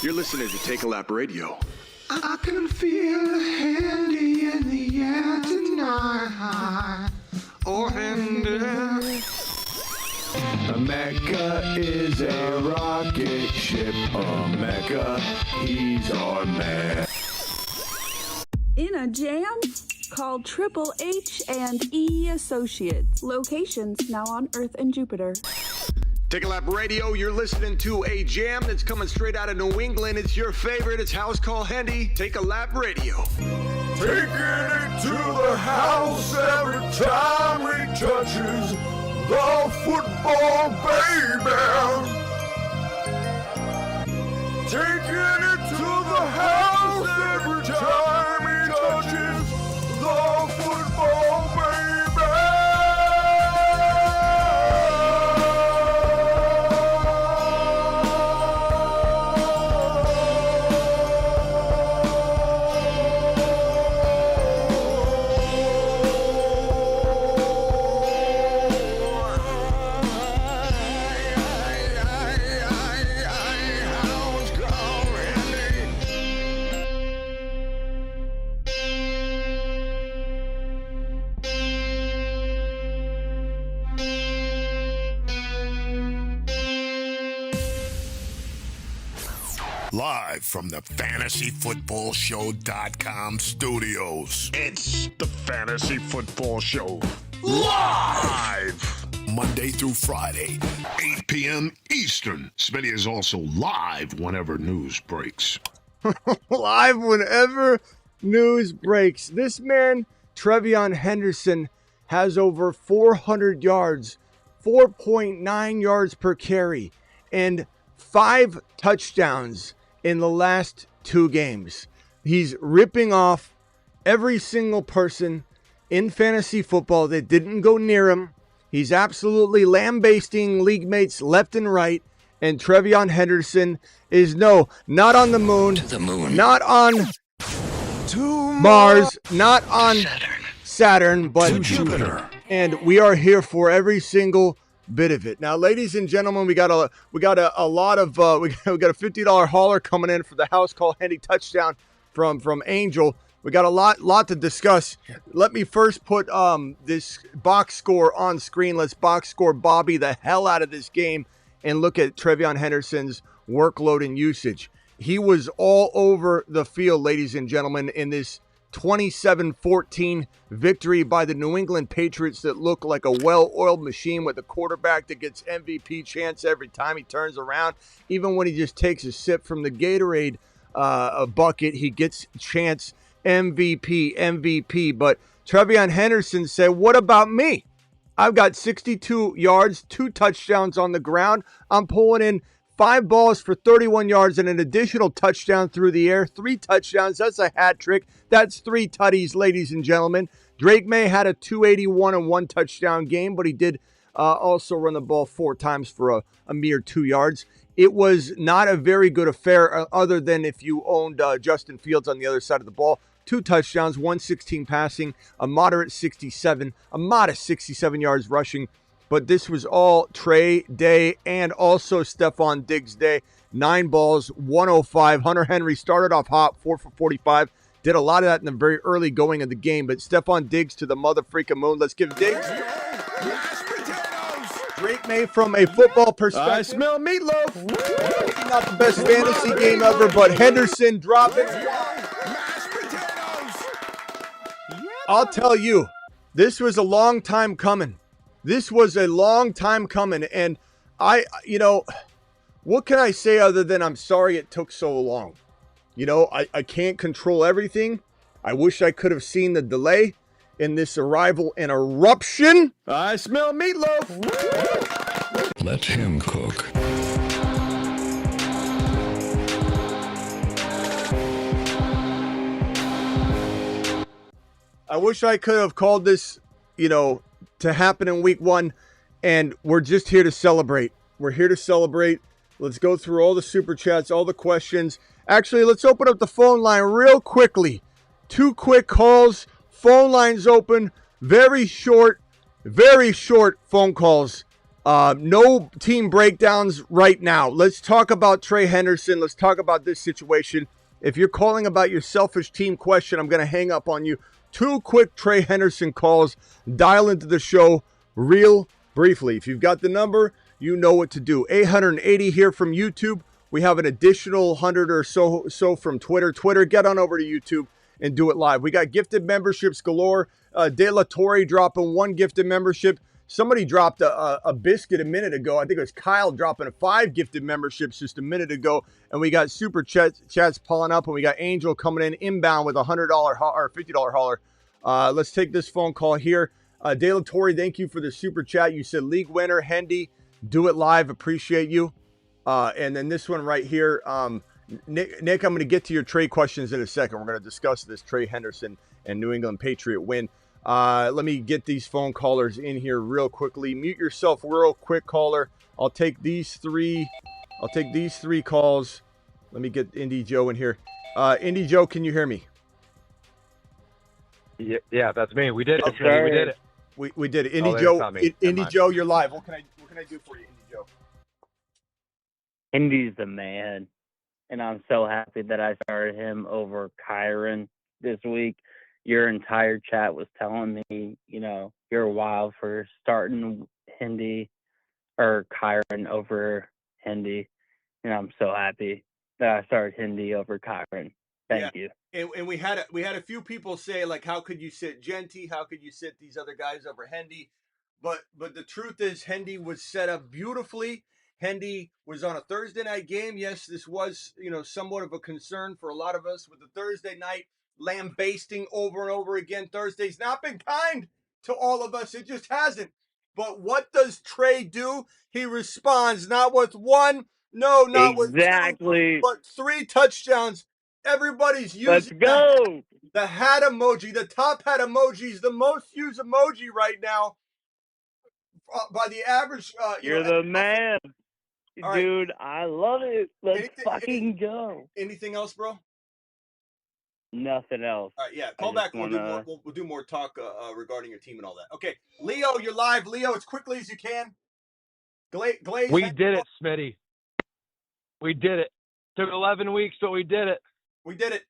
You're listening to Take a Lap Radio. I can feel Handy in the air tonight. Oh, Handy. Mecca is a rocket ship. Mecca, he's our man. In a jam? Called Triple H and E Associates. Locations now on Earth and Jupiter. Take a Lap Radio, you're listening to a jam that's coming straight out of New England. It's your favorite. It's House Call Handy. Take a Lap Radio. Taking it to the house every time he touches the football, baby. Taking it to the house every time he touches the football, baby. Live from the FantasyFootballShow.com studios. It's the Fantasy Football Show. Live! Monday through Friday, 8 p.m. Eastern. Smitty is also live whenever news breaks. Live whenever news breaks. This man, Treveyon Henderson, has over 400 yards, 4.9 yards per carry, and 5 touchdowns in the last 2 games. He's ripping off every single person in fantasy football that didn't go near him. He's absolutely lambasting league mates left and right. And Treveyon Henderson is not on the moon, not on Mars, not on Saturn, but Jupiter. And we are here for every single bit of it. Now, ladies and gentlemen, we got a lot of we got a $50 hauler coming in for the House Call Handy touchdown from Angel. We got a lot to discuss. Let me first put this box score on screen. Let's box score Bobby the hell out of this game and look at Treveyon Henderson's workload and usage. He was all over the field, ladies and gentlemen, in this 27-14 victory by the New England Patriots that look like a well-oiled machine with a quarterback that gets MVP chance every time he turns around. Even when he just takes a sip from the Gatorade bucket, he gets chance MVP. But Treveyon Henderson said, what about me? I've got 62 yards, 2 touchdowns on the ground. I'm pulling in 5 balls for 31 yards and an additional touchdown through the air. 3 touchdowns. That's a hat trick. That's 3 tutties, ladies and gentlemen. Drake May had a 281 and 1 touchdown game, but he did also run the ball 4 times for a mere 2 yards. It was not a very good affair other than if you owned Justin Fields on the other side of the ball. 2 touchdowns, 116 passing, a modest 67 yards rushing. But this was all Trey Day and also Stephon Diggs Day. 9 balls, 105. Hunter Henry started off hot, 4 for 45. Did a lot of that in the very early going of the game. But Stephon Diggs to the mother freaking moon. Let's give Diggs. Drake May from a football perspective. I smell meatloaf. Maybe not the best fantasy game ever, but Henderson dropping. I'll tell you, this was a long time coming. And what can I say other than I'm sorry it took so long? I can't control everything. I wish I could have seen the delay in this arrival and eruption. I smell meatloaf. Let him cook. I wish I could have called this, to happen in week 1, and we're just here to celebrate. We're here to celebrate. Let's go through all the super chats, all the questions. Actually, let's open up the phone line real quickly. 2 quick calls. Phone lines open. Very short phone calls. No team breakdowns right now. Let's talk about Trey Henderson. Let's talk about this situation. If you're calling about your selfish team question, I'm going to hang up on you. 2 quick Trey Henderson calls. Dial into the show real briefly. If you've got the number, you know what to do. 880 here from YouTube. We have an additional 100 or so from Twitter. Get on over to YouTube and do it live. We got gifted memberships galore. De La Torre dropping 1 gifted membership. Somebody dropped a biscuit a minute ago. I think it was Kyle dropping 5 gifted memberships just a minute ago. And we got super chats pulling up, and we got Angel coming in inbound with a $100 or $50 hauler. Let's take this phone call here. De La Torre, thank you for the super chat. You said league winner, Hendy, do it live. Appreciate you. And then this one right here, Nick, I'm going to get to your trade questions in a second. We're going to discuss this Trey Henderson and New England Patriot win. Let me get these phone callers in here real quickly. Mute yourself real quick, caller. I'll take these 3 calls. Let me get Indy Joe in here. Indy Joe, can you hear me? Yeah, that's me. We did it. Okay. We did it. We did it. Indy Oh, Joe, not me. Indy Joe, you're live. What can I do for you, Indy Joe? Indy's the man, and I'm so happy that I started him over Kyron this week. Your entire chat was telling me, you're wild for starting Hendy or Kyron over Hendy, and I'm so happy that I started Hendy over Kyron. Thank you. And we had a few people say, like, how could you sit Genty? How could you sit these other guys over Hendy? But the truth is, Hendy was set up beautifully. Hendy was on a Thursday night game. Yes, this was, somewhat of a concern for a lot of us with the Thursday night lambasting over and over again. Thursday's not been kind to all of us. It just hasn't. But what does Trey do? He responds not with 1, not with 2, but 3 touchdowns. Everybody's using the hat emoji. The top hat emoji is the most used emoji right now by the average. You're the man. All Dude, right. I love it. Let's go. Anything else, bro? Nothing else. All right, yeah. Call back. We'll do more talk regarding your team and all that. Okay, Leo, you're live. Leo, as quickly as you can. Glaze. We did it, Smitty. We did it. Took 11 weeks, but we did it. We did it.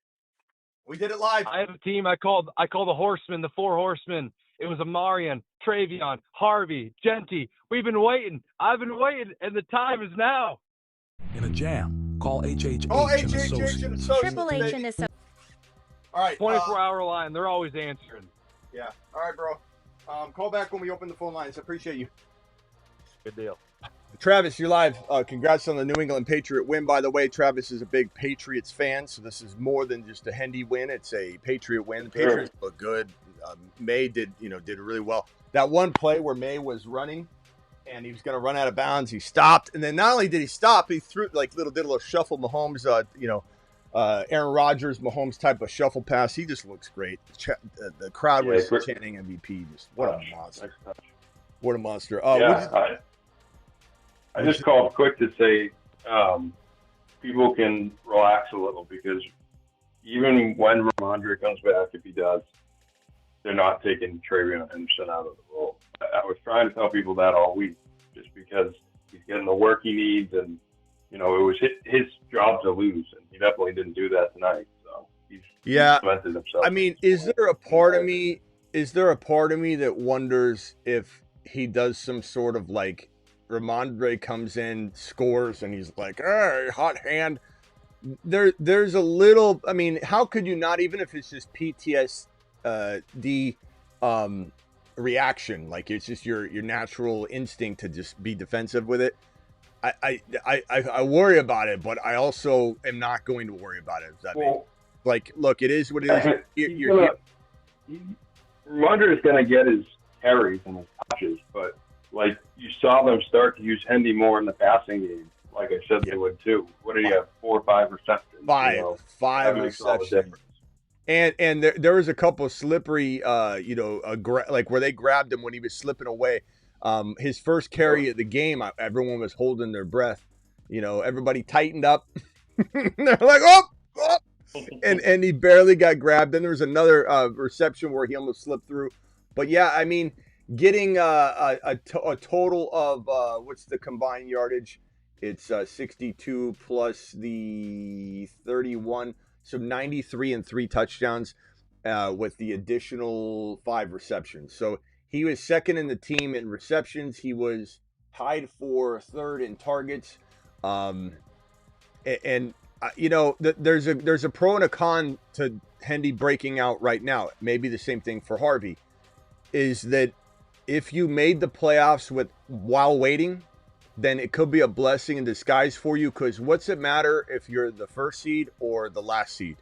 We did it live. I have a team. I called the Horsemen, the 4 Horsemen. It was Amarian, Treveyon, Harvey, Genty. We've been waiting. I've been waiting, and the time is now. In a jam, call HHH and Associates. Triple H and Associates. All right. 24-hour line. They're always answering. Yeah. All right, bro. Call back when we open the phone lines. I appreciate you. Good deal. Travis, you're live. Congrats on the New England Patriot win. By the way, Travis is a big Patriots fan, so this is more than just a Hendy win. It's a Patriot win. The Patriots look good. May did really well. That one play where May was running and he was going to run out of bounds, he stopped, and then not only did he stop, he threw did a little shuffle Mahomes, Aaron Rodgers, Mahomes type of shuffle pass. He just looks great. The crowd was chanting MVP. Just what a monster! What a monster! I just called quick to say people can relax a little because even when Ramondre comes back, if he does, they're not taking Treveyon Henderson out of the role. I was trying to tell people that all week just because he's getting the work he needs and, it was his job to lose, and he definitely didn't do that tonight. So he's cemented himself. I mean, is there a part of me that wonders if he does some sort of like Ramondre comes in, scores, and he's like, hey, hot hand. There's a little, I mean, how could you not, even if it's just PTSD reaction, like it's just your natural instinct to just be defensive with it. I worry about it, but I also am not going to worry about it. Look, it is what it is. Ramondre is going to get his carries and his touches, but like you saw them start to use Hendy more in the passing game. Like I said, they would too. What did he have? 4 or 5 receptions? Five receptions. And there was a couple of slippery, like where they grabbed him when he was slipping away. His first carry of the game, everyone was holding their breath. Everybody tightened up. They're like, oh! And he barely got grabbed. Then there was another reception where he almost slipped through. But yeah, I mean, getting a total of what's the combined yardage? It's 62 plus the 31, so 93 and 3 touchdowns with the additional 5 receptions. So he was second in the team in receptions. He was tied for third in targets. There's a pro and a con to Hendy breaking out right now. Maybe the same thing for Harvey. Is that if you made the playoffs while waiting, then it could be a blessing in disguise for you. Because what's it matter if you're the first seed or the last seed?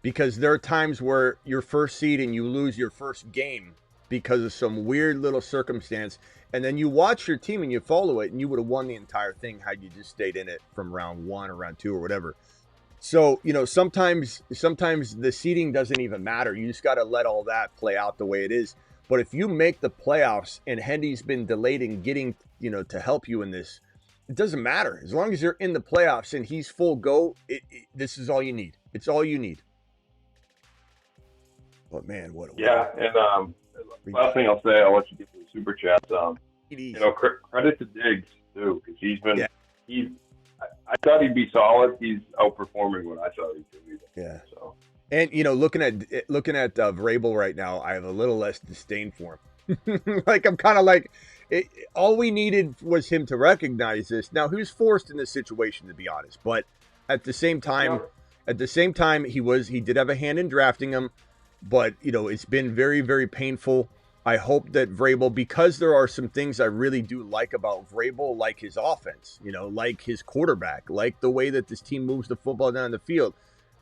Because there are times where you're first seed and you lose your first game because of some weird little circumstance. And then you watch your team and you follow it, and you would have won the entire thing had you just stayed in it from round 1 or round 2 or whatever. So, sometimes the seeding doesn't even matter. You just got to let all that play out the way it is. But if you make the playoffs and Hendy's been delayed in getting, to help you in this, it doesn't matter. As long as you're in the playoffs and he's full go, this is all you need. It's all you need. But man, what a and last thing I'll say, I'll let you get to the super chats. Credit to Diggs too, because he's been I thought he'd be solid. He's outperforming what I thought he'd do. Yeah. So. And looking at Vrabel right now, I have a little less disdain for him. I'm kind of like, all we needed was him to recognize this. Now he was forced in this situation, to be honest, but at the same time, he did have a hand in drafting him. But it's been very, very painful. I hope that Vrabel, because there are some things I really do like about Vrabel, like his offense, like his quarterback, like the way that this team moves the football down the field,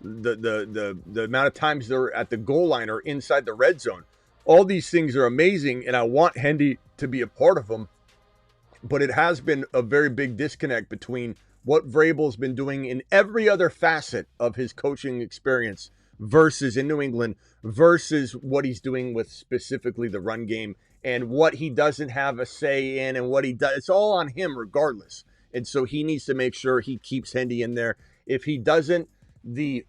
the amount of times they're at the goal line or inside the red zone. All these things are amazing, and I want Hendy to be a part of them. But it has been a very big disconnect between what Vrabel's been doing in every other facet of his coaching experience versus in New England versus what he's doing with specifically the run game and what he doesn't have a say in and what he does. It's all on him regardless. And so he needs to make sure he keeps Hendy in there. If he doesn't,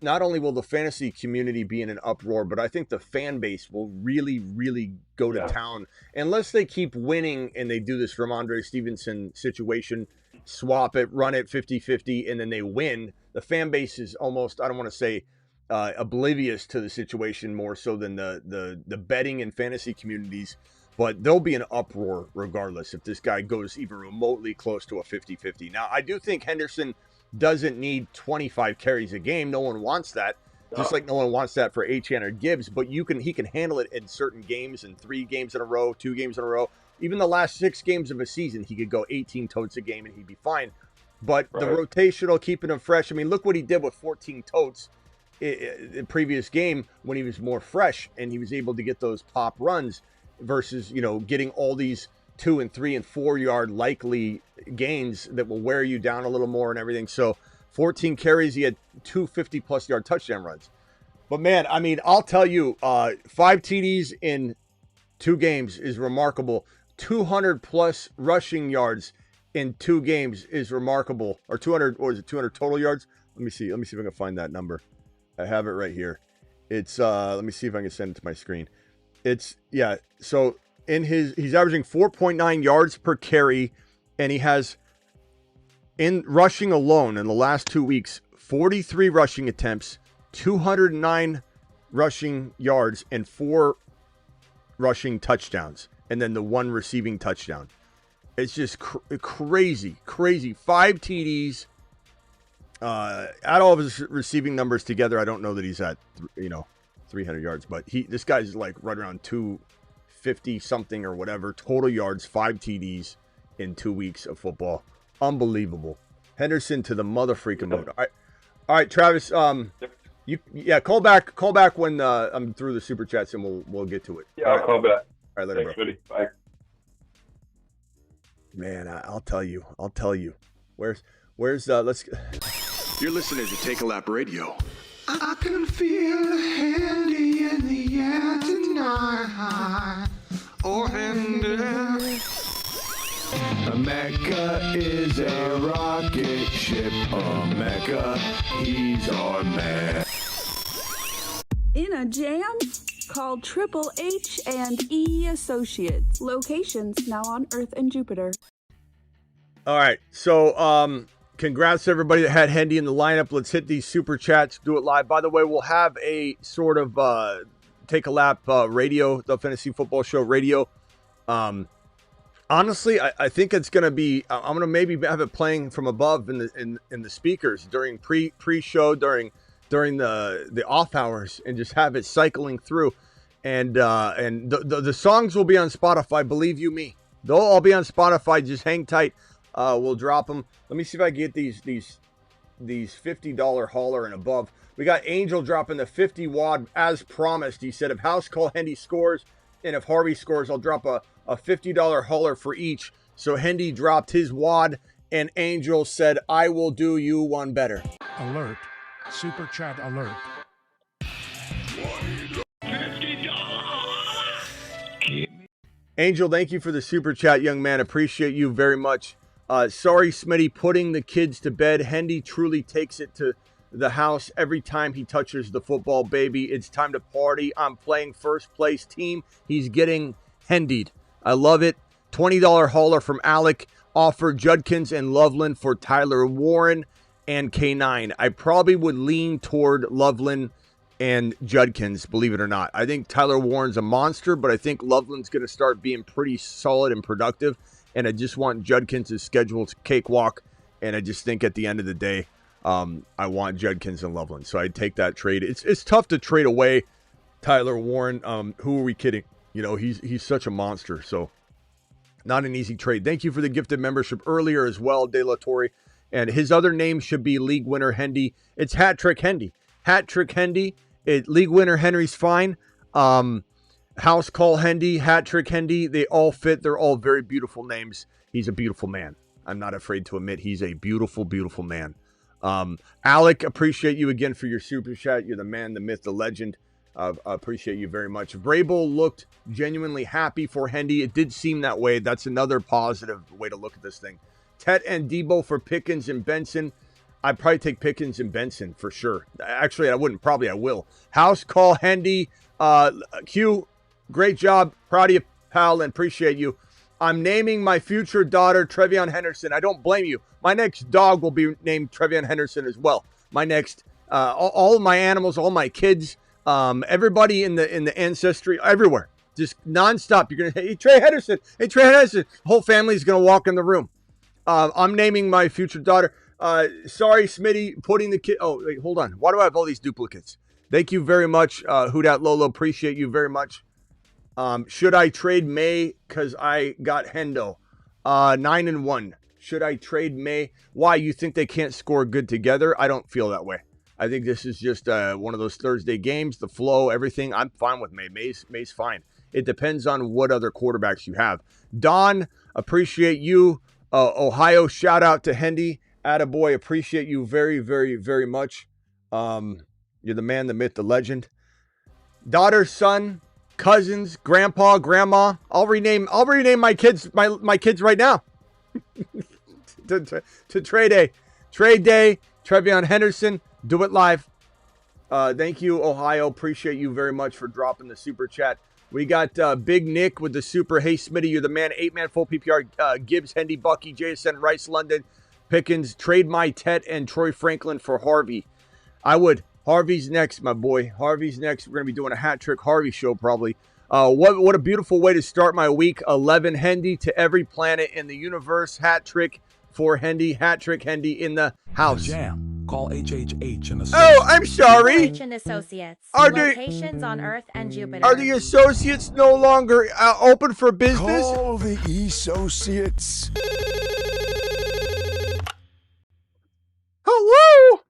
not only will the fantasy community be in an uproar, but I think the fan base will really, really go to town unless they keep winning and they do this Ramondre Stevenson situation, swap it, run it 50-50, and then they win. The fan base is almost, I don't want to say oblivious to the situation more so than the betting and fantasy communities, but there'll be an uproar regardless if this guy goes even remotely close to a 50-50. Now, I do think Henderson doesn't need 25 carries a game. No one wants that. Just like no one wants that for Achane or Gibbs, but he can handle it in certain games, in 3 games in a row, 2 games in a row. Even the last 6 games of a season, he could go 18 totes a game and he'd be fine. But the rotational, keeping him fresh. I mean, look what he did with 14 totes in the previous game when he was more fresh and he was able to get those pop runs versus, getting all these 2 and 3 and 4 yard likely gains that will wear you down a little more and everything. So 14 carries, he had 2 50+ yard touchdown runs. But man, I mean, I'll tell you, 5 TDs in 2 games is remarkable. 200+ rushing yards in 2 games is remarkable. Or 200, or is it 200 total yards? Let me see if I can find that number. I have it right here. It's let me see if I can send it to my screen. So he's averaging 4.9 yards per carry, and he has, in rushing alone in the last 2 weeks, 43 rushing attempts, 209 rushing yards, and 4 rushing touchdowns, and then the 1 receiving touchdown. It's just crazy. 5 TDs. Add all of his receiving numbers together, I don't know that he's at 300 yards, but this guy's like right around 250 something or whatever total yards, 5 TDs in 2 weeks of football. Unbelievable. Henderson to the mother freaking moon. All right, Travis. Call back when I'm through the super chats and we'll get to it. Yeah, I'll call back. All right, later, thanks, bro. Smitty. Bye. Man, I'll tell you. Where's let's. You're listening to Take a Lap Radio. I can feel Handy in the air tonight. Oh, Handy. Mecca is a rocket ship. Mecca, he's our man. In a jam? Call Triple H and E Associates. Locations now on Earth and Jupiter. All right. So, congrats to everybody that had Hendy in the lineup. Let's hit these super chats. Do it live. By the way, we'll have a sort of take a lap radio, the Fantasy Football Show radio. Honestly, I think it's going to be. I'm going to maybe have it playing from above in the speakers during pre-show during the off hours, and just have it cycling through. And the songs will be on Spotify. Believe you me, they'll all be on Spotify. Just hang tight. We'll drop them. Let me see if I can get these $50 hauler and above. We got Angel dropping the 50 wad as promised. He said if House Call Hendy scores and if Harvey scores, I'll drop a $50 hauler for each. So Hendy dropped his wad and Angel said, I will do you one better. Alert. Super chat alert. Angel, thank you for the super chat, young man. Appreciate you very much. Sorry, Smitty, putting the kids to bed. Hendy truly takes it to the house every time he touches the football, baby. It's time to party. I'm playing first place team. He's getting Hendied. I love it. $20 hauler from Alec. Offer Judkins and Loveland for Tyler Warren and K9. I probably would lean toward Loveland and Judkins, believe it or not. I think Tyler Warren's a monster, but I think Loveland's going to start being pretty solid and productive. And I just want Judkins' schedule to cakewalk. And I just think at the end of the day, I want Judkins and Loveland. So I'd take that trade. It's tough to trade away Tyler Warren. Who are we kidding? You know, he's such a monster. So not an easy trade. Thank you for the gifted membership earlier as well, De La Torre. And his other name should be League Winner Hendy. It's Hat Trick Hendy. Hat Trick Hendy. League Winner Henry's fine. House Call Hendy, Hat Trick Hendy, they all fit. They're all very beautiful names. He's a beautiful man. I'm not afraid to admit he's a beautiful, beautiful man. Alec, appreciate you again for your super chat. You're the man, the myth, the legend. I appreciate you very much. Vrabel looked genuinely happy for Hendy. It did seem that way. That's another positive way to look at this thing. Tet and Debo for Pickens and Benson. I'd probably take Pickens and Benson for sure. Actually, I wouldn't. Probably I will. House Call Hendy. Q, great job. Proud of you, pal, and appreciate you. I'm naming my future daughter Treveyon Henderson. I don't blame you. My next dog will be named Treveyon Henderson as well. My next, all of my animals, all my kids, everybody in the ancestry, everywhere, just nonstop. You're gonna, hey Trey Henderson, hey Trey Henderson. The whole family's gonna walk in the room. I'm naming my future daughter. Sorry, Smitty, putting the kid. Oh, wait, hold on. Why do I have all these duplicates? Thank you very much, Hoodat Lolo. Appreciate you very much. Should I trade May? Because I got Hendo. 9-1. Should I trade May? Why? You think they can't score good together? I don't feel that way. I think this is just one of those Thursday games, the flow, everything. I'm fine with May. May's fine. It depends on what other quarterbacks you have. Don, appreciate you. Ohio, shout out to Hendy. Attaboy, appreciate you very, very, very much. You're the man, the myth, the legend. Daughter, son, cousins, grandpa, grandma. I'll rename my kids my kids right now. to trade day. Trade day, Treveyon Henderson. Do it live. Thank you, Ohio. Appreciate you very much for dropping the super chat. We got Big Nick with the super. Hey, Smitty, you're the man. 8-man full PPR. Gibbs, Hendy, Bucky, JSN, Rice, London, Pickens. Trade my Tet and Troy Franklin for Harvey. I would. Harvey's next, my boy. Harvey's next. We're going to be doing a hat trick Harvey show probably. What a beautiful way to start my week. 11 Hendy to every planet in the universe. Hat trick for Hendy. Hat trick Hendy in the house. Jam. Call HHH and Associates. Oh, I'm sorry. H and Associates. Locations on Earth and Jupiter. Are the associates no longer open for business? Call the associates. Hello.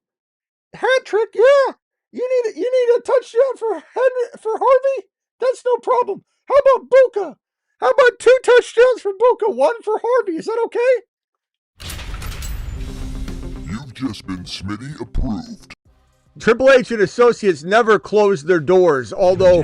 Hat trick, yeah. You need a touchdown for Harvey? That's no problem. How about Buka? How about 2 touchdowns for Buka, 1 for Harvey? Is that okay? You've just been Smitty approved. Triple H and Associates never closed their doors, although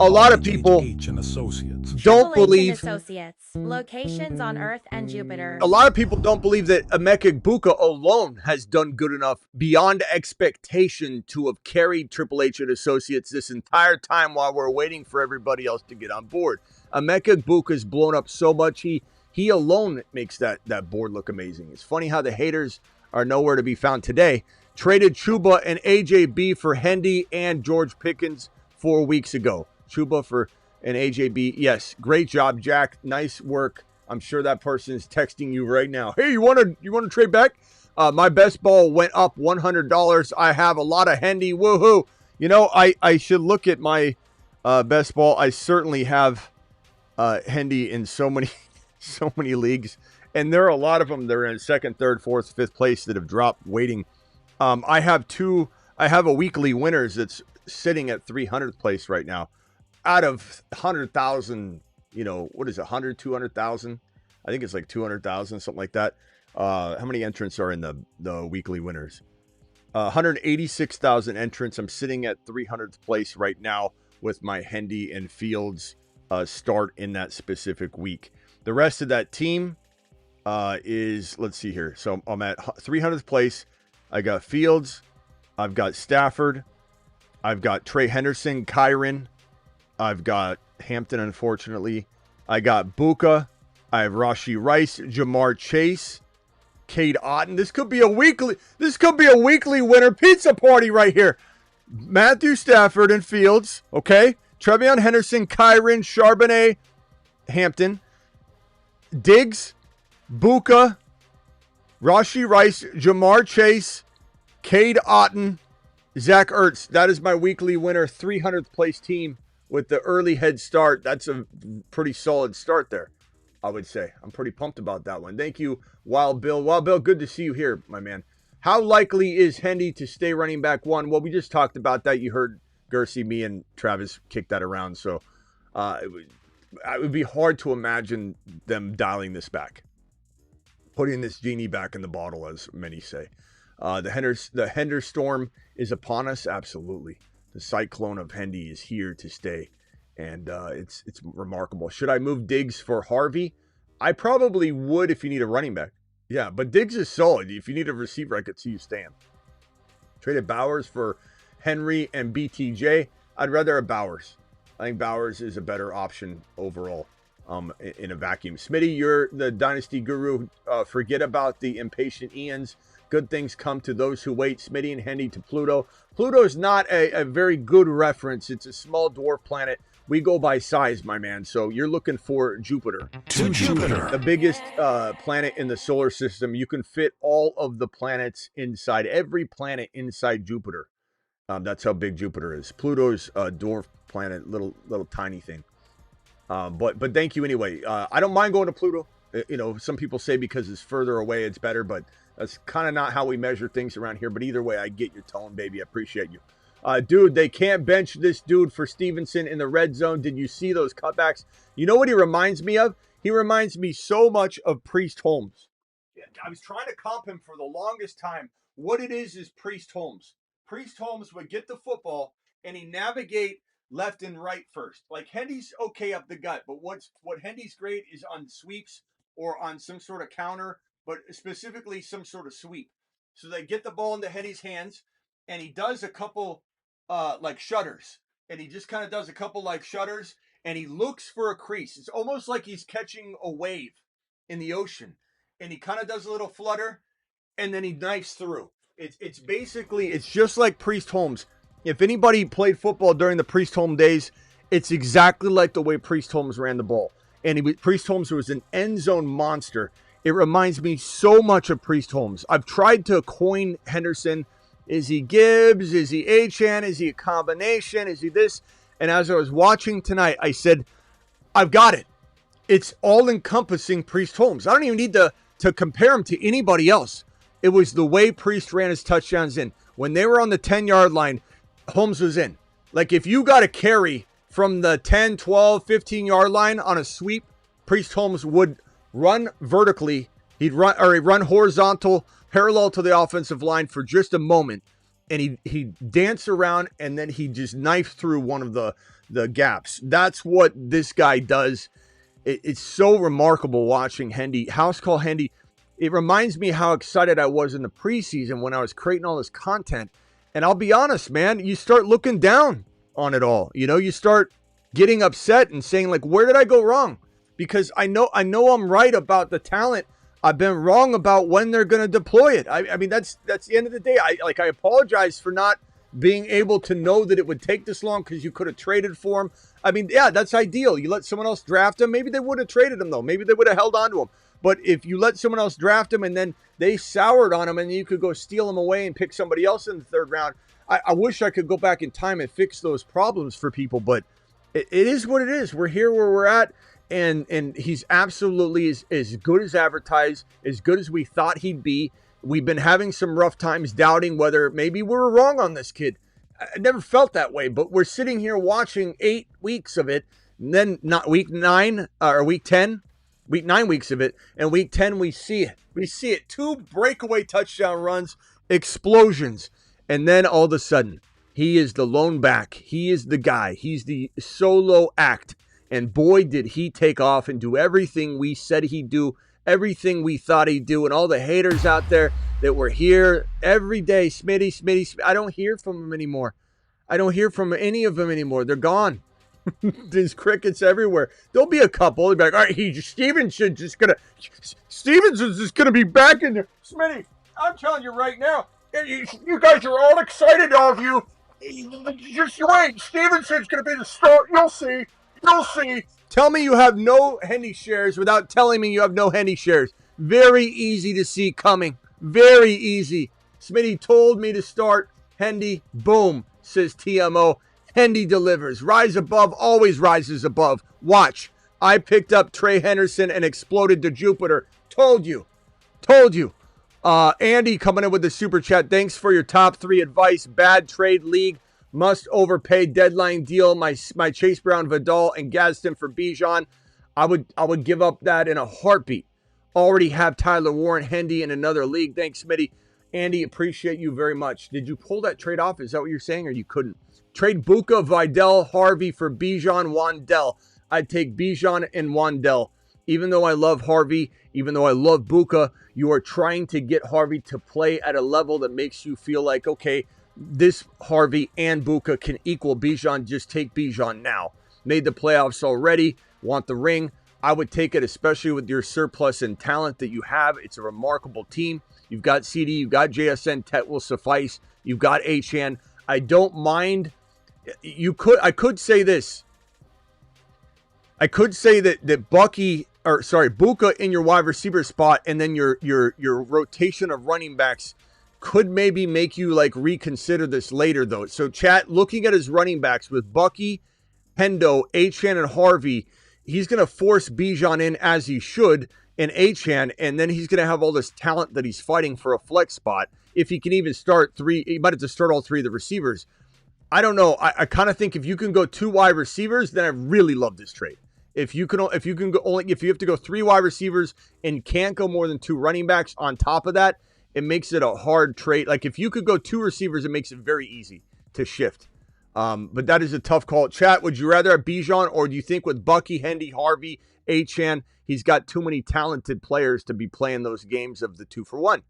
a lot of people HHH and Associates. don't Triple H believe. and Associates. Locations on Earth and Jupiter. A lot of people don't believe that Emeka Egbuka alone has done good enough beyond expectation to have carried Triple H and Associates this entire time while we're waiting for everybody else to get on board. Emeka Egbuka has blown up so much. He alone makes that board look amazing. It's funny how the haters are nowhere to be found today. Traded Chuba and AJB for Hendy and George Pickens 4 weeks ago. Chuba for an AJB. Yes, great job, Jack. Nice work. I'm sure that person is texting you right now. Hey, you want to trade back? My best ball went up $100. I have a lot of Hendy. Woohoo! You know, I should look at my best ball. I certainly have Hendy in so many leagues, and there are a lot of them that are in second, third, fourth, fifth place that have dropped waiting. I have a weekly winners that's sitting at 300th place right now out of 100,000, what is it, 100, 200,000? I think it's like 200,000, something like that. How many entrants are in the weekly winners? 186,000 entrants. I'm sitting at 300th place right now with my Hendy and Fields start in that specific week. The rest of that team is, let's see here. So I'm at 300th place. I got Fields. I've got Stafford. I've got Trey Henderson, Kyron. I've got Hampton, unfortunately. I got Buka. I have Rashee Rice, Jamar Chase, Cade Otton. This could be a weekly winner pizza party right here. Matthew Stafford and Fields. Okay. Treveyon Henderson, Kyron, Charbonnet, Hampton, Diggs, Buka, Rashee Rice, Jamar Chase, Cade Otton, Zach Ertz. That is my weekly winner, 300th place team with the early head start. That's a pretty solid start there, I would say. I'm pretty pumped about that one. Thank you, Wild Bill. Wild Bill, good to see you here, my man. How likely is Hendy to stay running back one? Well, we just talked about that. You heard Gersey, me, and Travis kick that around. So it would be hard to imagine them dialing this back, putting this genie back in the bottle, as many say. The Hender storm is upon us. Absolutely. The cyclone of Hendy is here to stay. And it's remarkable. Should I move Diggs for Harvey? I probably would if you need a running back. Yeah, but Diggs is solid. If you need a receiver, I could see you staying. Traded Bowers for Henry and BTJ. I'd rather have Bowers. I think Bowers is a better option overall in a vacuum. Smitty, you're the dynasty guru. Forget about the impatient Ians. Good things come to those who wait. Smitty and Hendy to Pluto. Pluto is not a very good reference. It's a small dwarf planet. We go by size, my man. So you're looking for Jupiter. To Jupiter. The biggest planet in the solar system. You can fit all of the planets inside. Every planet inside Jupiter. That's how big Jupiter is. Pluto's a dwarf planet, little tiny thing. But thank you anyway. I don't mind going to Pluto. Some people say because it's further away, it's better, but that's kind of not how we measure things around here. But either way, I get your tone, baby. I appreciate you. Dude, they can't bench this dude for Stevenson in the red zone. Did you see those cutbacks? You know what he reminds me of? He reminds me so much of Priest Holmes. I was trying to comp him for the longest time. What it is Priest Holmes. Priest Holmes would get the football and he navigate left and right first. Like Hendy's okay up the gut, but what Hendy's great is on sweeps or on some sort of counter, but specifically some sort of sweep. So they get the ball into Hendy's hands and he does a couple like shutters. And he just kind of does a couple like shutters and he looks for a crease. It's almost like he's catching a wave in the ocean. And he kind of does a little flutter and then he knifes through. It's basically just like Priest Holmes. If anybody played football during the Priest Holmes days, it's exactly like the way Priest Holmes ran the ball. And Priest Holmes was an end zone monster. It reminds me so much of Priest Holmes. I've tried to coin Henderson. Is he Gibbs? Is he Achane? Is he a combination? Is he this? And as I was watching tonight, I said, I've got it. It's all-encompassing Priest Holmes. I don't even need to compare him to anybody else. It was the way Priest ran his touchdowns in. When they were on the 10-yard line, Holmes was in. Like if you got a carry from the 10, 12, 15-yard line on a sweep, Priest Holmes would run vertically. He'd run horizontal, parallel to the offensive line for just a moment, and he danced around, and then he just knifed through one of the gaps. That's what this guy does. It's so remarkable watching Hendy. House Call Hendy. It reminds me how excited I was in the preseason when I was creating all this content. And I'll be honest, man, you start looking down on it all. You know, you start getting upset and saying, like, where did I go wrong? Because I know I'm right about the talent. I've been wrong about when they're going to deploy it. I mean, that's the end of the day. I apologize for not being able to know that it would take this long because you could have traded for him. I mean, yeah, that's ideal. You let someone else draft him. Maybe they would have traded him, though. Maybe they would have held on to him. But if you let someone else draft him and then they soured on him and you could go steal him away and pick somebody else in the third round, I wish I could go back in time and fix those problems for people. But it is what it is. We're here where we're at. And he's absolutely as good as advertised, as good as we thought he'd be. We've been having some rough times doubting whether maybe we were wrong on this kid. I never felt that way, but we're sitting here watching 8 weeks of it, and then not week 9 or week 10, week 9 weeks of it, and week 10 we see it. We see it. 2 breakaway touchdown runs, explosions, and then all of a sudden he is the lone back. He is the guy. He's the solo act. And boy, did he take off and do everything we said he'd do, everything we thought he'd do. And all the haters out there that were here every day, Smitty, I don't hear from them anymore. I don't hear from any of them anymore. They're gone. There's crickets everywhere. There'll be a couple. They'll be like, all right, Stevenson's just going to be back in there. Smitty, I'm telling you right now, you guys are all excited of you. Just wait. Stevenson's going to be the star. You'll see. You'll see. Tell me you have no Hendy shares without telling me you have no Hendy shares. Very easy to see coming. Very easy. Smitty told me to start Hendy. Boom, says TMO. Hendy delivers. Rise above, always rises above. Watch. I picked up Treveyon Henderson and exploded to Jupiter. Told you. Andy coming in with the super chat. Thanks for your top 3 advice. Bad trade league. Must overpay deadline deal. My Chase Brown, Vidal, and Gadsden for Bijan. I would give up that in a heartbeat. Already have Tyler Warren, Hendy in another league. Thanks, Smitty. Andy, appreciate you very much. Did you pull that trade off? Is that what you're saying, or you couldn't? Trade Buka, Vidal, Harvey for Bijan, Wandell. I'd take Bijan and Wandell. Even though I love Harvey, even though I love Buka, you are trying to get Harvey to play at a level that makes you feel like, okay, this Harvey and Buka can equal Bijan. Just take Bijan now. Made the playoffs already. Want the ring. I would take it, especially with your surplus and talent that you have. It's a remarkable team. You've got CD. You've got JSN. Tet will suffice. You've got HN. I don't mind. I could say this. I could say that Buka in your wide receiver spot, and then your rotation of running backs could maybe make you like reconsider this later, though. So, chat, looking at his running backs with Bucky, Hendo, Achan, and Harvey, he's going to force Bijan in as he should, and Achan, and then he's going to have all this talent that he's fighting for a flex spot. If he can even start 3, he might have to start all 3 of the receivers. I don't know. I kind of think if you can go 2 wide receivers, then I really love this trade. If you have to go 3 wide receivers and can't go more than 2 running backs on top of that, it makes it a hard trade. Like if you could go 2 receivers, it makes it very easy to shift. But that is a tough call. Chat, would you rather have Bijan, or do you think with Bucky, Hendy, Harvey, Achan, he's got too many talented players to be playing those games of the 2-for-1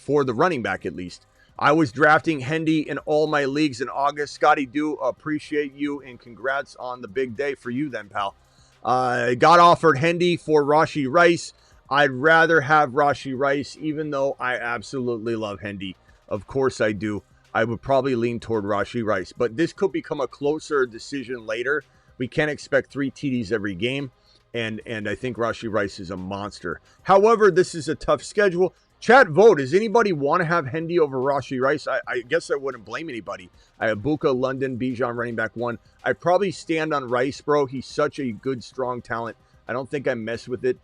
for the running back at least? I was drafting Hendy in all my leagues in August. Scotty, do appreciate you, and congrats on the big day for you then, pal. Got offered Hendy for Rashee Rice. I'd rather have Rashee Rice, even though I absolutely love Hendy. Of course I do. I would probably lean toward Rashee Rice. But this could become a closer decision later. We can't expect 3 TDs every game. And I think Rashee Rice is a monster. However, this is a tough schedule. Chat, vote. Does anybody want to have Hendy over Rashee Rice? I guess I wouldn't blame anybody. I have Buka, London, Bijan, running back 1. I'd probably stand on Rice, bro. He's such a good, strong talent. I don't think I mess with it.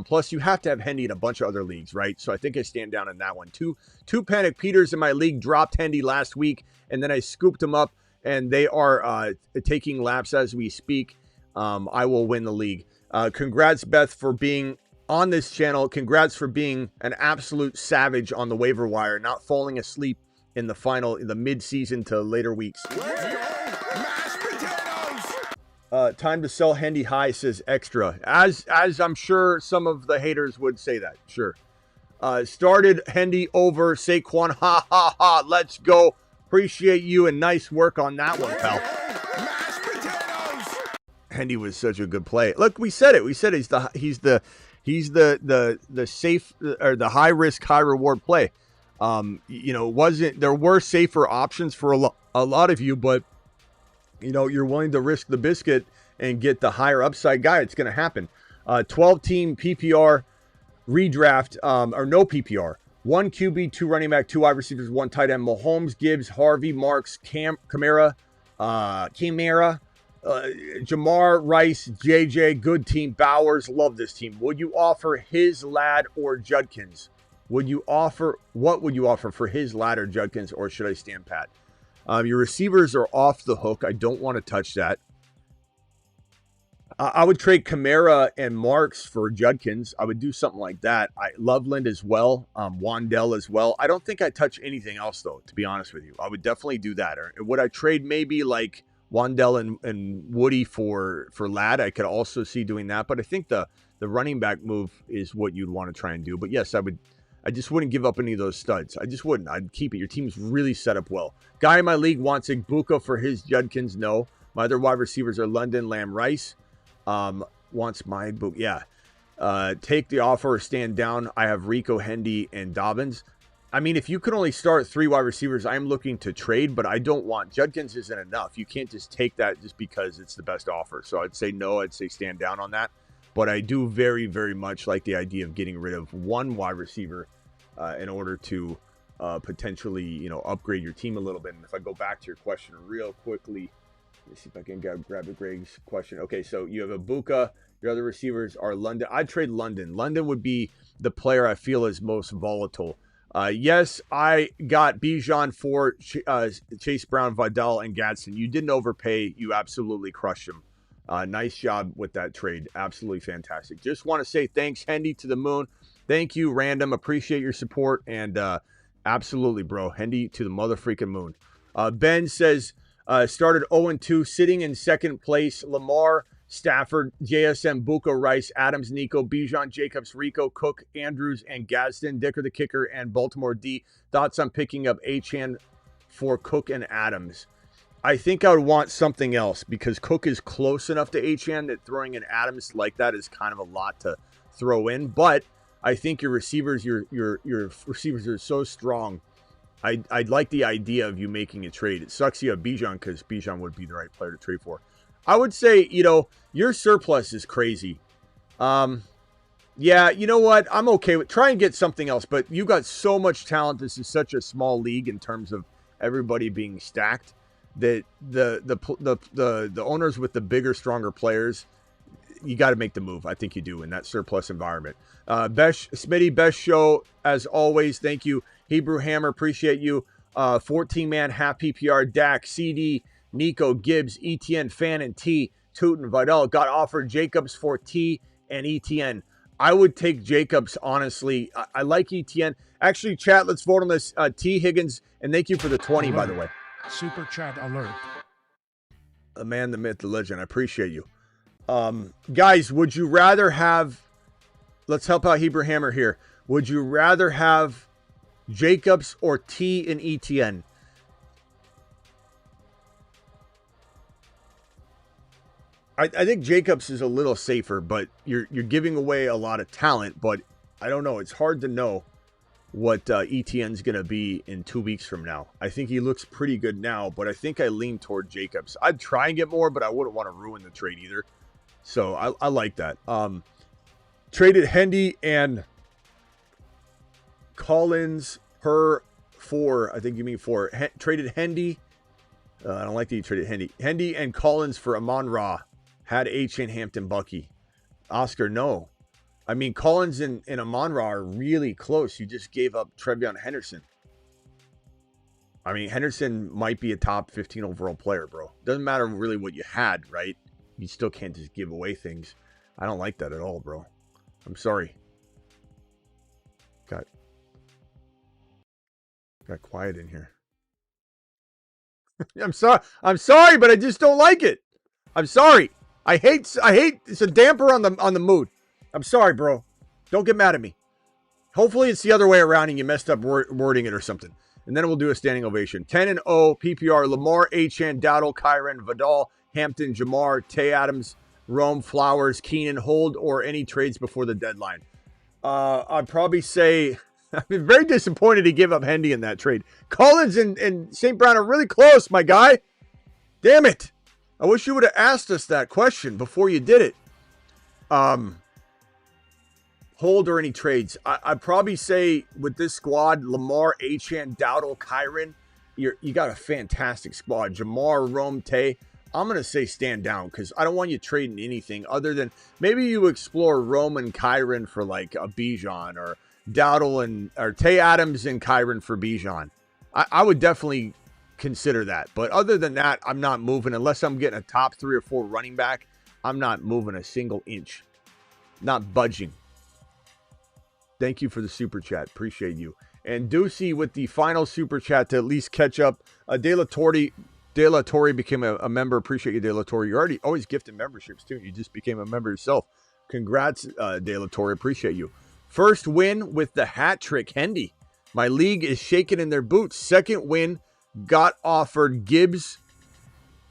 Plus, you have to have Hendy in a bunch of other leagues, right? So I think I stand down in that one. Two Panic Peters in my league dropped Hendy last week, and then I scooped them up, and they are taking laps as we speak. I will win the league. Congrats, Beth, for being on this channel. Congrats for being an absolute savage on the waiver wire, not falling asleep in the mid-season to later weeks. Time to sell Hendy high, says Extra. As I'm sure some of the haters would say that. Sure. Started Hendy over Saquon. Ha, ha, ha. Let's go. Appreciate you and nice work on that one, pal. Hendy was such a good play. Look, we said it. We said he's the safe or the high risk, high reward play. There were safer options for a lot of you, but you're willing to risk the biscuit and get the higher upside guy. It's going to happen. 12-team PPR redraft, or no PPR. 1 QB, 2 running back, 2 wide receivers, 1 tight end. Mahomes, Gibbs, Harvey, Marks, Kamara, Jamar, Rice, JJ, good team. Bowers, love this team. Would you offer his lad or Judkins? What would you offer for his lad or Judkins, or should I stand pat? Your receivers are off the hook. I don't want to touch that. I would trade Kamara and Marks for Judkins. I would do something like that. Loveland as well. Wandell as well. I don't think I'd touch anything else, though, to be honest with you. I would definitely do that. Or would I trade maybe like Wandell and Woody for Ladd? I could also see doing that. But I think the running back move is what you'd want to try and do. But yes, I just wouldn't give up any of those studs. I just wouldn't. I'd keep it. Your team's really set up well. Guy in my league wants Igbuka for his Judkins. No. My other wide receivers are London, Lamb, Rice. Wants my boot. Yeah. Take the offer or stand down. I have Rico, Hendy, and Dobbins. I mean, if you could only start 3 wide receivers, I'm looking to trade, but I don't want. Judkins isn't enough. You can't just take that just because it's the best offer. So I'd say no. I'd say stand down on that. But I do very, very much like the idea of getting rid of 1 wide receiver in order to potentially, upgrade your team a little bit. And if I go back to your question real quickly, let me see if I can grab Greg's question. Okay, so you have Ibuka. Your other receivers are London. I'd trade London. London would be the player I feel is most volatile. Yes, I got Bijan for Chase Brown, Vidal, and Gadsden. You didn't overpay. You absolutely crushed him. Nice job with that trade. Absolutely fantastic. Just want to say thanks, Hendy, to the moon. Thank you, Random. Appreciate your support. And absolutely, bro. Hendy to the mother-freaking moon. Ben says, started 0-2, sitting in second place. Lamar, Stafford, JSM, Buko, Rice, Adams, Nico, Bijan, Jacobs, Rico, Cook, Andrews, and Gadsden, Dicker the kicker, and Baltimore D. Thoughts on picking up Achane for Cook and Adams? I think I would want something else because Cook is close enough to Achane that throwing in Adams like that is kind of a lot to throw in. But I think your receivers, your receivers are so strong. I'd like the idea of you making a trade. It sucks you have Bijan because Bijan would be the right player to trade for. I would say, your surplus is crazy. Yeah, you know what? I'm okay with try and get something else, but you got so much talent. This is such a small league in terms of everybody being stacked that the owners with the bigger, stronger players, you got to make the move. I think you do in that surplus environment. Smitty, best show as always. Thank you. Hebrew Hammer, appreciate you. 14-man half PPR, Dak, CD, Nico, Gibbs, ETN, Fan, and T, Tootin, Vidal. Got offered Jacobs for T and ETN. I would take Jacobs, honestly. I like ETN. Actually, chat, let's vote on this. T. Higgins, and thank you for the 20, by the way. Super chat alert. The man, the myth, the legend. I appreciate you. Guys, would you rather have... Let's help out Hebrew Hammer here. Would you rather have Jacobs or T and ETN? I think Jacobs is a little safer, but you're giving away a lot of talent. But I don't know. It's hard to know what ETN's going to be in 2 weeks from now. I think he looks pretty good now, but I think I lean toward Jacobs. I'd try and get more, but I wouldn't want to ruin the trade either. So I like that. Traded Hendy and Collins for, I think you mean for, traded Hendy. I don't like that you traded Hendy. Hendy and Collins for Amon-Ra. Had Achane, Hampton, Bucky. Oscar, no. I mean, Collins and Amon-Ra are really close. You just gave up Treveyon Henderson. I mean, Henderson might be a top 15 overall player, bro. Doesn't matter really what you had, right? You still can't just give away things. I don't like that at all, bro. I'm sorry. Got quiet in here. I'm sorry, but I just don't like it. I'm sorry. I hate it's a damper on the mood. I'm sorry, bro. Don't get mad at me. Hopefully it's the other way around and you messed up wording it or something. And then we'll do a standing ovation. 10-0 PPR, Lamar, Achane, Dowdle, Kyren, Vidal, Hampton, Jamar, Tay Adams, Rome, Flowers, Keenan, hold or any trades before the deadline. I'd probably say I've been very disappointed to give up Hendy in that trade. Collins and St. Brown are really close, my guy. Damn it. I wish you would have asked us that question before you did it. Hold or any trades. I'd probably say with this squad, Lamar, Achane, Dowdle, Kyren, you got a fantastic squad. Jamar, Rome, Tay. I'm going to say stand down because I don't want you trading anything other than maybe you explore Rome and Kyren for like a Bijan or Dowdle or Tay Adams and Kyren for Bijan. I would definitely consider that. But other than that, I'm not moving unless I'm getting a top 3 or 4 running back. I'm not moving a single inch. Not budging. Thank you for the super chat. Appreciate you. And Ducey with the final super chat to at least catch up. De La Torre became a member. Appreciate you, De La Torre. You're always gifting memberships too. You just became a member yourself. Congrats, De La Torre. Appreciate you. First win with the hat trick, Hendy. My league is shaking in their boots. Second win, got offered Gibbs,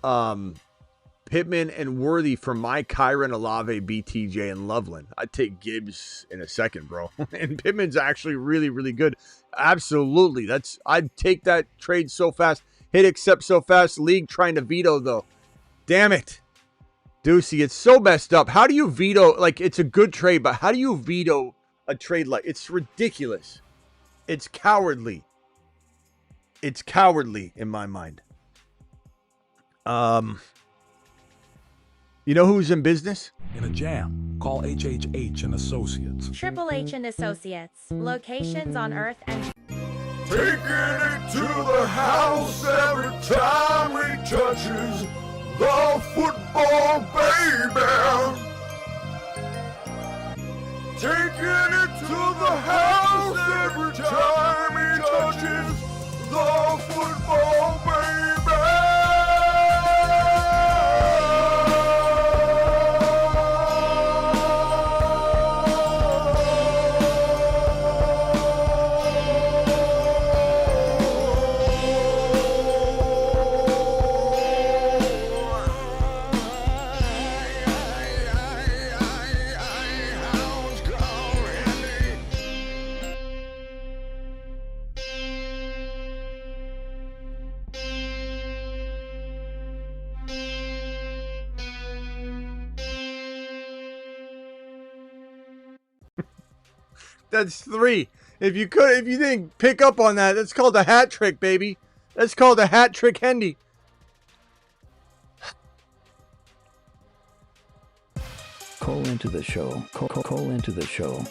Pittman, and Worthy for my Kyren, Olave, BTJ, and Loveland. I'd take Gibbs in a second, bro. And Pittman's actually really, really good. Absolutely. I'd take that trade so fast. Hit accept so fast. League trying to veto, though. Damn it. Ducey, it's so messed up. How do you veto? Like, it's a good trade, but how do you veto a trade like it's ridiculous? It's cowardly. It's cowardly in my mind. You know who's in business? In a jam, call HHH and Associates. Triple H and Associates. Locations on Earth and... Taking it to the house every time he touches the football, baby. Taking it to the house every time he touches the football, baby. That's 3. If you didn't pick up on that, that's called a hat trick, baby. That's called a hat trick, Hendy. Call into the show. Call into the show.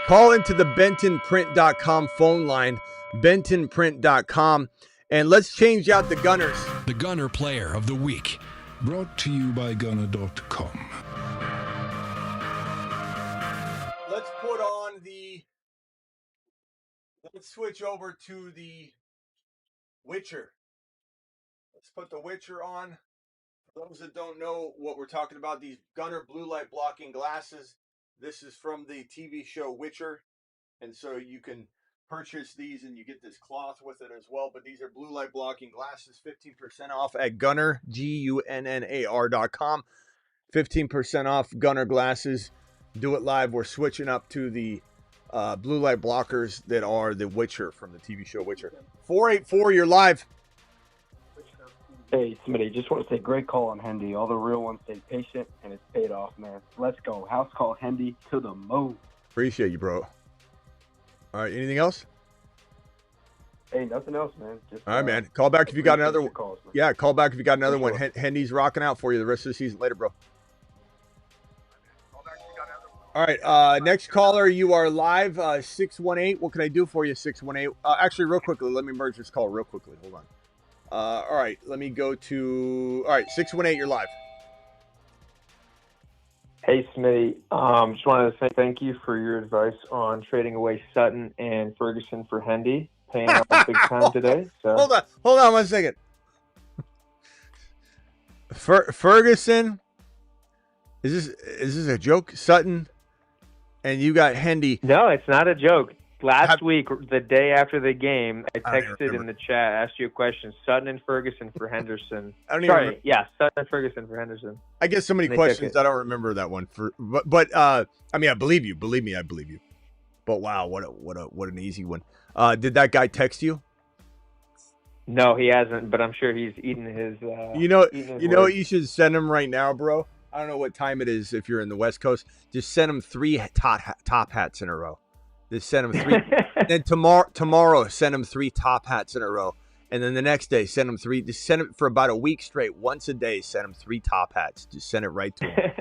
Call into the bentonprint.com phone line, bentonprint.com, and let's change out the gunners. The Gunner Player of the Week. Brought to you by Gunner.com. Let's switch over to the Witcher. Let's put the Witcher on. For those that don't know what we're talking about, these Gunner blue light blocking glasses. This is from the TV show Witcher. And so you can purchase these and you get this cloth with it as well. But these are blue light blocking glasses, 15% off at Gunner, GUNNAR.com. 15% off Gunner glasses. Do it live. We're switching up to the blue light blockers that are the Witcher from the TV show Witcher. 484, you're live. Hey, Smitty, just want to say great call on Hendy. All the real ones stay patient, and it's paid off, man. Let's go. House call Hendy to the moon. Appreciate you, bro. All right, anything else? Hey, nothing else, man. Just, all right, man. Call back if you got another one. Calls, yeah, call back if you got another one. Hendy's rocking out for you the rest of the season. Later, bro. All right, next caller, you are live, 618. What can I do for you, 618? Actually, real quickly, let me merge this call real quickly. Hold on. All right, let me go to, all right, 618, you're live. Hey, Smitty. Just wanted to say thank you for your advice on trading away Sutton and Ferguson for Hendy. paying out big time today. So Hold on 1 second. Ferguson, is this a joke? Sutton, and you got Hendy. No, it's not a joke. Last week, the day after the game, I texted in the chat, asked you a question. Sutton and Ferguson for Henderson. Sutton and Ferguson for Henderson. I get so many questions I don't remember that one. But I mean, I believe you. Believe me, I believe you. But wow, what an easy one. Did that guy text you? No, he hasn't. But I'm sure he's eating his. You know what you should send him right now, bro. I don't know what time it is if you're in the West Coast. Just send him 3 top hats in a row. Just send him 3. Then tomorrow, send him 3 top hats in a row. And then the next day, send him 3. Just send it for about a week straight. Once a day, send him 3 top hats. Just send it right to him.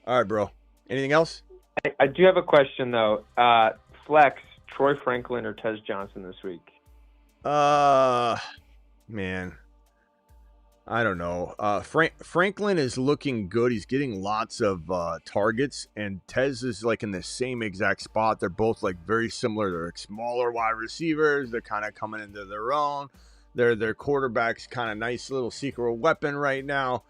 All right, bro. Anything else? I do have a question, though. Flex, Troy Franklin or Tez Johnson this week? Man. I don't know. Franklin is looking good. He's getting lots of targets, and Tez is like in the same exact spot. They're both like very similar. They're like smaller wide receivers. They're kind of coming into their own. Their quarterback's kind of nice little secret weapon right now.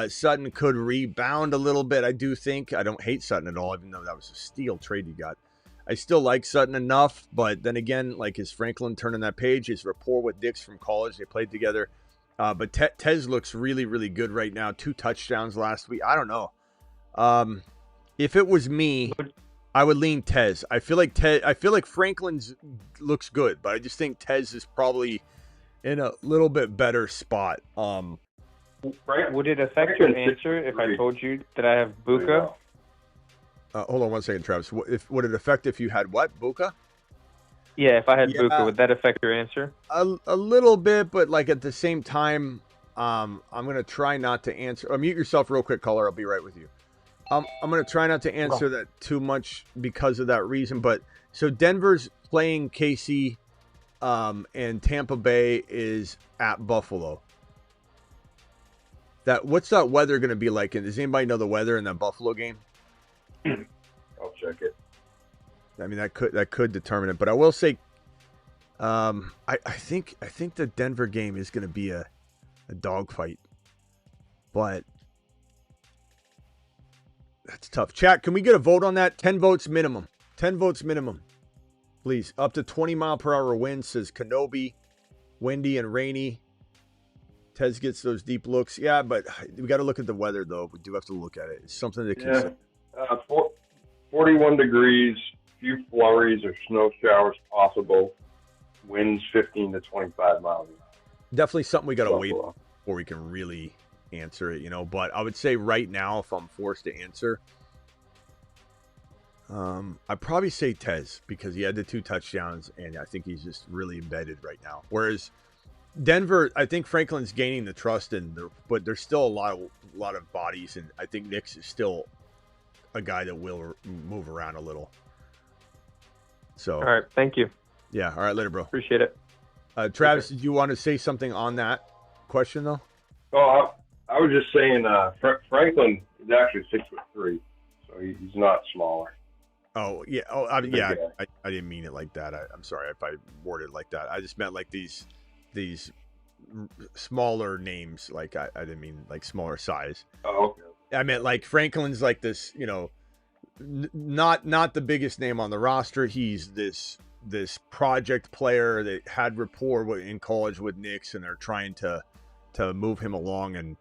Sutton could rebound a little bit, I do think. I don't hate Sutton at all, even though that was a steal trade you got. I still like Sutton enough, but then again, like, is Franklin turning that page? His rapport with Dix from college, they played together. But Tez looks really, really good right now. 2 touchdowns last week. I don't know. If it was me, I would lean Tez. I feel like Franklin's looks good, but I just think Tez is probably in a little bit better spot. Would it affect your answer if I told you that I have Buka? Hold on 1 second, Travis. Would it affect if you had what? Buka? Yeah, if I had Buka, would that affect your answer? A little bit, but like at the same time, I'm going to try not to answer. Mute yourself real quick, caller. I'll be right with you. I'm going to try not to answer that too much because of that reason. But so Denver's playing KC, and Tampa Bay is at Buffalo. What's that weather going to be like? And does anybody know the weather in that Buffalo game? I'll check it. I mean, that could determine it, but I will say, I think the Denver game is going to be a dogfight, but that's tough. Chat, can we get a vote on that? 10 votes minimum. 10 votes minimum, please. Up to 20-mile-per-hour winds, says Kenobi, windy and rainy. Tez gets those deep looks. Yeah, but we got to look at the weather, though. We do have to look at it. It's something to consider. 41 degrees. Few flurries or snow showers possible. Winds 15 to 25 miles an hour. Definitely something we got to wait before we can really answer it, But I would say right now, if I'm forced to answer, I'd probably say Tez because he had the 2 touchdowns, and I think he's just really embedded right now. Whereas Denver, I think Franklin's gaining the trust, but there's still a lot of bodies, and I think Nix is still a guy that will move around a little. So, all right, thank you. Yeah, all right, later, bro. Appreciate it. Travis, did you want to say something on that question, though? Oh, I was just saying Franklin is actually 6'3", so he's not smaller. Oh, yeah. Oh, I didn't mean it like that. I'm sorry if I worded it like that. I just meant like these smaller names. Like, I didn't mean like smaller size. Oh, okay. I meant like Franklin's like this, not the biggest name on the roster. He's this project player that had rapport in college with Knicks, and they're trying to move him along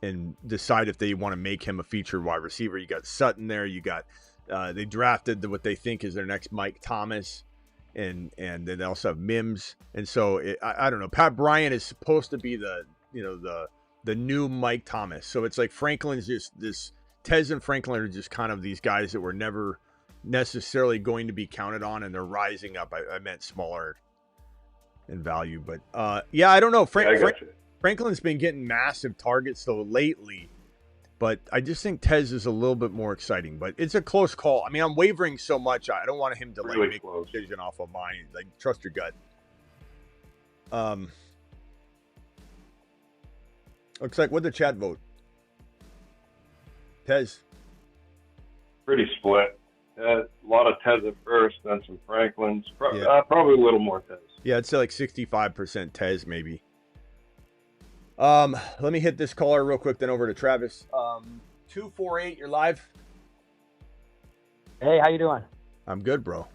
and decide if they want to make him a featured wide receiver. You got Sutton there. You got they drafted what they think is their next Mike Thomas, and then they also have Mims. And so I don't know. Pat Bryant is supposed to be the new Mike Thomas. So it's like Franklin's just this. Tez and Franklin are just kind of these guys that were never necessarily going to be counted on, and they're rising up. I meant smaller in value, but I don't know. Franklin's been getting massive targets though lately, but I just think Tez is a little bit more exciting. But it's a close call. I mean, I'm wavering so much. I don't want him to really make close. a decision off of mine. Like, trust your gut. Looks like what the chat vote. Tez. Pretty split. A lot of Tez at first, then some Franklins. Yeah. Probably a little more Tez. Yeah, I'd say like 65% Tez maybe. Let me hit this caller real quick, then over to Travis. 248, you're live. Hey, how you doing? I'm good, bro.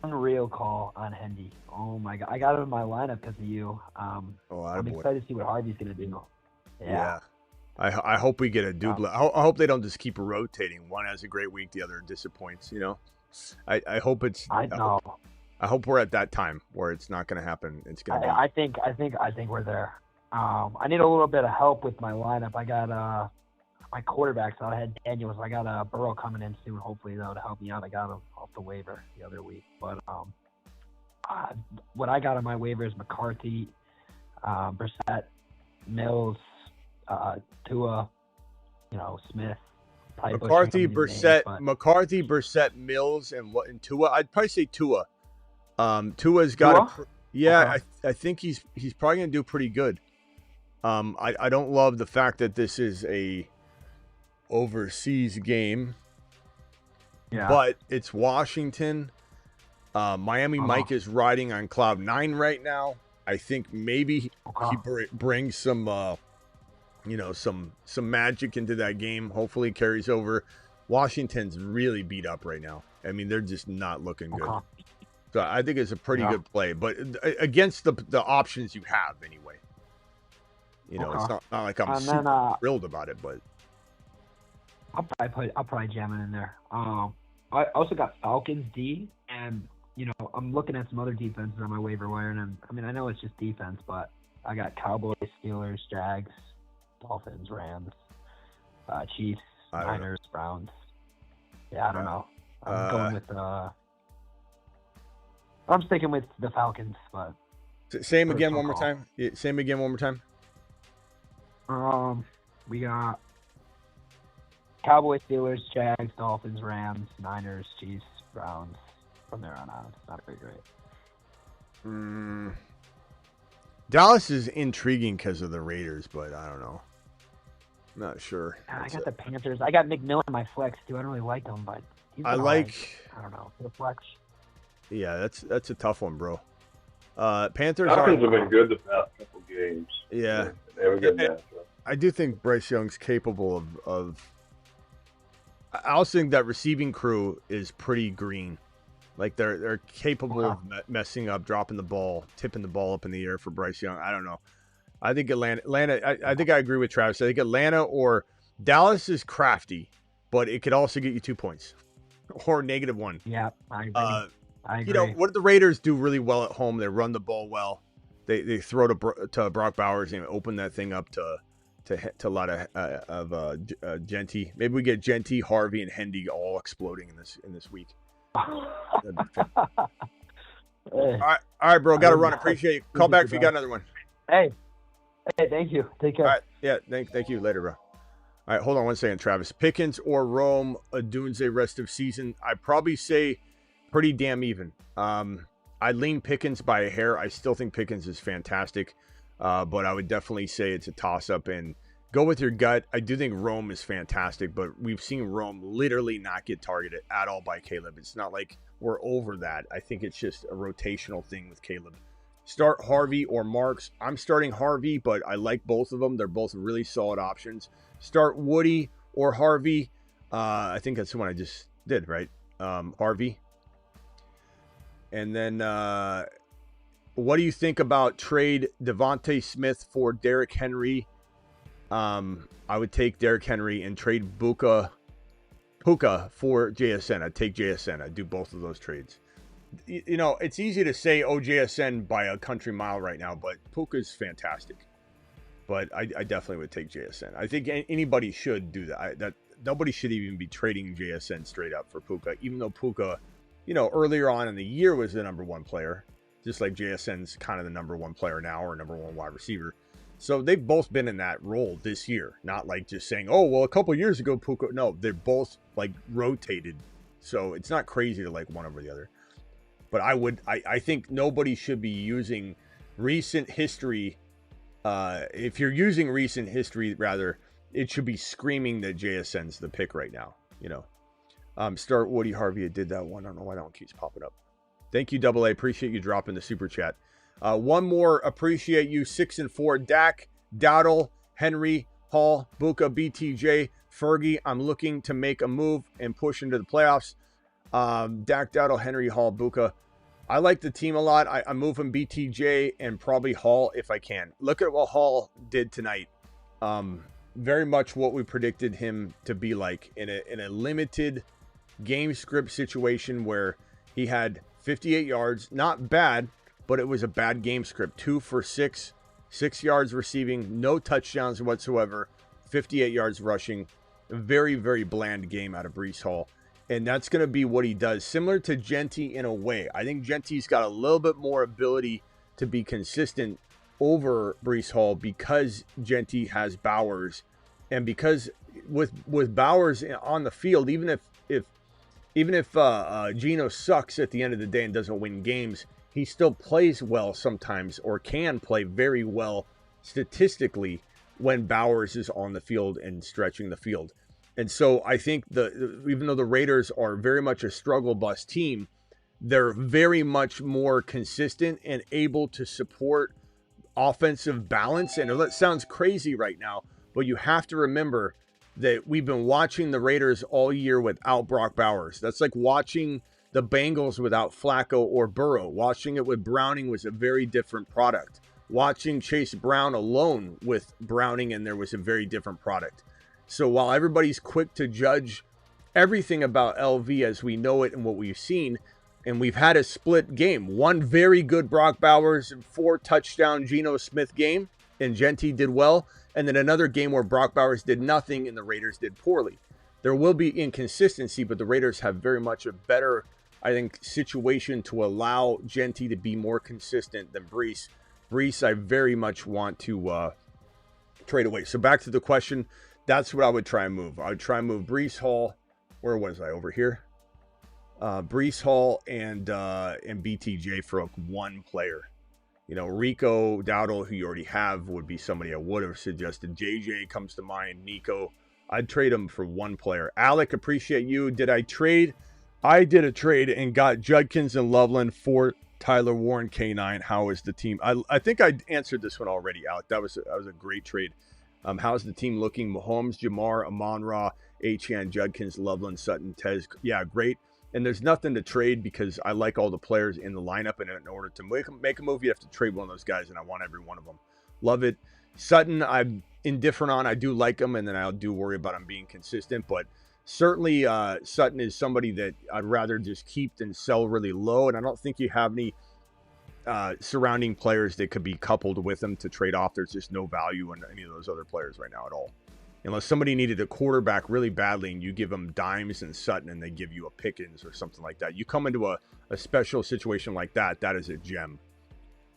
Unreal call on Hendy. Oh my god, I got him in my lineup because of you. I'm excited to see what Harvey's gonna do. Yeah. I hope we get a double. I hope they don't just keep rotating. One has a great week, the other disappoints. You know, I hope it's. I know. I hope we're at that time where it's not going to happen. It's going to be. I think we're there. I need a little bit of help with my lineup. I got my quarterbacks. I had Daniels. I got Burrow coming in soon. Hopefully that'll help me out. I got him off the waiver the other week, but what I got on my waiver is McCarthy, Brissett, Mills, Tua, Smith. McCarthy, Brissett, Mills, and Tua. I'd probably say Tua. Tua's got Okay. I think he's probably gonna do pretty good. I don't love the fact that this is a overseas game. Yeah. But it's Washington. Miami Mike is riding on cloud 9 right now. I think maybe he brings some some magic into that game. Hopefully it carries over. Washington's really beat up right now. I mean, they're just not looking good. So I think it's a pretty good play, but against the options you have anyway. It's not like I'm super thrilled about it, but I'll probably jam it in there. I also got Falcons D, and I'm looking at some other defenses on my waiver wire, and I know it's just defense, but I got Cowboys, Steelers, Jags, Dolphins, Rams, Chiefs, Niners, Browns. Yeah, I don't know. I'm going with I'm sticking with the Falcons, but same again one more time. Yeah, same again one more time. We got Cowboys, Steelers, Jags, Dolphins, Rams, Niners, Chiefs, Browns. From there on out, it's not very great. Dallas is intriguing because of the Raiders, but I don't know. I'm not sure. I got the Panthers. I got McMillan in my flex too. I don't really like him, but he's I don't know, the flex. Yeah, that's a tough one, bro. Panthers Falcons have been good the past couple games. Yeah. They have a good matchup. I do think Bryce Young's capable of. I also think that receiving crew is pretty green. Like they're capable of messing up, dropping the ball, tipping the ball up in the air for Bryce Young. I don't know. I think Atlanta. I think I agree with Travis. I think Atlanta or Dallas is crafty, but it could also get you 2 points or -1. Yeah, I agree. I agree. What do the Raiders do really well at home? They run the ball well. They throw to Brock Bowers and open that thing up to a lot of Genty. Maybe we get Genty, Harvey, and Hendy all exploding in this week. All right, bro. Got to run. Appreciate you. Call back if you got another one. Hey, thank you. Take care. All right. Yeah, thank you. Later, bro. All right, hold on one second, Travis. Pickens or Rome, a Dunze rest of season? I'd probably say pretty damn even. I lean Pickens by a hair. I still think Pickens is fantastic, but I would definitely say it's a toss-up and go with your gut. I do think Rome is fantastic, but we've seen Rome literally not get targeted at all by Caleb. It's not like we're over that. I think it's just a rotational thing with Caleb. Start Harvey or Marks. I'm starting Harvey, but I like both of them. They're both really solid options. Start Woody or Harvey. I think that's the one I just did, right? Harvey. And then what do you think about trade Devontae Smith for Derrick Henry? I would take Derrick Henry and trade Puka for JSN. I'd take JSN. I'd do both of those trades. It's easy to say, JSN by a country mile right now, but Puka's fantastic. But I definitely would take JSN. I think anybody should do that. That nobody should even be trading JSN straight up for Puka, even though Puka, earlier on in the year was the number one player, just like JSN's kind of the number one player now or number one wide receiver. So they've both been in that role this year, not like just saying, a couple years ago, Puka. No, they're both like rotated. So it's not crazy to like one over the other. But I think nobody should be using recent history. If you're using recent history, rather, it should be screaming that JSN's the pick right now. Start Woody Harvey. I did that one. I don't know why that one keeps popping up. Thank you, Double A. Appreciate you dropping the super chat. One more. Appreciate you. 6 and 4. Dak, Dowdle, Henry, Hall, Buka, BTJ, Fergie. I'm looking to make a move and push into the playoffs. Dak, Dowdle, Henry, Hall, Buka. I like the team a lot. I'm moving BTJ and probably Hall if I can. Look at what Hall did tonight. Very much what we predicted him to be like in a limited game script situation where he had 58 yards. Not bad, but it was a bad game script. 2 for 6, 6 yards receiving, no touchdowns whatsoever, 58 yards rushing. A very, very bland game out of Breece Hall. And that's going to be what he does. Similar to Genty in a way. I think Genty's got a little bit more ability to be consistent over Breece Hall because Genty has Bowers. And because with Bowers on the field, even if Geno sucks at the end of the day and doesn't win games, he still plays well sometimes, or can play very well statistically when Bowers is on the field and stretching the field. And so I think even though the Raiders are very much a struggle bus team, they're very much more consistent and able to support offensive balance. And that sounds crazy right now, but you have to remember that we've been watching the Raiders all year without Brock Bowers. That's like watching the Bengals without Flacco or Burrow. Watching it with Browning was a very different product. Watching Chase Brown alone with Browning in there was a very different product. So while everybody's quick to judge everything about LV as we know it and what we've seen, and we've had a split game, one very good Brock Bowers and 4 touchdown Geno Smith game, and Genty did well, and then another game where Brock Bowers did nothing and the Raiders did poorly. There will be inconsistency, but the Raiders have very much a better, I think, situation to allow Genty to be more consistent than Breece. Breece, I very much want to trade away. So back to the question. That's what I would try and move. I would try and move Breece Hall. Where was I? Over here. Breece Hall and BTJ for one player. You know, Rico Dowdle, who you already have, would be somebody I would have suggested. JJ comes to mind. Nico. I'd trade him for one player. Alec, appreciate you. Did I trade? I did a trade and got Judkins and Loveland for Tyler Warren K9. How is the team? I think I answered this one already, Alec. That was a great trade. How's the team looking? Mahomes, Jamar, Amon-Ra, Achane, Judkins, Loveland, Sutton, Tez. Yeah, great. And there's nothing to trade because I like all the players in the lineup. And in order to make a move, you have to trade one of those guys. And I want every one of them. Love it. Sutton, I'm indifferent on. I do like him. And then I do worry about him being consistent. But certainly Sutton is somebody that I'd rather just keep than sell really low. And I don't think you have any surrounding players that could be coupled with them to trade off. There's just no value in any of those other players right now at all. Unless somebody needed a quarterback really badly and you give them Dimes and Sutton and they give you a Pickens or something like that. You come into a special situation like that, that is a gem.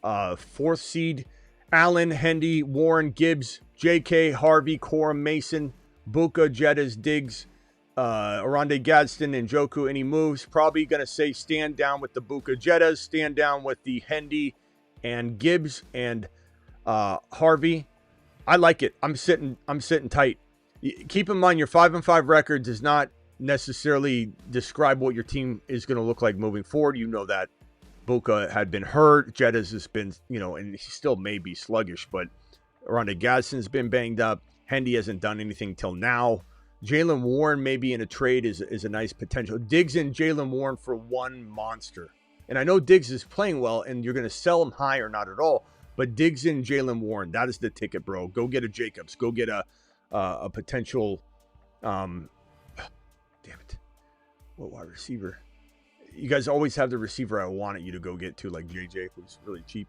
4th seed, Allen, Hendy, Warren, Gibbs, JK, Harvey, Corum, Mason, Buka, Jettas, Diggs, Aronde Gadsden, and Njoku. Any moves? Probably going to say stand down with the Buka Jettas, stand down with the Hendy and Gibbs and Harvey. I like it. I'm sitting tight. Keep in mind your 5-5 record does not necessarily describe what your team is going to look like moving forward. You know that Buka had been hurt. Jettas has been, and he still may be sluggish, but Aronde Gadsden's been banged up. Hendy hasn't done anything till now. Jaylen Warren maybe in a trade is a nice potential. Diggs and Jaylen Warren for one monster. And I know Diggs is playing well, and you're going to sell him high or not at all. But Diggs and Jaylen Warren, that is the ticket, bro. Go get a Jacobs. Go get a potential. Damn it. What wide receiver? You guys always have the receiver I wanted you to go get to, like JJ, who's really cheap.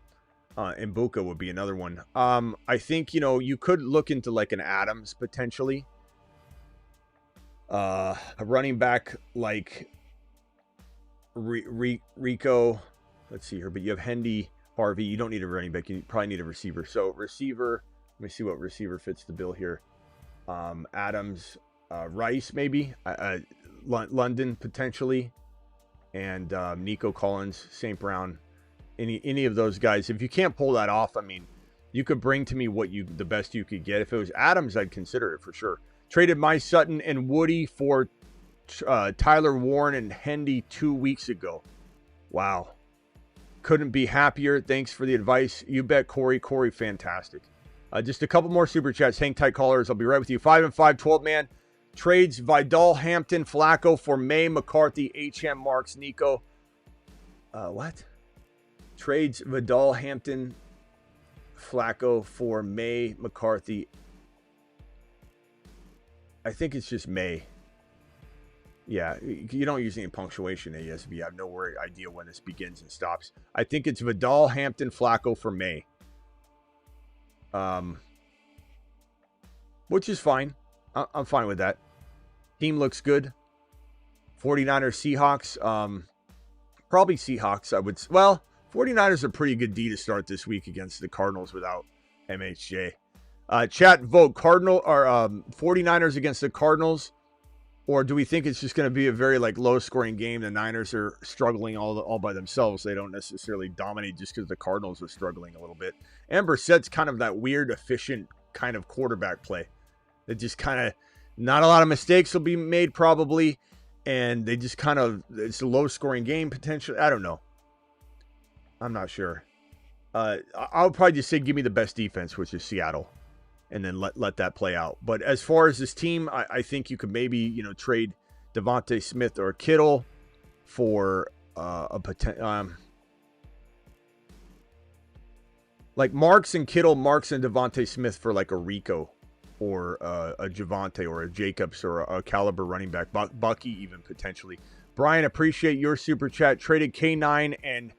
And Buka would be another one. I think, you could look into like an Adams potentially. A running back like Rico. Let's see here. But you have Hendy, Harvey. You don't need a running back. You probably need a receiver. So receiver. Let me see what receiver fits the bill here. Adams, Rice maybe. London potentially. And Nico Collins, St. Brown. Any of those guys. If you can't pull that off, I mean, you could bring to me the best you could get. If it was Adams, I'd consider it for sure. Traded my Sutton and Woody for Tyler Warren and Hendy 2 weeks ago. Wow. Couldn't be happier. Thanks for the advice. You bet, Corey. Corey, fantastic. Just a couple more super chats. Hang tight, callers. I'll be right with you. 5 and 5, 12-man. Trades Vidal, Hampton, Flacco for May, McCarthy, HM, Marks, Nico. What? Trades Vidal, Hampton, Flacco for May, McCarthy. I think it's just May. Yeah, you don't use any punctuation in ASV. I have no idea when this begins and stops. I think it's Vidal, Hampton, Flacco for May. Which is fine. I'm fine with that. Team looks good. 49ers, Seahawks. Probably Seahawks, I would. Well, 49ers are pretty good D to start this week against the Cardinals without MHJ. Chat, vote Cardinal or 49ers against the Cardinals. Or do we think it's just going to be a very low-scoring game? The Niners are struggling all by themselves. They don't necessarily dominate just because the Cardinals are struggling a little bit. And Brissett's kind of that weird, efficient kind of quarterback play. That just kind of, not a lot of mistakes will be made probably. And they just kind of, it's a low-scoring game potentially. I don't know. I'm not sure. I'll probably just say give me the best defense, which is Seattle. And then let that play out. But as far as this team, I think you could maybe, trade Devontae Smith or Kittle for a potential. Like Marks and Kittle, Marks and Devontae Smith for like a Rico or a Javante or a Jacobs or a caliber running back. Bucky even potentially. Brian, appreciate your super chat. Traded K9 and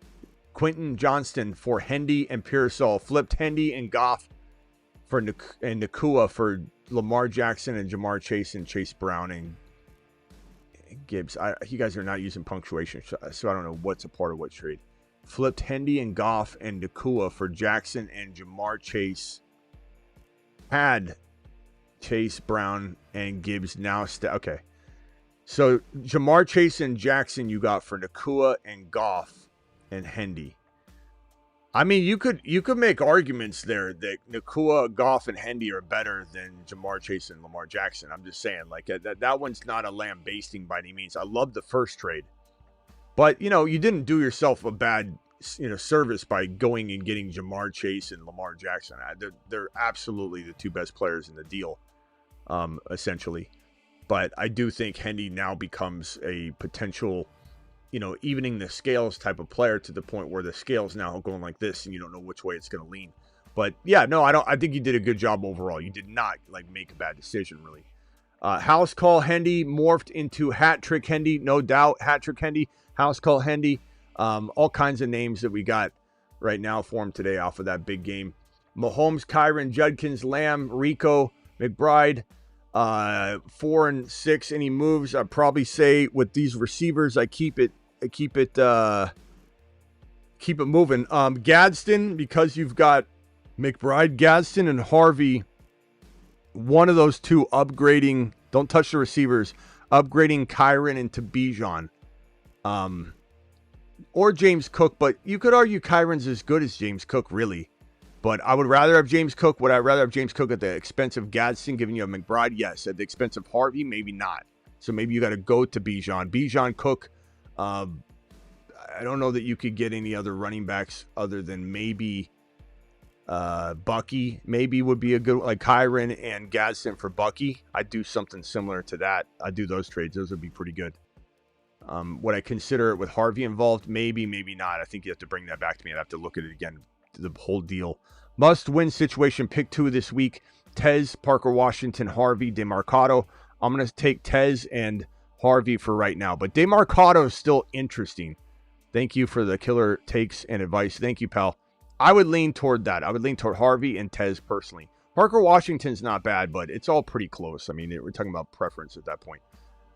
Quentin Johnston for Hendy and Pearsall. Flipped Hendy and Goff for Nakua for Lamar Jackson and Jamar Chase and Chase Brown and Gibbs. You guys are not using punctuation, so I don't know what's a part of what trade. Flipped Hendy and Goff and Nakua for Jackson and Jamar Chase. Had Chase Brown and Gibbs now. Okay. So Jamar Chase and Jackson you got for Nakua and Goff and Hendy. I mean, you could make arguments there that Nakua, Goff, and Hendy are better than Jamar Chase and Lamar Jackson. I'm just saying, like, that one's not a lambasting by any means. I love the first trade. But, you didn't do yourself a bad, service by going and getting Jamar Chase and Lamar Jackson. They're absolutely the two best players in the deal, essentially. But I do think Hendy now becomes a potential, evening the scales type of player to the point where the scales now going like this and you don't know which way it's going to lean. But yeah, no, I think you did a good job overall. You did not make a bad decision really. House call Hendy morphed into hat trick Hendy, no doubt. Hat trick Hendy, house call Hendy, all kinds of names that we got right now for him today off of that big game. Mahomes, Kyron, Judkins, Lamb, Rico, McBride, 4 and 6. Any moves? I'd probably say with these receivers, I keep it moving. Gadsden, because you've got McBride, Gadsden, and Harvey. One of those two upgrading. Don't touch the receivers. Upgrading Kyron into Bijan, or James Cook. But you could argue Kyron's as good as James Cook, really. But I would rather have James Cook. Would I rather have James Cook at the expense of Gadsden, giving you a McBride? Yes. At the expense of Harvey? Maybe not. So maybe you got to go to Bijan. Bijan, Cook. I don't know that you could get any other running backs other than maybe Bucky. Maybe would be a good, like Kyron and Gadsden for Bucky. I'd do something similar to that. I'd do those trades. Those would be pretty good. Would I consider it with Harvey involved? Maybe, maybe not. I think you have to bring that back to me. I'd have to look at it again. The whole deal. Must-win situation. Pick 2 this week. Tez, Parker Washington, Harvey, DeMarcado. I'm going to take Tez and Harvey for right now. But DeMarcado is still interesting. Thank you for the killer takes and advice. Thank you, pal. I would lean toward that. I would lean toward Harvey and Tez personally. Parker Washington's not bad, but it's all pretty close. I mean, we're talking about preference at that point.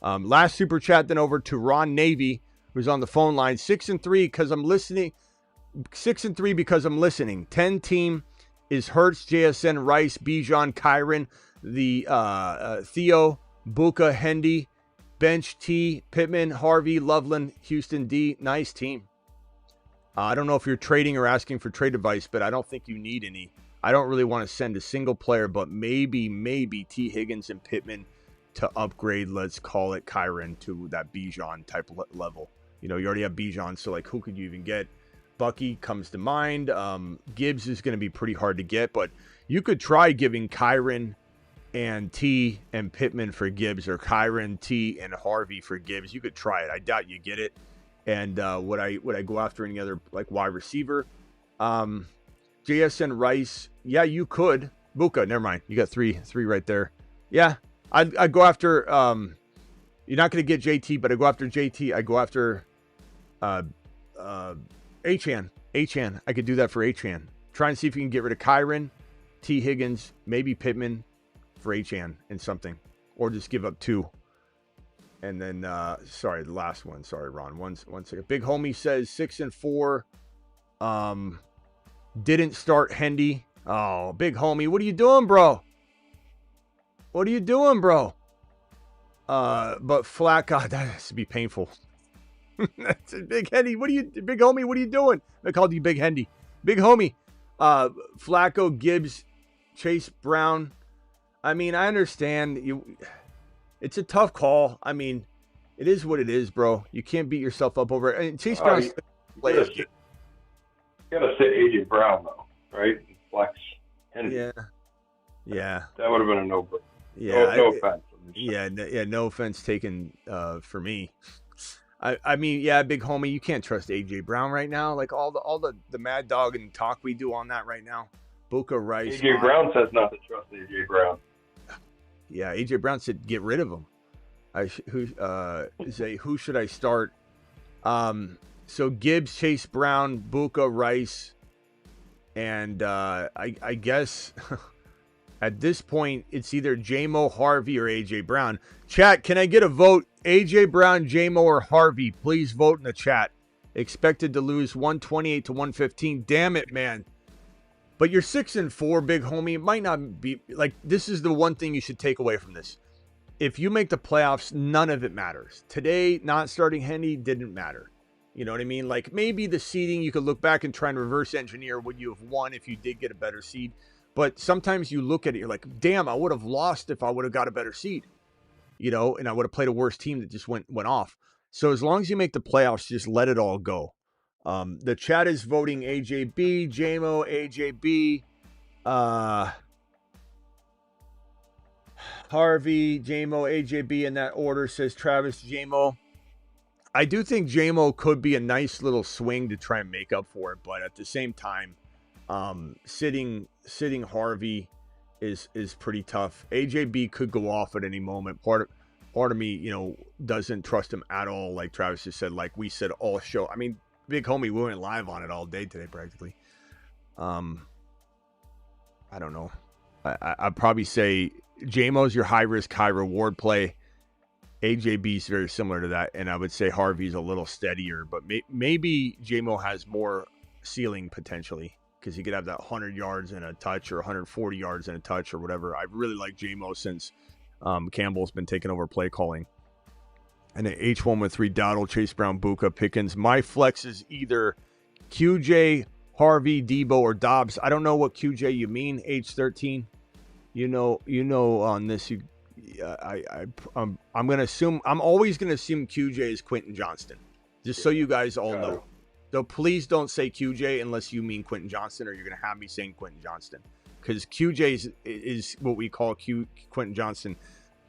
Last super chat, then over to Ron Navy, who's on the phone line. 6-3 because I'm listening. 6-3 because I'm listening. 10 team is Hertz, JSN, Rice, Bijan, Kyron, the Theo, Buka, Hendy, Bench, T, Pittman, Harvey, Loveland, Houston, D. Nice team. I don't know if you're trading or asking for trade advice, but I don't think you need any. I don't really want to send a single player, but maybe T. Higgins and Pittman to upgrade, let's call it Kyren, to that Bijan type level. You already have Bijan, so like who could you even get? Bucky comes to mind. Gibbs is going to be pretty hard to get, but you could try giving Kyren and T and Pittman for Gibbs, or Kyren, T, and Harvey for Gibbs. You could try it. I doubt you get it. And would I go after any other like wide receiver? JSN Rice, yeah, you could. Buka, never mind. You got three right there. Yeah, I'd go after. You're not going to get JT, but I go after JT. I go after Achan. I could do that for Achan. Try and see if you can get rid of Kyren, T. Higgins, maybe Pittman for Achan and something, or just give up 2. And then, sorry, the last one. Sorry, Ron. One second. Big Homie says 6-4. Didn't start Hendy. Oh, Big Homie, what are you doing, bro? What are you doing, bro? But flat, God, that has to be painful. That's Big Hendy. Big Homie, what are you doing? I called you Big Hendy. Big Homie. Flacco, Gibbs, Chase Brown. I mean, I understand you. It's a tough call. I mean, it is what it is, bro. You can't beat yourself up over it. And Chase Brown. You gotta sit AJ Brown though, right? Flex Hendy. Yeah. That would have been a no-brainer. Yeah. No offense. Yeah. No offense taken for me. I mean, yeah, Big Homie, you can't trust AJ Brown right now. Like all the mad dog and talk we do on that right now. Buka Rice. AJ Brown says not to trust AJ Brown. Yeah, AJ Brown said get rid of him. Who should I start? So Gibbs, Chase Brown, Buka Rice, and I guess at this point it's either J-Mo, Harvey, or AJ Brown. Chat, can I get a vote? AJ Brown, J-Mo, or Harvey? Please vote in the chat. Expected to lose 128 to 115. Damn it, man. But you're 6-4, Big Homie. It might not be like this is the one thing you should take away from this. If you make the playoffs, none of it matters. Today, not starting Hendy didn't matter. You know what I mean? Like maybe the seeding, you could look back and try and reverse engineer would you have won if you did get a better seed. But sometimes you look at it, you're like, damn, I would have lost if I would have got a better seed. And I would have played a worse team that just went off. So as long as you make the playoffs, just let it all go. The chat is voting AJB, JMO, AJB, Harvey, JMO, AJB in that order, says Travis, JMO. I do think JMO could be a nice little swing to try and make up for it, but at the same time, sitting Harvey is pretty tough. AJB could go off at any moment. Part of me, doesn't trust him at all. Like Travis just said, like we said all show. I mean, Big Homie, we went live on it all day today, practically. I don't know. I'd probably say JMO's your high risk, high reward play. AJB's very similar to that, and I would say Harvey's a little steadier, but maybe JMO has more ceiling potentially because he could have that 100 yards and a touch or 140 yards and a touch or whatever. I really like JMO since Campbell's been taking over play calling. And an H1 with 3 Dowdle, Chase Brown, Buka, Pickens. My flex is either QJ, Harvey, Debo, or Dobbs. I don't know what QJ you mean, H13. You know on this, I'm gonna assume. I'm always gonna assume QJ is Quentin Johnston, just so you guys all know. So please don't say QJ unless you mean Quentin Johnston, or you're gonna have me saying Quentin Johnston, because QJ is what we call Quentin Johnston.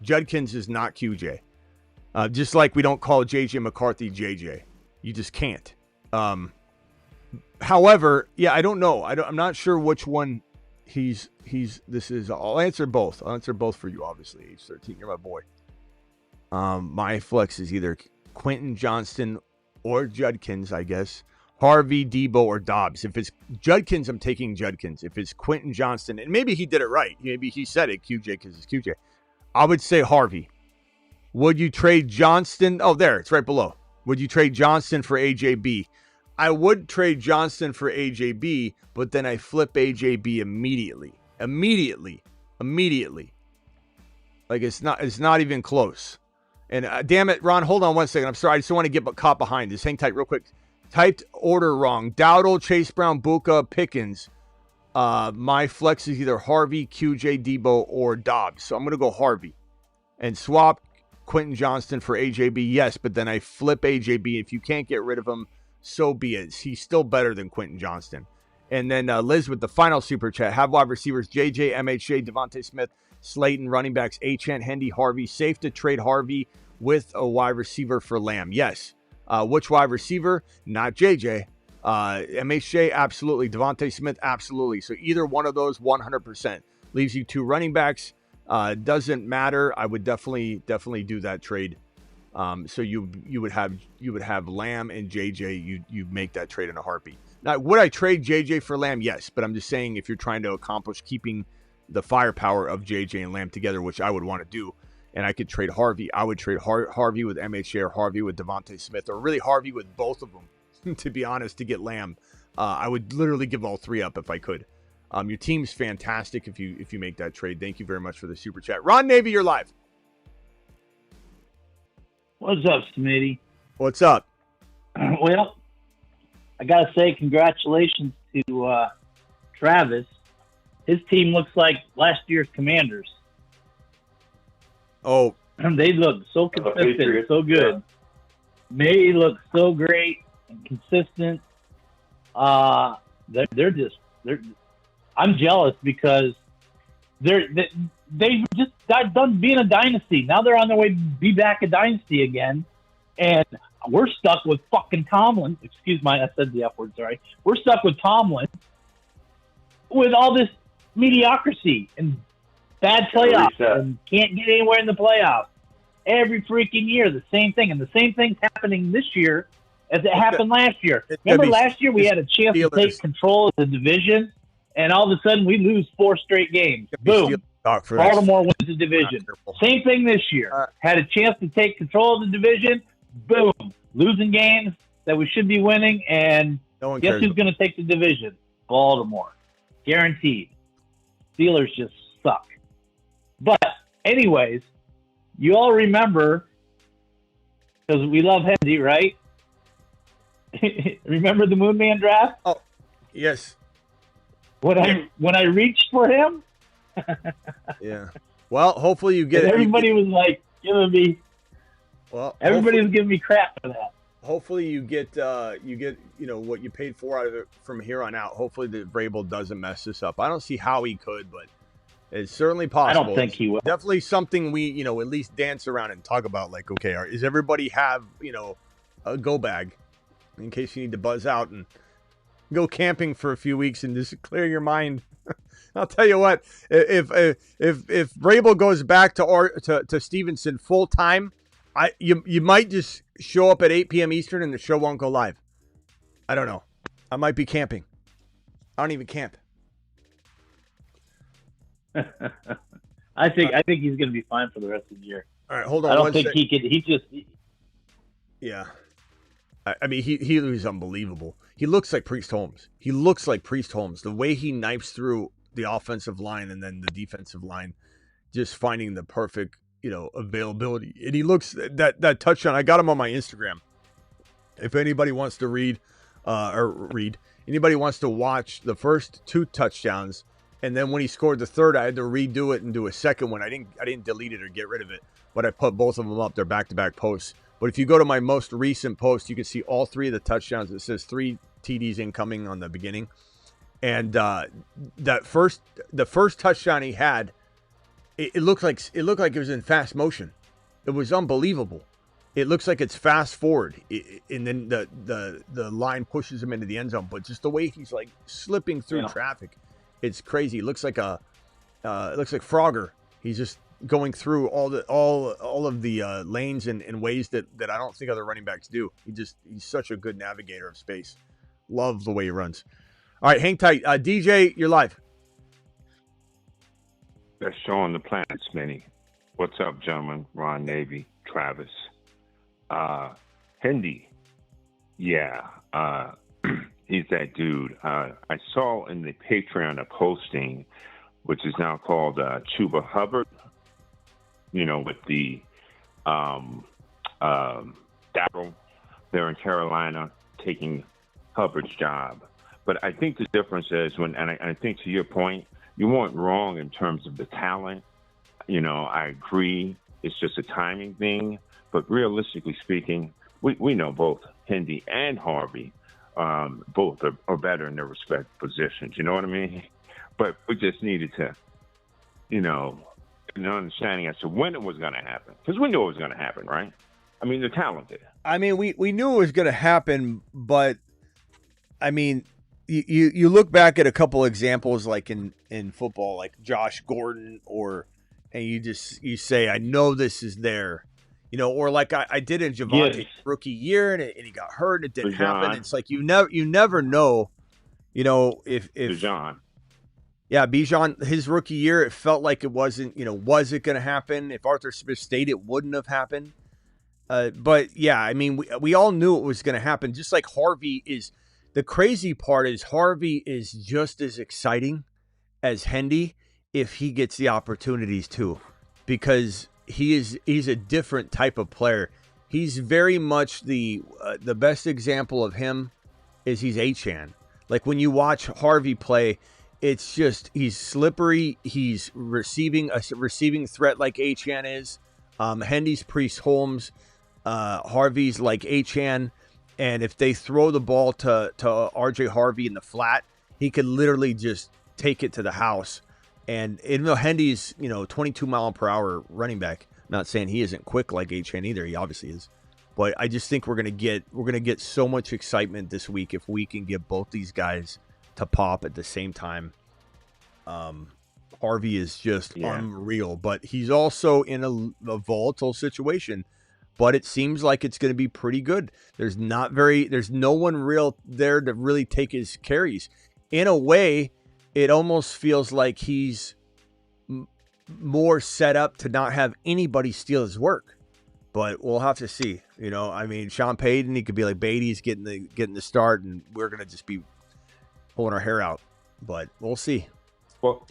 Judkins is not QJ. Just like we don't call JJ McCarthy JJ. You just can't. However, yeah, I don't know. I'm not sure which one this is. I'll answer both. I'll answer both for you, obviously. Age 13, you're my boy. My flex is either Quentin Johnston or Judkins, I guess. Harvey, Debo, or Dobbs. If it's Judkins, I'm taking Judkins. If it's Quentin Johnston, and maybe he did it right. Maybe he said it, QJ, because it's QJ. I would say Harvey. Would you trade Johnston? Oh, there, it's right below. Would you trade Johnston for AJB? I would trade Johnston for AJB, but then I flip AJB immediately. Like it's not even close. And damn it, Ron, hold on one second. I'm sorry. I just don't want to get caught behind. Just hang tight real quick. Typed order wrong. Dowdle, Chase Brown, Buka, Pickens. My flex is either Harvey, QJ, Debo, or Dobbs. So I'm going to go Harvey. and swap Quentin Johnston for AJB, yes, but then I flip AJB. If you can't get rid of him, so be it. He's still better than Quentin Johnston. And then Liz with the final super chat. Have wide receivers JJ, MHJ, Devontae Smith, Slayton, running backs Achane, Hendy, Harvey. Safe to trade Harvey with a wide receiver for Lamb. Yes. Which wide receiver? Not JJ. MHJ, absolutely. Devontae Smith, absolutely. So either one of those, 100%. Leaves you 2 running backs. Doesn't matter. I would definitely do that trade. So you would have Lamb and JJ. You make that trade in a heartbeat. Now, would I trade JJ for Lamb? Yes, but I'm just saying if you're trying to accomplish keeping the firepower of JJ and Lamb together, which I would want to do, and I could trade Harvey, I would trade Harvey with MHJ or Harvey with Devontae Smith, or really Harvey with both of them, to be honest, to get Lamb. I would literally give all 3 up if I could. Your team's fantastic if you make that trade. Thank you very much for the super chat. Ron Navy, you're live. What's up, Smitty? What's up? Well, I got to say congratulations to Travis. His team looks like last year's Commanders. Oh. They look so consistent, so good. May look so great and consistent. I'm jealous because they just got done being a dynasty. Now they're on their way to be back a dynasty again. And we're stuck with fucking Tomlin. I said the F word, sorry. We're stuck with Tomlin with all this mediocrity and bad playoffs and can't get anywhere in the playoffs. Every freaking year, the same thing. And the same thing's happening this year as it happened last year. Remember last year we had a chance to take control of the division, and all of a sudden we lose 4 straight games. Boom. Baltimore wins the division. Same thing this year. Had a chance to take control of the division. Boom. Losing games that we should be winning, and guess who's going to take the division? Baltimore. Guaranteed. Steelers just suck. But anyways, you all remember, because we love Hendy, right? Remember the Moon Man draft? Oh, yes. When I reached for him? Yeah. Well, hopefully you get it. Everybody was like giving me. Well, everybody was giving me crap for that. Hopefully you get what you paid for out of it from here on out. Hopefully the Vrabel doesn't mess this up. I don't see how he could, but it's certainly possible. I don't think he will. Definitely something we at least dance around and talk about. Like, okay, does everybody have a go bag in case you need to buzz out and go camping for a few weeks and just clear your mind? I'll tell you what, if Vrabel goes back to Stevenson full time, you might just show up at 8 p.m. Eastern and the show won't go live. I don't know. I might be camping. I don't even camp. I think he's going to be fine for the rest of the year. All right, hold on. I don't think he could. Yeah. I mean, he was unbelievable. He looks like Priest Holmes. The way he knifes through the offensive line and then the defensive line, just finding the perfect, availability. And he looks that touchdown. I got him on my Instagram. If anybody wants to anybody wants to watch the first 2 touchdowns, and then when he scored the third, I had to redo it and do a second one. I didn't delete it or get rid of it, but I put both of them up. They're back-to-back posts. But if you go to my most recent post, you can see all 3 of the touchdowns. It says 3 TDs incoming on the beginning. And the first touchdown he had, it looked like it was in fast motion. It was unbelievable. It looks like it's fast forward, and then the line pushes him into the end zone. But just the way he's like slipping through traffic, it's crazy. It looks like Frogger. He's just going through all of the lanes in ways that I don't think other running backs do. He's such a good navigator of space. Love the way he runs. All right, hang tight. DJ, you're live. Best show on the planet, Smitty. What's up, gentlemen? Ron Navy, Travis. Hendy. Yeah, he's that dude. I saw in the Patreon a posting, which is now called Chuba Hubbard, with the Darryl there in Carolina taking Hubbard's job. But I think the difference is I think to your point, you weren't wrong in terms of the talent. I agree. it's just a timing thing. But realistically speaking, we know both Hendy and Harvey, both are better in their respective positions. You know what I mean? But we just needed to, an understanding as to when it was going to happen. Because we knew it was going to happen, right? I mean, they're talented. I mean, we knew it was going to happen, but, I mean, you look back at a couple examples like in football, like Josh Gordon, and you say, I know this is there. Or like I did in Javante's rookie year, and he got hurt, and it didn't happen. It's like you never know, if Bijan. Yeah, Bijan, his rookie year, it felt like it wasn't, was it going to happen? If Arthur Smith stayed, it wouldn't have happened. But yeah, I mean, we all knew it was going to happen. Just like Harvey is, the crazy part is Harvey is just as exciting as Hendy if he gets the opportunities too, because he's a different type of player. He's very much the best example of him is he's Achan. Like when you watch Harvey play, it's just he's slippery. He's receiving threat like Achan is. Hendy's Priest Holmes. Harvey's like Achan. And if they throw the ball to RJ Harvey in the flat, he could literally just take it to the house. And even though Hendy's 22 mile per hour running back, not saying he isn't quick like Achan either. He obviously is. But I just think we're gonna get so much excitement this week if we can get both these guys to pop at the same time. Harvey is just unreal, but he's also in a volatile situation. But it seems like it's going to be pretty good. There's no one real there to really take his carries. In a way, it almost feels like he's more set up to not have anybody steal his work. But we'll have to see. I mean, Sean Payton, he could be like Beatty's getting the start, and we're going to just be pulling our hair out. But we'll see. Well,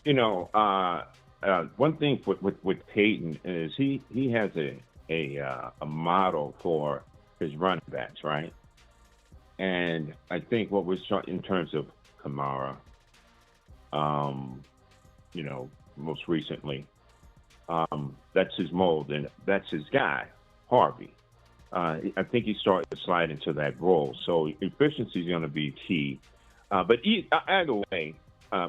one thing with Payton is he has a model for his running backs, right? And I think what we're starting in terms of Kamara, most recently, that's his mold and that's his guy, Harvey. I think he's starting to slide into that role. So efficiency is going to be key. But either way,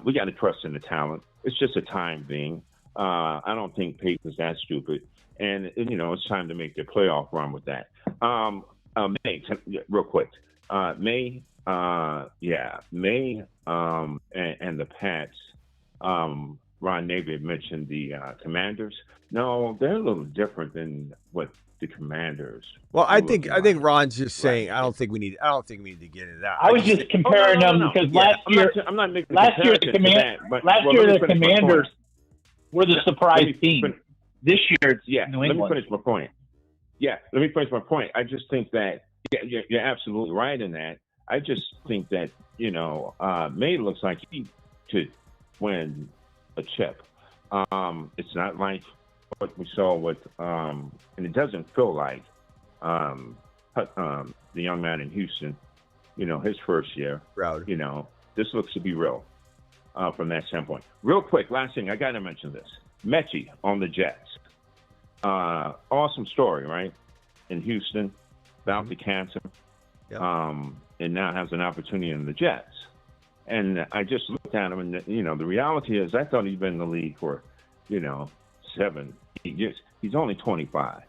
we got to trust in the talent. It's just a time thing. I don't think Peyton's that stupid. And it's time to make the playoff run with that. May, real quick. May, and the Pats. Ron Navy had mentioned the Commanders. No, they're a little different than what the Commanders. Well, I think Ron's just saying I don't think we need to get into that. I was just comparing them because last year the Commanders were the surprise team. This year, it's New England. Let me finish my point. I just think that you're absolutely right in that. I just think that May looks like he could win a chip. It's not like what we saw with, and it doesn't feel like the young man in Houston. His first year. Proud. This looks to be real from that standpoint. Real quick, last thing I got to mention this. Mechie on the Jets. Awesome story, right? In Houston, about the cancer, and now has an opportunity in the Jets. And I just looked at him, and the reality is, I thought he'd been in the league for 7 years. He's only 25,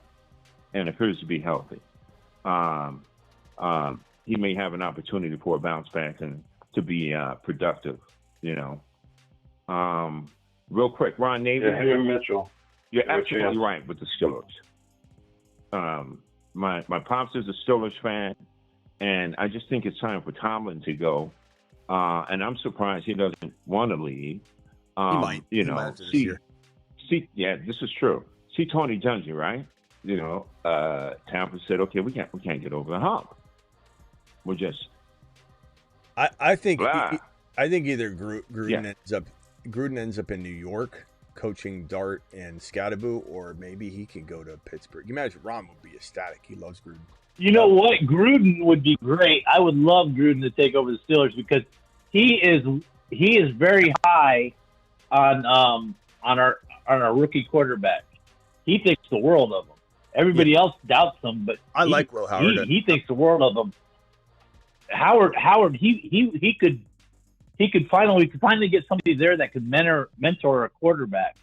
and appears to be healthy. He may have an opportunity for a bounce back and to be productive. Real quick, Ron Navy. Yeah, Mitchell. You're absolutely right with the Steelers. My pops is a Steelers fan, and I just think it's time for Tomlin to go. And I'm surprised he doesn't want to leave. He might. He might after this year. This is true. See Tony Dungy, right? Tampa said, "Okay, we can't get over the hump. We're just." I think either Gruden ends up in New York coaching Dart and Scadaboo, or maybe he can go to Pittsburgh. You imagine Ron would be ecstatic. He loves Gruden. You know what? Gruden would be great. I would love Gruden to take over the Steelers because he is very high on our rookie quarterback. he thinks the world of him. Everybody else doubts him, but I like Will Howard. He thinks the world of him. Howard, he could finally get somebody there that could mentor a quarterback,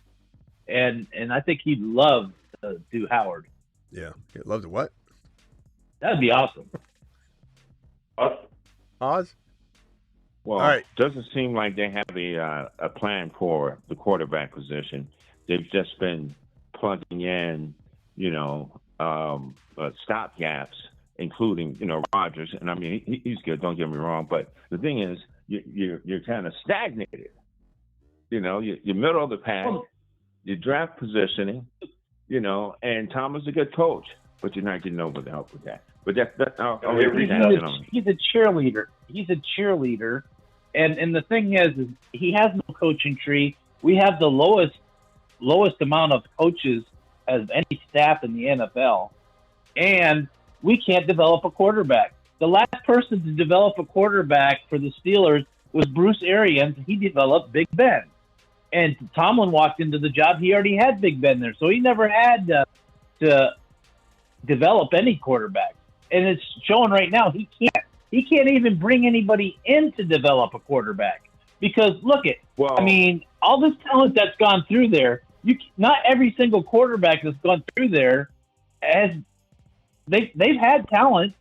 and I think he'd love to do Howard. Yeah, he'd love to what? That'd be awesome. Oz? Well, all right. Doesn't seem like they have a plan for the quarterback position. They've just been plugging in, stopgaps, including, Rodgers. And I mean, he's good. Don't get me wrong. But the thing is, you're kind of stagnated. You're middle of the pack. Your draft positioning, and Tom is a good coach, but you're not getting over the help with that. But he's a cheerleader. He's a cheerleader, and the thing is he has no coaching tree. We have the lowest amount of coaches as any staff in the NFL, and we can't develop a quarterback. The last person to develop a quarterback for the Steelers was Bruce Arians. He developed Big Ben, and Tomlin walked into the job. He already had Big Ben there, so he never had to develop any quarterback. And it's showing right now he can't even bring anybody in to develop a quarterback because all this talent that's gone through there, not every single quarterback that's gone through there they've had talent,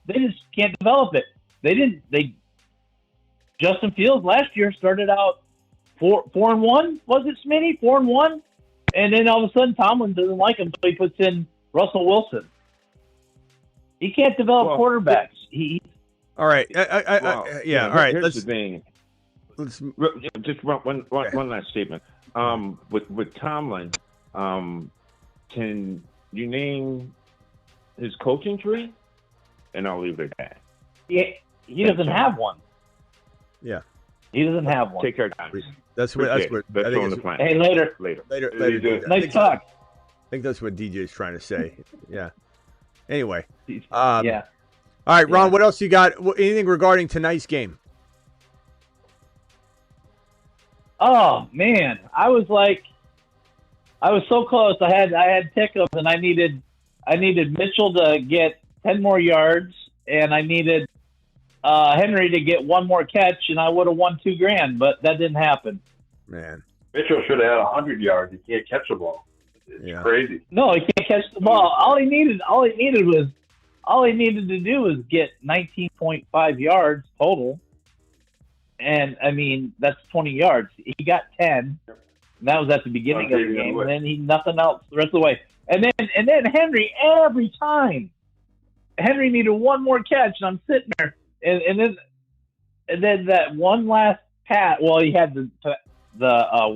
they just can't develop it. Justin Fields last year started out 4-1, was it, Smitty? 4-1, and then all of a sudden Tomlin doesn't like him, so he puts in Russell Wilson. He can't develop quarterbacks. All right. All right. Here's the thing. Just one last statement. With Tomlin, can you name his coaching tree? And I'll leave it at that. He doesn't have one. Yeah. He doesn't have one. Take our time. That's what I think on the plan. Hey, later. Nice talk. I think that's what DJ's trying to say. Yeah. Anyway. Yeah. All right, Ron, what else you got? Anything regarding tonight's game? Oh, man. I was so close. I had Pickles, and I needed Mitchell to get 10 more yards, and I needed Henry to get one more catch, and I would have won $2,000, but that didn't happen. Man. Mitchell should have had 100 yards. He can't catch the ball. It's crazy. No, he can't catch the ball. All he needed to do was get 19.5 yards total. And I mean, that's 20 yards. He got 10. And that was at the beginning of the game. And then he nothing else the rest of the way. And then Henry, every time Henry needed one more catch, and I'm sitting there, and then that one last pass. Well, he had the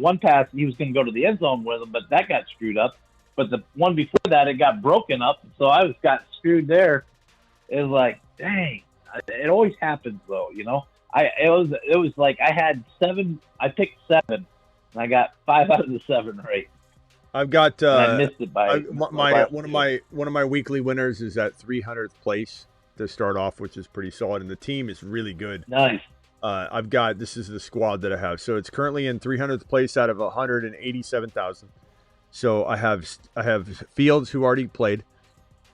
one pass, he was going to go to the end zone with him, but that got screwed up. But the one before that, it got broken up, so I got screwed there. It was like, dang, it always happens though, It was like I had 7. I picked 7, and I got 5 out of the 7 right. I've got I missed it by one of my weekly winners is at 300th place to start off, which is pretty solid, and the team is really good. Nice. This is the squad that I have. So it's currently in 300th place out of 187,000. So I have Fields, who already played,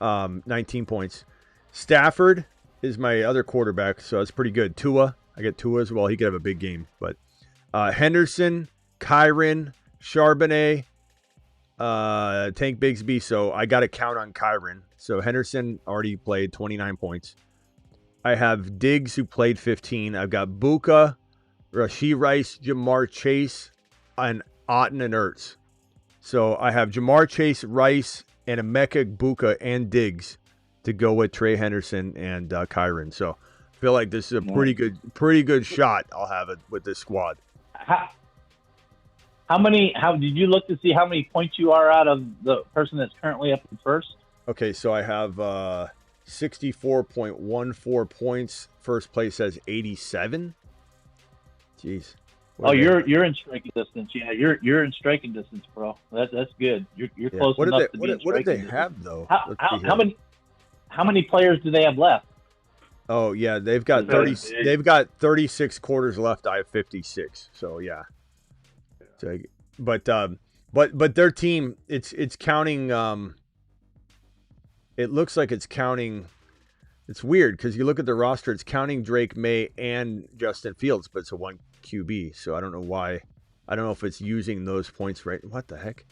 19 points. Stafford is my other quarterback, so that's pretty good. Tua, I get Tua as well. He could have a big game. But Henderson, Kyron, Charbonnet, Tank Bigsby. So I got to count on Kyron. So Henderson already played 29 points. I have Diggs, who played 15. I've got Buka, Rashee Rice, Jamar Chase, and Otten and Ertz. So I have Jamar Chase, Rice, and Emeka, Buka, and Diggs to go with Trey Henderson and Kyron. So I feel like this is a pretty good shot I'll have it with this squad. How did you look to see how many points you are out of the person that's currently up in first? Okay, so I have 64.14 points. First place has 87. Jeez. You're in striking distance. Yeah, you're in striking distance, bro. That's good. You're close enough to be in striking distance. What did they have though? How many players do they have left? Oh yeah, they've got 30. They've got 36 quarters left. I have 56. So yeah. So, but But their team, it's counting. It looks like it's counting. It's weird because you look at the roster, it's counting Drake May and Justin Fields, but it's a 1 QB. So I don't know why. I don't know if it's using those points right. What the heck?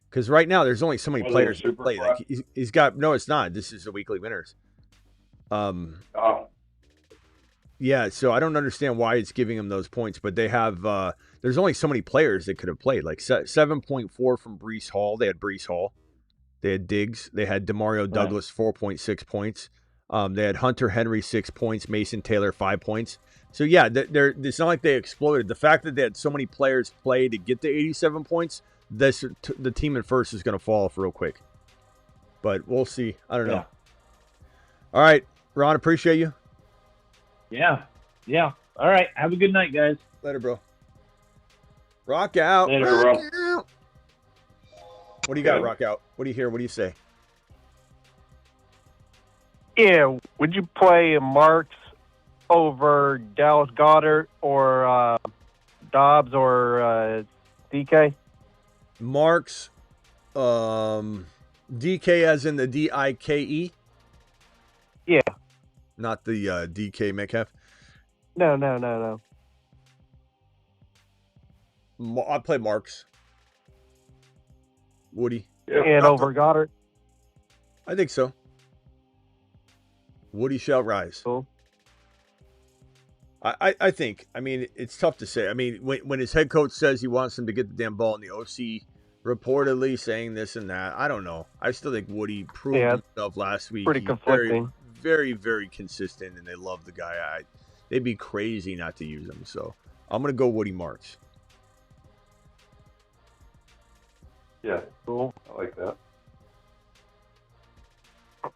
Because right now there's only so many players to play. Like he's got no, it's not. This is the weekly winners. Yeah, so I don't understand why it's giving him those points, but they have. There's only so many players that could have played. Like 7.4 from Brees Hall. They had Brees Hall. They had Diggs. They had Demario Douglas 4.6 points. They had Hunter Henry 6 points. Mason Taylor 5 points. So yeah, it's not like they exploded. The fact that they had so many players play to get to 87 points, the team in first is going to fall off real quick. But we'll see. I don't know. All right, Ron, appreciate you. Yeah. All right. Have a good night, guys. Later, bro. Rock out. Later, Rock bro. out. What do you got, Rock out? What do you hear? What do you say? Yeah, would you play Marks over Dallas Goddard or Dobbs or DK? Marks, DK as in the DIKE? Yeah. Not the DK Metcalf? No. I'd play Marks. Woody? And over Goddard? I think so. Woody shall rise. Cool. I think. I mean, it's tough to say. I mean, when his head coach says he wants him to get the damn ball, and the OC reportedly saying this and that, I don't know. I still think Woody proved himself last week. Pretty conflicting. Very, very consistent, and they love the guy. They'd be crazy not to use him. So I'm going to go Woody Marks. Yeah, cool. I like that.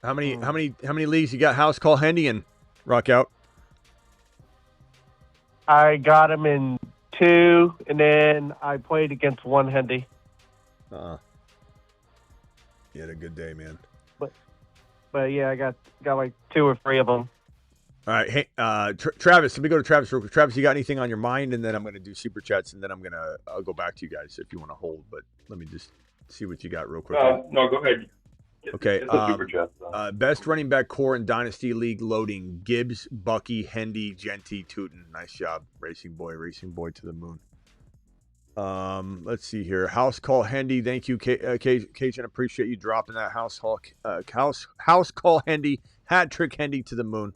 How many leagues you got? House call Hendy and Rock out. I got him in 2, and then I played against one Hendy. You had a good day, man. But yeah, I got like 2 or 3 of them. All right, hey, Travis. Let me go to Travis real quick. Travis, you got anything on your mind? And then I'm going to do super chats, and then I'll go back to you guys if you want to hold. But let me just see what you got real quick. No, go ahead. Okay. Get the super chats, best running back core in Dynasty League loading: Gibbs, Bucky, Hendy, Genty, Tootin. Nice job, racing boy to the moon. Let's see here. House call Hendy. Thank you, Cajun. Appreciate you dropping that house call Hendy. Hat trick Hendy to the moon.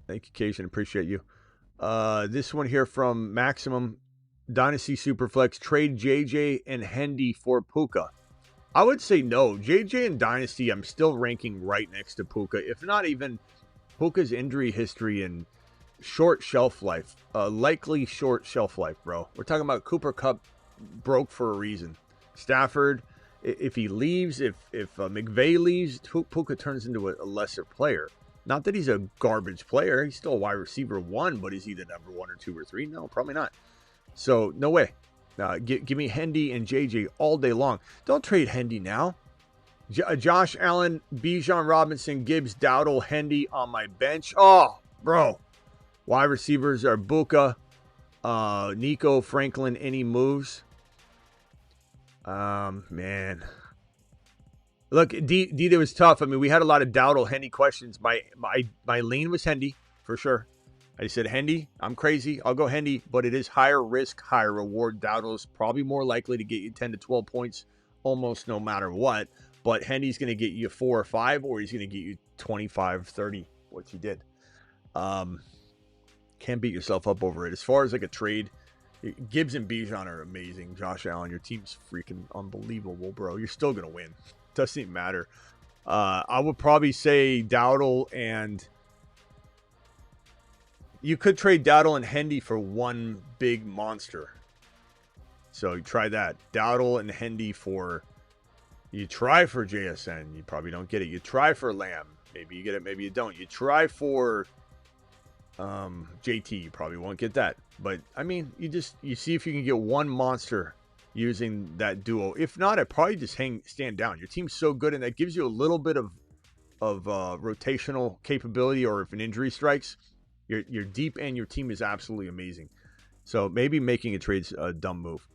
Thank you, Cajun. Appreciate you. This one here from Maximum Dynasty Superflex. Trade JJ and Hendy for Puka. I would say no. JJ and Dynasty, I'm still ranking right next to Puka. If not even Puka's injury history and short shelf life. Likely short shelf life, bro. We're talking about Cooper Kupp broke for a reason. Stafford, if he leaves, if McVay leaves, Puka turns into a lesser player. Not that he's a garbage player. He's still a wide receiver 1, but is he the number 1 or 2 or 3? No, probably not. So, no way. Give me Hendy and JJ all day long. Don't trade Hendy now. Josh Allen, Bijan Robinson, Gibbs, Dowdle, Hendy on my bench. Oh, bro. Wide receivers are Buka, Nico, Franklin. Any moves? Man. Look, D was tough. I mean, we had a lot of Dowdle, Hendy questions. My lean was Hendy, for sure. I said, Hendy, I'm crazy. I'll go Hendy, but it is higher risk, higher reward. Dowdle is probably more likely to get you 10 to 12 points almost no matter what. But Hendy's going to get you 4 or 5, or he's going to get you 25, 30, what you did. Can't beat yourself up over it. As far as like a trade, Gibbs and Bijan are amazing. Josh Allen, your team's freaking unbelievable, bro. You're still going to win. Doesn't even matter. I would probably say Dowdle and... You could trade Dowdle and Hendy for one big monster. So you try that. Dowdle and Hendy for... You try for JSN. You probably don't get it. You try for Lamb. Maybe you get it. Maybe you don't. You try for JT. You probably won't get that. But, I mean, you see if you can get one monster using that duo. If not, I'd probably just stand down. Your team's so good, and that gives you a little bit of rotational capability, or if an injury strikes... You're deep, and your team is absolutely amazing. So maybe making a trade's a dumb move.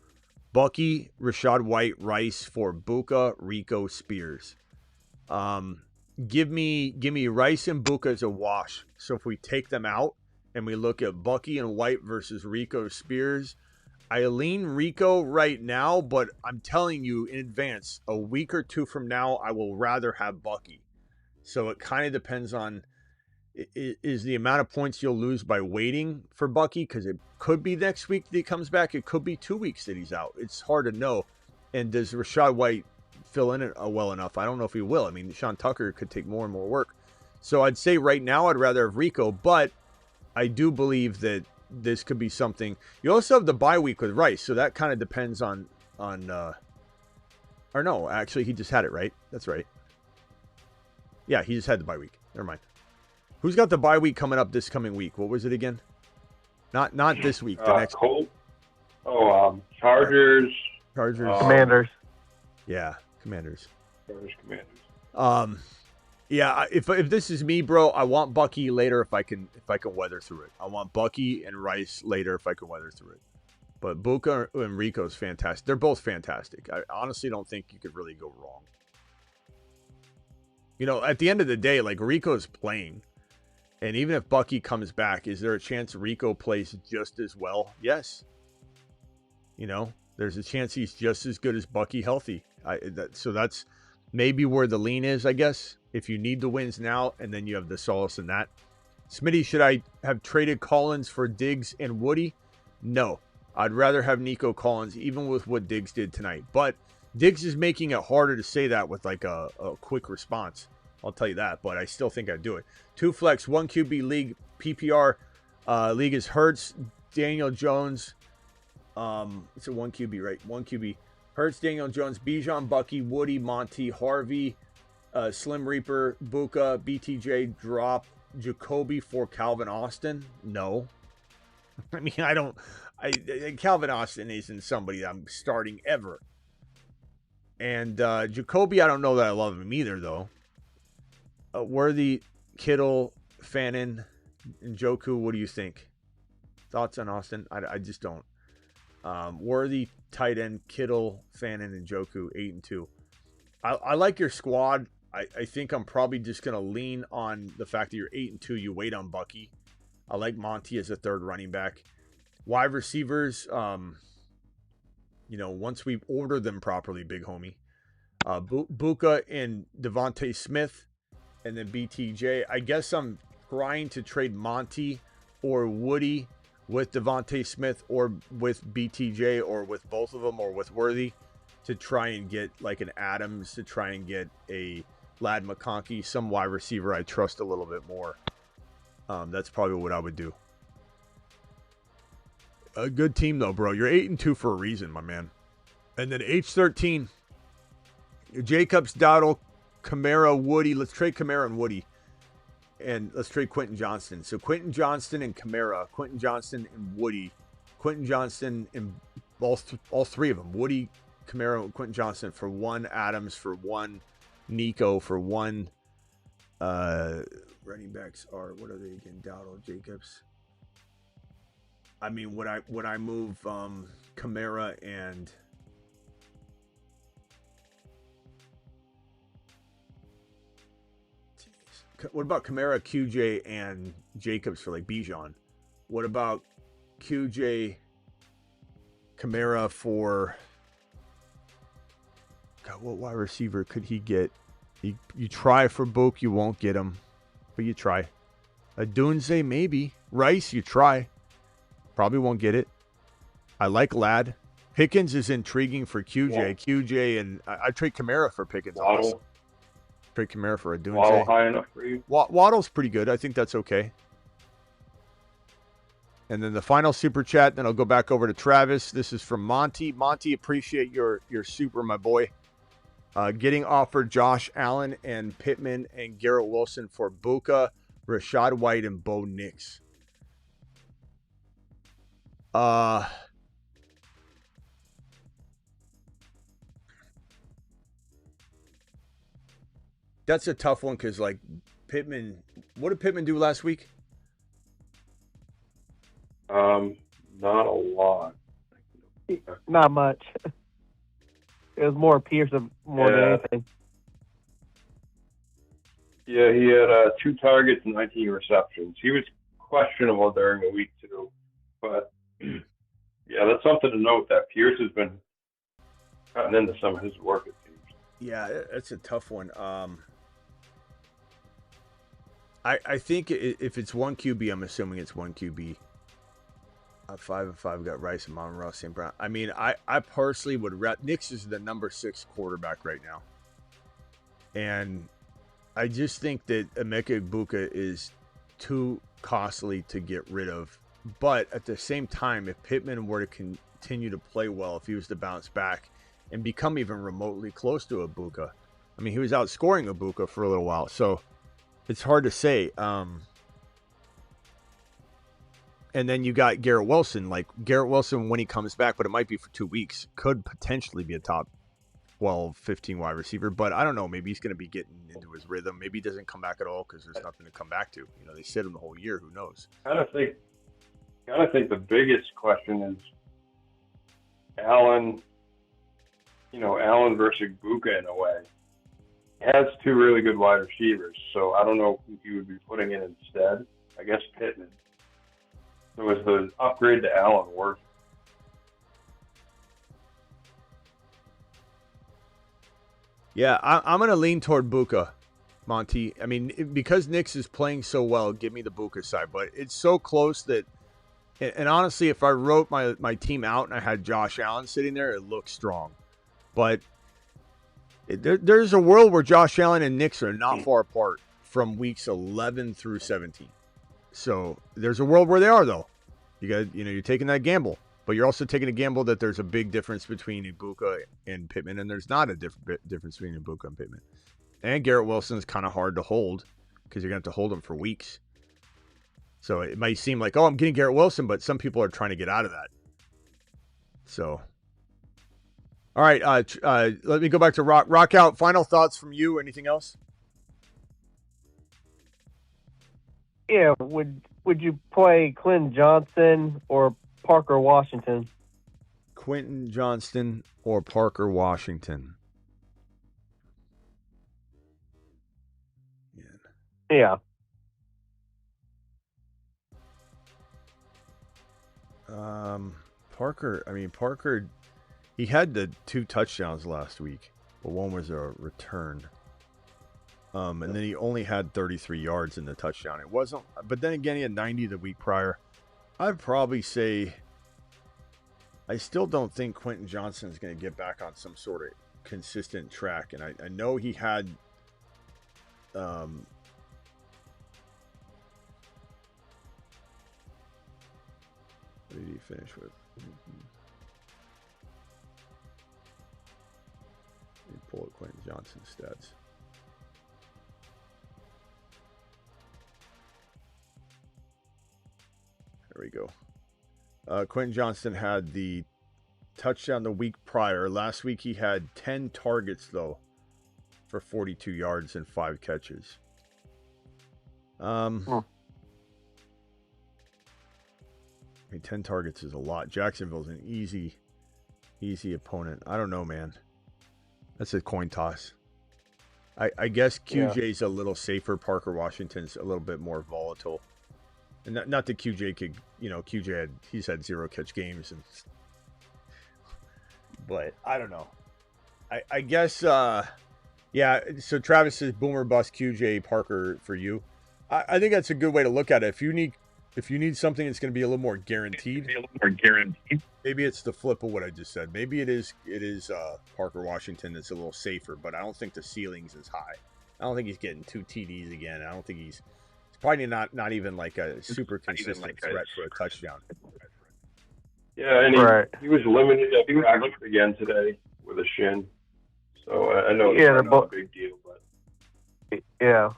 Bucky, Rashad White, Rice for Buka, Rico, Spears. Give me Rice and Buka as a wash. So if we take them out and we look at Bucky and White versus Rico, Spears, I lean Rico right now, but I'm telling you in advance, a week or two from now, I will rather have Bucky. So it kind of depends on is the amount of points you'll lose by waiting for Bucky, because it could be next week that he comes back. It could be 2 weeks that he's out. It's hard to know. And does Rashad White fill in it well enough? I don't know if he will. I mean, Sean Tucker could take more and more work. So I'd say right now I'd rather have Rico, but I do believe that this could be something. You also have the bye week with Rice, so that kind of depends on or no, actually he just had it, right? That's right. Yeah, he just had the bye week. Never mind. Who's got the bye week coming up this coming week? What was it again? Not this week. The next. Colt. Chargers. Chargers. Commanders. Yeah, Commanders. Chargers, Commanders. Yeah. If this is me, bro, I want Bucky later if I can weather through it. I want Bucky and Rice later if I can weather through it. But Buka and Rico's fantastic. They're both fantastic. I honestly don't think you could really go wrong. You know, at the end of the day, like Rico's playing. And even if Bucky comes back, is there a chance Rico plays just as well? Yes. You know, there's a chance he's just as good as Bucky healthy. So that's maybe where the lean is, I guess. If you need the wins now, and then you have the solace in that. Smitty, should I have traded Collins for Diggs and Woody? No. I'd rather have Nico Collins, even with what Diggs did tonight. But Diggs is making it harder to say that with like a quick response. I'll tell you that, but I still think I'd do it. 2 flex, 1 QB league, PPR league is Hurts, Daniel Jones. It's a 1 QB, right? 1 QB. Hurts, Daniel Jones, Bijan, Bucky, Woody, Monty, Harvey, Slim Reaper, Buka, BTJ, drop, Jacoby for Calvin Austin. No. I mean, Calvin Austin isn't somebody I'm starting ever. And Jacoby, I don't know that I love him either, though. Worthy, Kittle, Fannin, and Njoku, what do you think? Thoughts on Austin? I just don't. Worthy, tight end, Kittle, Fannin, and Njoku, 8 and 2. I like your squad. I think I'm probably just going to lean on the fact that you're 8 and 2. You wait on Bucky. I like Monty as a third running back. Wide receivers, you know, once we order them properly, big homie. Buka and Devontae Smith. And then BTJ. I guess I'm trying to trade Monty or Woody with Devontae Smith or with BTJ or with both of them or with Worthy to try and get like an Adams, to try and get a Lad McConkey, some wide receiver I trust a little bit more. That's probably what I would do. A good team though, bro. You're 8 and 2 for a reason, my man. And then H13, Jacobs, Dowdle, Kamara, Woody. Let's trade Kamara and Woody. And let's trade Quentin Johnston. So Quentin Johnston and Kamara. Quentin Johnston and Woody. Quentin Johnston and all three of them. Woody, Kamara, and Quentin Johnston for 1 Adams, for 1 Nico, for 1 running backs are, what are they again? Dowdle, Jacobs. I mean, would I move Kamara and what about Kamara, QJ, and Jacobs for like Bijan? What about QJ, Kamara for... God, what wide receiver could he get? You try for Book, you won't get him, but you try. A Dunze, maybe. Rice, you try. Probably won't get it. I like Lad. Pickens is intriguing for QJ. Yeah. QJ, and I trade Kamara for Pickens. Waddle. Trade Kamara for a Dunze. Waddle high enough for you? Waddle's pretty good. I think that's okay. And then the final super chat, then I'll go back over to Travis. This is from Monty. Monty, appreciate your super, my boy. Getting offered Josh Allen and Pittman and Garrett Wilson for Buka, Rashad White, and Bo Nix. That's a tough one because, like, Pittman... What did Pittman do last week? Not a lot. Not much. It was more Pearson more than anything. Yeah, he had 2 targets and 19 receptions. He was questionable during the week too, but yeah, that's something to note that Pierce has been cutting into some of his work, it seems. Yeah, that's a tough one. I think if it's one QB, I'm assuming it's one QB. 5-5 got Rice and Monroe, St. Brown. I mean, I personally would Nix is the number 6 quarterback right now, and I just think that Emeka Egbuka is too costly to get rid of. But at the same time, if Pittman were to continue to play well, if he was to bounce back and become even remotely close to Egbuka, I mean, he was outscoring Egbuka for a little while, so it's hard to say. And then you got Garrett Wilson. Like, Garrett Wilson, when he comes back, but it might be for 2 weeks, could potentially be a top 12, 15 wide receiver. But I don't know. Maybe he's going to be getting into his rhythm. Maybe he doesn't come back at all because there's nothing to come back to. You know, they sit him the whole year. Who knows? I think the biggest question is Allen, Allen versus Egbuka in a way. He has 2 really good wide receivers, so I don't know who he would be putting in instead. I guess Pittman. So is the upgrade to Allen worth it? Yeah, I'm going to lean toward Buka, Monty. I mean, because Nix is playing so well, give me the Buka side. But it's so close that, and honestly, if I wrote my team out and I had Josh Allen sitting there, it looks strong. But there's a world where Josh Allen and Nix are not far apart from weeks 11 through 17. So there's a world where they are, though. You're taking that gamble, but you're also taking a gamble that there's a big difference between Egbuka and Pittman, and there's not a difference between Egbuka and Pittman. And Garrett Wilson's kind of hard to hold because you're going to have to hold him for weeks. So it might seem like, oh, I'm getting Garrett Wilson, but some people are trying to get out of that. So, all right, let me go back to Rock out. Final thoughts from you. Anything else? Yeah, would you play Clinton Johnson or Parker Washington? Quentin Johnston or Parker Washington? Yeah. Parker, he had the 2 touchdowns last week, but one was a return. And then he only had 33 yards in the touchdown. It wasn't, but then again, he had 90 the week prior. I'd probably say I still don't think Quentin Johnson is going to get back on some sort of consistent track. And I know he had, what did he finish with? Let me pull up Quentin Johnson's stats. There we go. Quentin Johnston had the touchdown the week prior. Last week he had 10 targets, though, for 42 yards and 5 catches. I mean, 10 targets is a lot. Jacksonville's an easy opponent. I don't know, man. That's a coin toss. I guess QJ's a little safer. Parker Washington's a little bit more volatile. And not that QJ could, he's had 0 catch games, but I don't know. I guess, yeah. So Travis says boomer bust QJ Parker for you. I think that's a good way to look at it. If you need something that's going to be a little more guaranteed, maybe it's the flip of what I just said. Maybe it is Parker Washington that's a little safer, but I don't think the ceiling's as high. I don't think he's getting 2 TDs again. I don't think he's probably not even like a super consistent threat for a touchdown. Yeah, and he was limited at practice again today with a shin. So I know it's not a big deal, but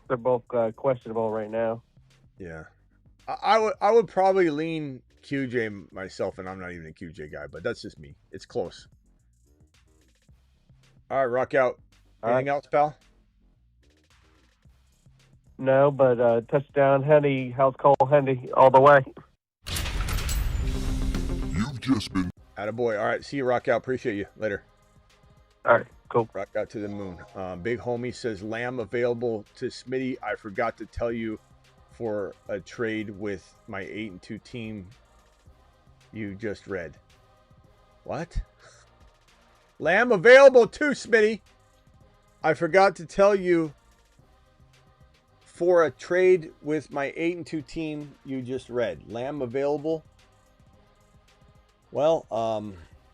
they're both questionable right now. Yeah, I would probably lean QJ myself, and I'm not even a QJ guy, but that's just me. It's close. All right, rock out. Anything else, pal? No, but touchdown, Hendy, house call, Hendy, all the way. You've just been Attaboy. All right, see you, Rock Out. Appreciate you. Later. All right, cool. Rock Out to the moon. Big Homie says, Lamb available to Smitty. I forgot to tell you for a trade with my 8-2 team you just read. What? Lamb available too, Smitty. I forgot to tell you for a trade with my 8-2 team you just read. Lamb available. Well,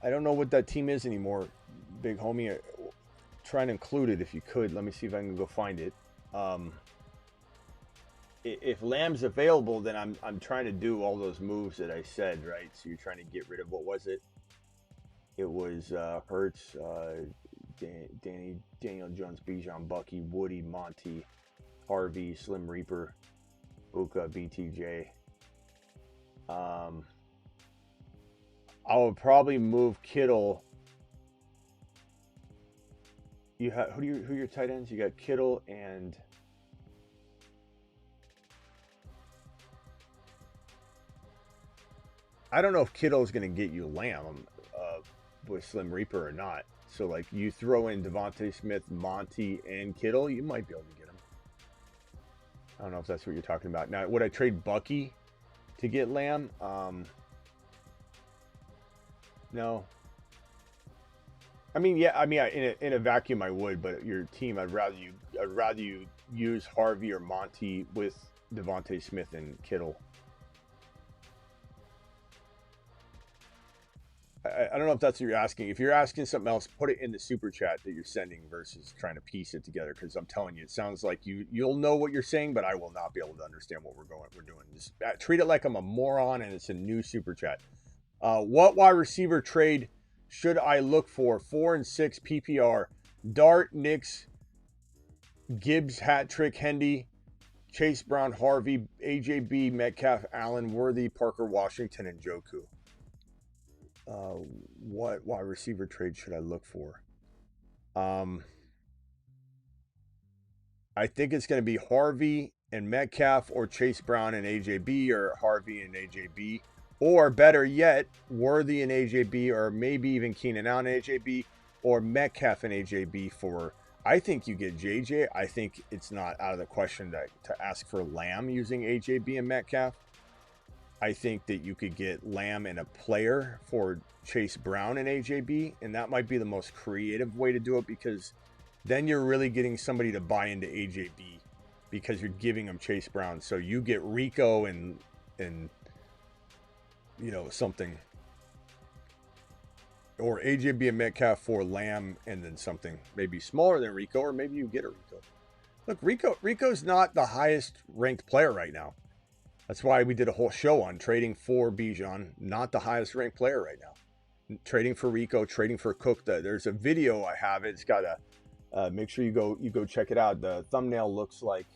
I don't know what that team is anymore, Big Homie. Try and include it if you could. Let me see if I can go find it. If Lamb's available, then I'm trying to do all those moves that I said, right? So you're trying to get rid of, what was it? It was Hertz, Daniel Jones, Bijan, Bucky, Woody, Monty, Harvey, Slim Reaper, Buka, BTJ. I would probably move Kittle. You have who are your tight ends? You got Kittle and I don't know if Kittle is going to get you Lamb with Slim Reaper or not. So like you throw in Devontae Smith, Monty, and Kittle, you might be able to get him. I don't know if that's what you're talking about. Now, would I trade Bucky to get Lamb? No. I mean, yeah. I mean, in a vacuum, I would. But your team, I'd rather you use Harvey or Monty with Devontae Smith and Kittle. I don't know if that's what you're asking. If you're asking something else, put it in the super chat that you're sending versus trying to piece it together. Because I'm telling you, it sounds like you'll know what you're saying, but I will not be able to understand what we're doing. Just treat it like I'm a moron and it's a new super chat. What wide receiver trade should I look for? 4 and 6 PPR. Dart, Nix, Gibbs, hat trick, Hendy, Chase Brown, Harvey, AJB, Metcalf, Allen, Worthy, Parker, Washington, and Joku. What wide receiver trade should I look for? I think it's going to be Harvey and Metcalf or Chase Brown and AJB or Harvey and AJB. Or better yet, Worthy and AJB, or maybe even Keenan Allen and AJB, or Metcalf and AJB for, I think you get JJ. I think it's not out of the question to ask for Lamb using AJB and Metcalf. I think that you could get Lamb and a player for Chase Brown and AJB, and that might be the most creative way to do it because then you're really getting somebody to buy into AJB because you're giving them Chase Brown. So you get Rico and you know, something, or AJB and Metcalf for Lamb and then something maybe smaller than Rico, or maybe you get a Rico. Look, Rico's not the highest ranked player right now. That's why we did a whole show on trading for Bijan, not the highest ranked player right now. Trading for Rico, trading for Cook. There's a video I have. It's got a make sure you go check it out. The thumbnail looks like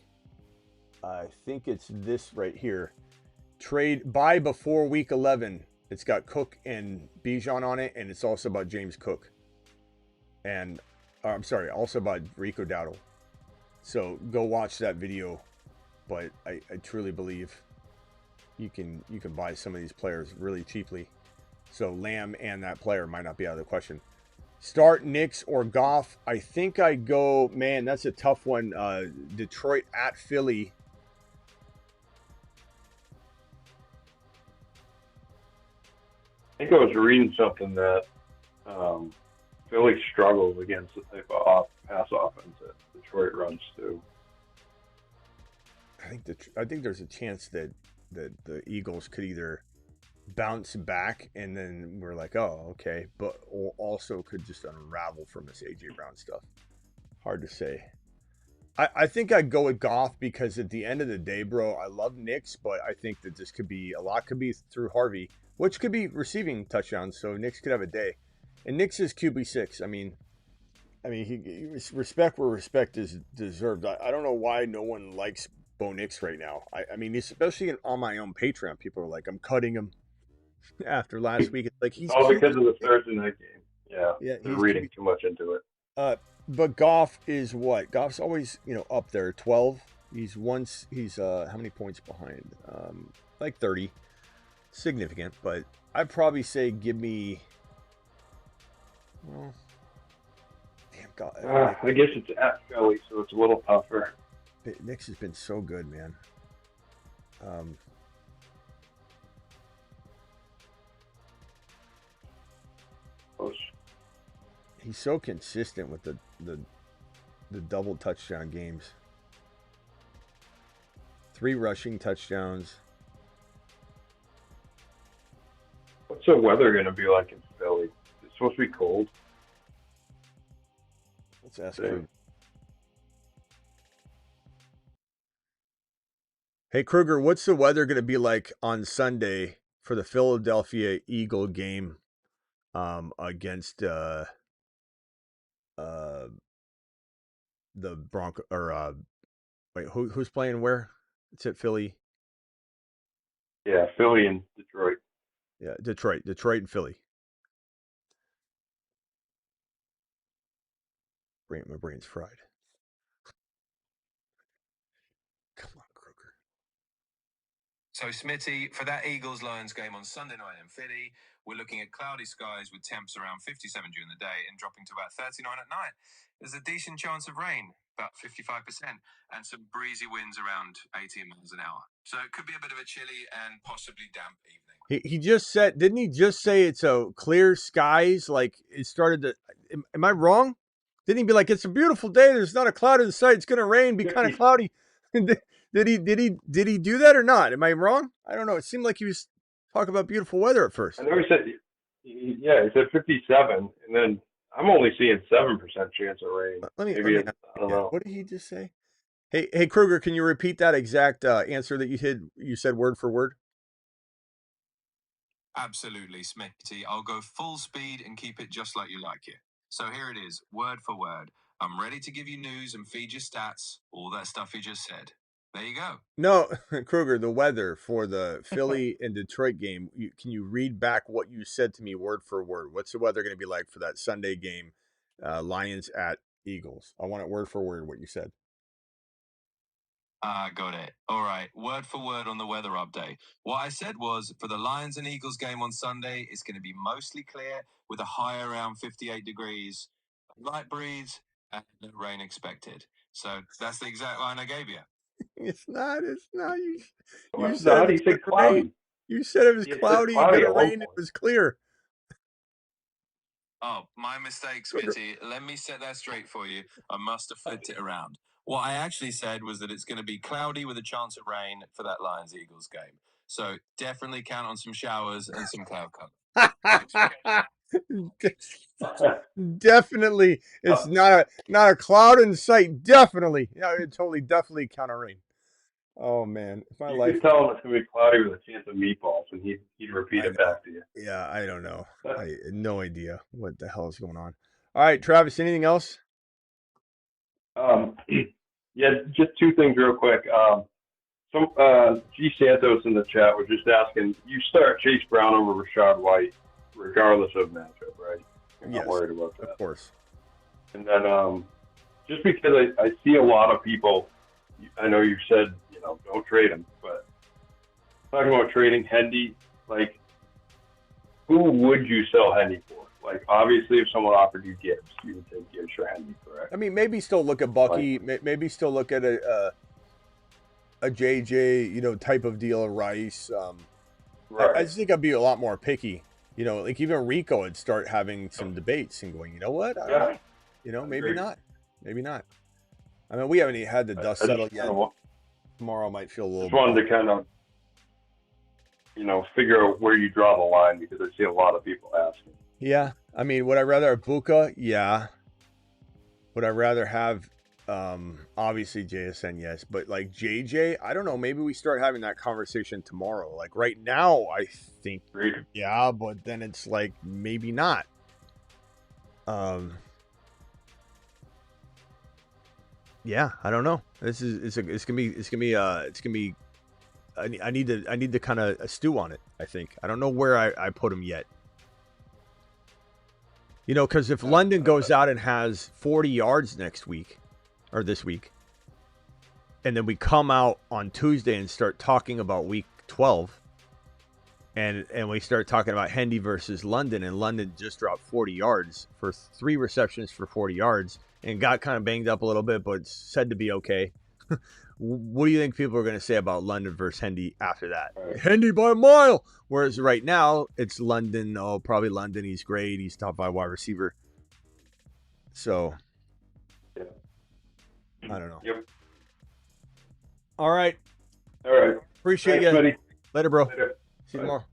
I think it's this right here. Trade buy before week 11. It's got Cook and Bijan on it, and it's also about James Cook. And I'm sorry, also about Rico Dowdle. So go watch that video. But I truly believe you can buy some of these players really cheaply. So Lamb and that player might not be out of the question. Start Nix or Goff. I think I go, man, that's a tough one. Detroit at Philly. I think I was reading something that Philly struggles against the type of pass offense that Detroit runs too. I think there's a chance that the Eagles could either bounce back and then we're like, oh, okay, but also could just unravel from this AJ Brown stuff. Hard to say. I think I'd go with Goff because at the end of the day, bro, I love Nix, but I think that this could be through Harvey, which could be receiving touchdowns. So Nix could have a day, and Nix is QB6. I mean, he respect where respect is deserved. I don't know why no one likes Bo Nix right now. I mean, especially on my own Patreon, people are like, I'm cutting him after last week. It's like he's all because of the Thursday night game. Yeah, they're reading too much into it. But Goff is what? Goff's always, up there, 12. He's how many points behind? Like 30. Significant, but I'd probably say give me Well, damn God. I guess it's at Philly, so it's a little tougher. Knicks has been so good, man. He's so consistent with the double touchdown games. 3 rushing touchdowns. What's the weather going to be like in Philly? It's supposed to be cold. Let's ask Kruger. Hey, Kruger, what's the weather going to be like on Sunday for the Philadelphia Eagle game against the Bronco? Or wait, who's playing where? It's at Philly. Yeah, Philly and Detroit. Yeah, Detroit and Philly. My brain's fried. Come on, Kruger. So, Smitty, for that Eagles-Lions game on Sunday night in Philly, we're looking at cloudy skies with temps around 57 during the day and dropping to about 39 at night. There's a decent chance of rain, about 55%, and some breezy winds around 18 miles an hour. So it could be a bit of a chilly and possibly damp evening. He just said, didn't he just say it's a clear skies? Like it started to, am I wrong? Didn't he be like, it's a beautiful day. There's not a cloud in sight. It's going to rain, be kind of cloudy. Did he do that or not? Am I wrong? I don't know. It seemed like he was talking about beautiful weather at first. I know he said 57, and then I'm only seeing 7% chance of rain. I don't know. What did he just say? Hey, Kruger, can you repeat that exact answer that you said word for word? Absolutely, Smitty. I'll go full speed and keep it just like you like it. So here it is, word for word. I'm ready to give you news and feed you stats, all that stuff you just said. There you go. No, Kruger, the weather for the Philly and Detroit game, can you read back what you said to me word for word? What's the weather going to be like for that Sunday game, Lions at Eagles? I want it word for word what you said. Got it. All right. Word for word on the weather update. What I said was for the Lions and Eagles game on Sunday, it's going to be mostly clear with a high around 58 degrees, light breeze, and no rain expected. So that's the exact line I gave you. It's not. You said he said cloudy. You said it was cloudy, going to rain, it was clear. Oh, my mistake, Smitty. Let me set that straight for you. I must have flipped it around. What I actually said was that it's going to be cloudy with a chance of rain for that Lions-Eagles game. So definitely count on some showers and some cloud cover. Definitely. It's not a cloud in sight. Definitely. Yeah, definitely count on rain. Oh, man. You could tell him it's going to be cloudy with a chance of meatballs, and he'd repeat it back to you. Yeah, I don't know. I had no idea what the hell is going on. All right, Travis, anything else? Yeah, just 2 things real quick. G. Santos in the chat was just asking, you start Chase Brown over Rashad White, regardless of matchup, right? I'm not worried about that. Of course. And then just because I see a lot of people, I know you said, don't trade him, but talking about trading Hendy, like, who would you sell Hendy for? Like, obviously, if someone offered you Gibbs, you would take Gibbs for Hendy, correct? I mean, maybe still look at Bucky. Maybe still look at a JJ, type of deal, Rice. Right. I just think I'd be a lot more picky. Like even Rico would start having some debates and going, you know what? I don't know. Maybe not. Maybe not. I mean, we haven't even had the dust settle yet. Tomorrow might feel a little. Just wanted to kind of, figure out where you draw the line because I see a lot of people asking. Yeah, I mean, would I rather have Buka? Yeah. Would I rather have, obviously JSN? Yes, but like JJ, I don't know. Maybe we start having that conversation tomorrow. Like right now, I think, yeah, but then it's like maybe not. Yeah, I don't know. It's gonna be. I need to kind of stew on it. I think I don't know where I put him yet. Because if London goes out and has 40 yards next week or this week, and then we come out on Tuesday and start talking about week 12, And we start talking about Hendy versus London, and London just dropped 40 yards for 3 receptions for 40 yards and got kind of banged up a little bit, but said to be okay. What do you think people are going to say about London versus Hendy after that? Hendy by a mile. Whereas right now, it's London. Oh, probably London. He's great. He's top 5 wide receiver. So, I don't know. Yep. All right. All right. Appreciate Thanks, you. buddy. Later, bro. Later. See you tomorrow.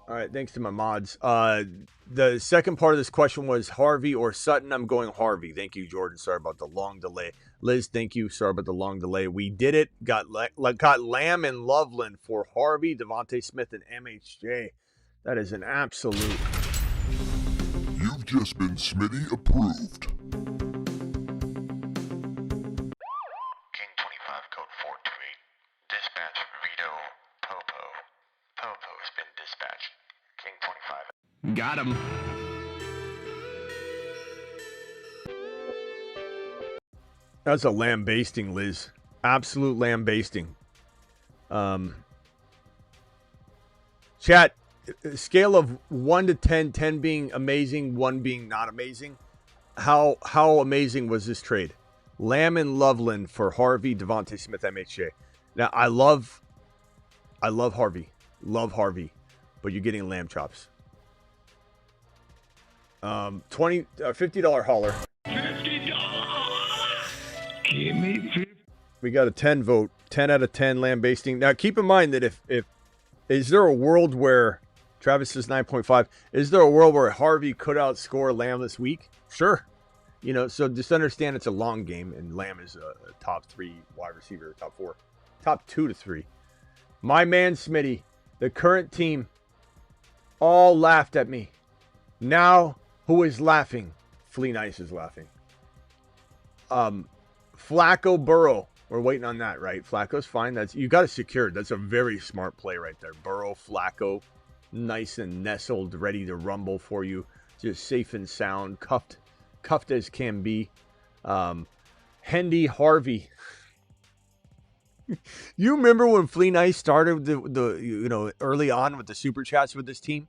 All right. Thanks to my mods. The second part of this question was Harvey or Sutton. I'm going Harvey. Thank you, Jordan. Sorry about the long delay. Liz, thank you. Sorry about the long delay. We did it. Got Lamb and Loveland for Harvey, Devontae Smith, and MHJ. That is an absolute. You've just been Smitty approved. King 25, code 428. Dispatch Vito Popo. Popo has been dispatched. King 25. Got him. That's a lambasting, Liz. Absolute lambasting. Chat, scale of 1 to 10, 10 being amazing, 1 being not amazing. How amazing was this trade? Lamb and Loveland for Harvey, Devontae Smith, MHJ. Now, I love Harvey. Love Harvey. But you're getting lamb chops. $50 hauler. Give me 50. We got a 10 vote. 10 out of 10 lambasting. Now, keep in mind that if is there a world where Travis is 9.5? Is there a world where Harvey could outscore Lamb this week? Sure. So just understand it's a long game, and Lamb is a top 3 wide receiver, top 4, top 2 to 3. My man Smitty, the current team, all laughed at me. Now, who is laughing? Flea Nice is laughing. Flacco Burrow. We're waiting on that, right? Flacco's fine. You got it secured. That's a very smart play right there. Burrow, Flacco, nice and nestled, ready to rumble for you. Just safe and sound, cuffed as can be. Hendy, Harvey. You remember when Flea Nice started the early on with the super chats with this team?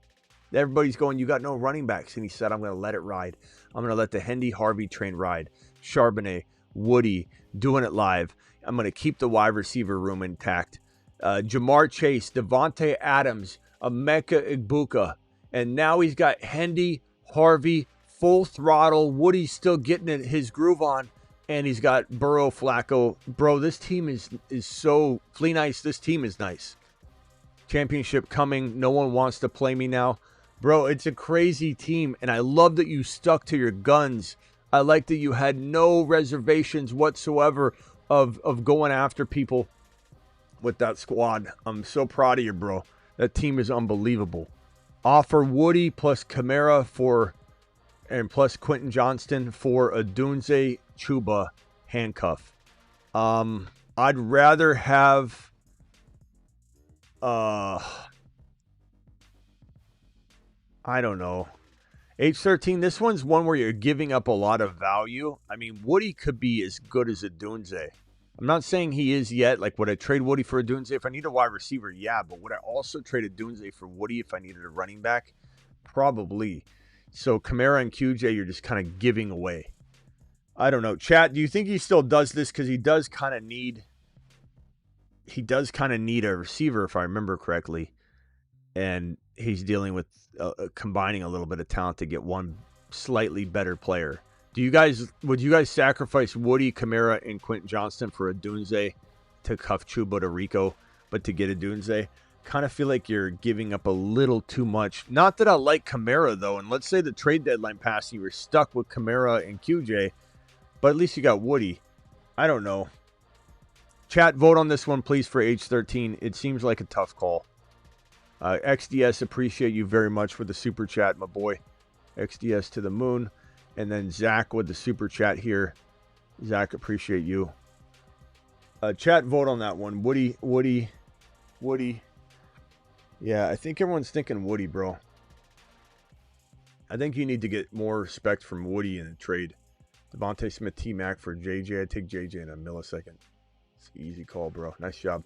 Everybody's going, you got no running backs. And he said, I'm going to let it ride. I'm going to let the Hendy Harvey train ride. Charbonnet, Woody, doing it live. I'm going to keep the wide receiver room intact. Jamar Chase, Devontae Adams, Emeka Egbuka. And now he's got Hendy, Harvey, full throttle. Woody's still getting his groove on. And he's got Burrow, Flacco. Bro, this team is so Flea Nice. This team is nice. Championship coming. No one wants to play me now. Bro, it's a crazy team. And I love that you stuck to your guns. I like that you had no reservations whatsoever of going after people with that squad. I'm so proud of you, bro. That team is unbelievable. Offer Woody plus Kamara plus Quentin Johnston for a Dunze Chuba handcuff. I'd rather have I don't know. H13, this one's one where you're giving up a lot of value. I mean, Woody could be as good as a Dunze. I'm not saying he is yet. Like, would I trade Woody for a Dunze? If I need a wide receiver, yeah. But would I also trade a Dunze for Woody if I needed a running back? Probably. So Kamara and QJ, you're just kind of giving away. I don't know. Chat, do you think he still does this? Because he does kind of need a receiver, if I remember correctly. And he's dealing with combining a little bit of talent to get one slightly better player. Would you guys sacrifice Woody, Kamara, and Quentin Johnston for a Dunze to cuff Chuba to Rico, but to get a Dunze? Kind of feel like you're giving up a little too much. Not that I like Kamara, though, and let's say the trade deadline passed and you were stuck with Kamara and QJ, but at least you got Woody. I don't know. Chat, vote on this one, please, for H13. It seems like a tough call. XDS, appreciate you very much for the super chat, my boy. XDS to the moon. And then Zach with the super chat here. Zach, appreciate you. Chat, vote on that one. Woody. Yeah, I think everyone's thinking Woody, bro. I think you need to get more respect from Woody in the trade. Devontae Smith, T-Mac for JJ. I take JJ in a millisecond. It's an easy call, bro. Nice job.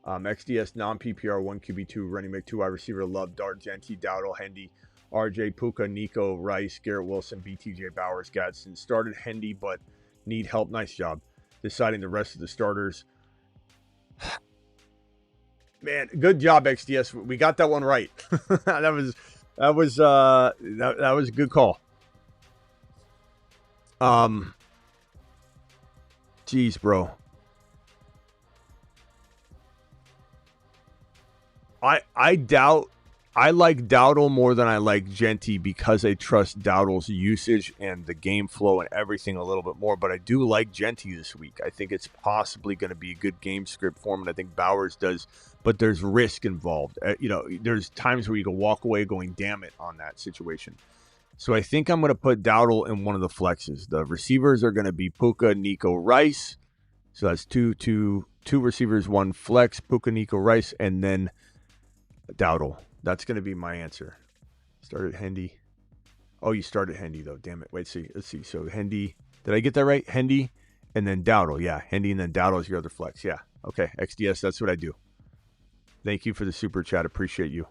XDS non-PPR 1 QB2 running back 2 wide receiver Love, Dart, Genty, Dowdle, Hendy, RJ, Puka, Nico, Rice, Garrett Wilson, BTJ, Bowers, Gadsden. Started Hendy, but need help. Nice job deciding the rest of the starters. Man, good job, XDS. We got that one right. that was a good call. Jeez, bro. I like Dowdle more than I like Genty because I trust Dowdle's usage and the game flow and everything a little bit more. But I do like Genty this week. I think it's possibly going to be a good game script for him, and I think Bowers does. But there's risk involved. There's times where you can walk away going, damn it, on that situation. So I think I'm going to put Dowdle in one of the flexes. The receivers are going to be Puka, Nico, Rice. So that's two receivers, 1 flex, Puka, Nico, Rice, and then Dowdle. That's going to be my answer. Started Hendy. Oh, you started Hendy, though. Damn it. Let's see. So Hendy. Did I get that right? Hendy and then Dowdle. Yeah, Hendy and then Dowdle is your other flex. Yeah. Okay, XDS, that's what I do. Thank you for the super chat. Appreciate you.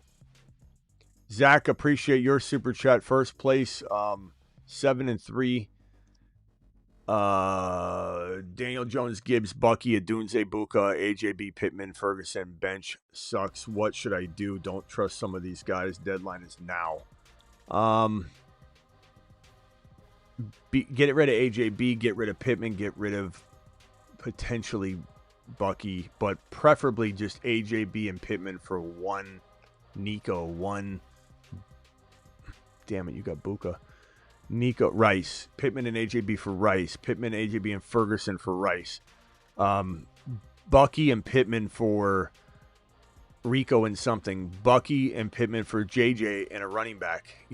Zach, appreciate your super chat. First place, 7-3. Daniel Jones, Gibbs, Bucky, Adunze, Buka, AJB, Pittman, Ferguson. Bench sucks. What should I do? Don't trust some of these guys. Deadline is now. Get rid of AJB, get rid of Pittman, get rid of potentially Bucky, but preferably just AJB and Pittman for 1 Nico, 1. Damn it, you got Buka. Nico, Rice, Pittman and AJB for Rice, Pittman, AJB, and Ferguson for Rice, Bucky and Pittman for Rico and something, Bucky and Pittman for JJ and a running back,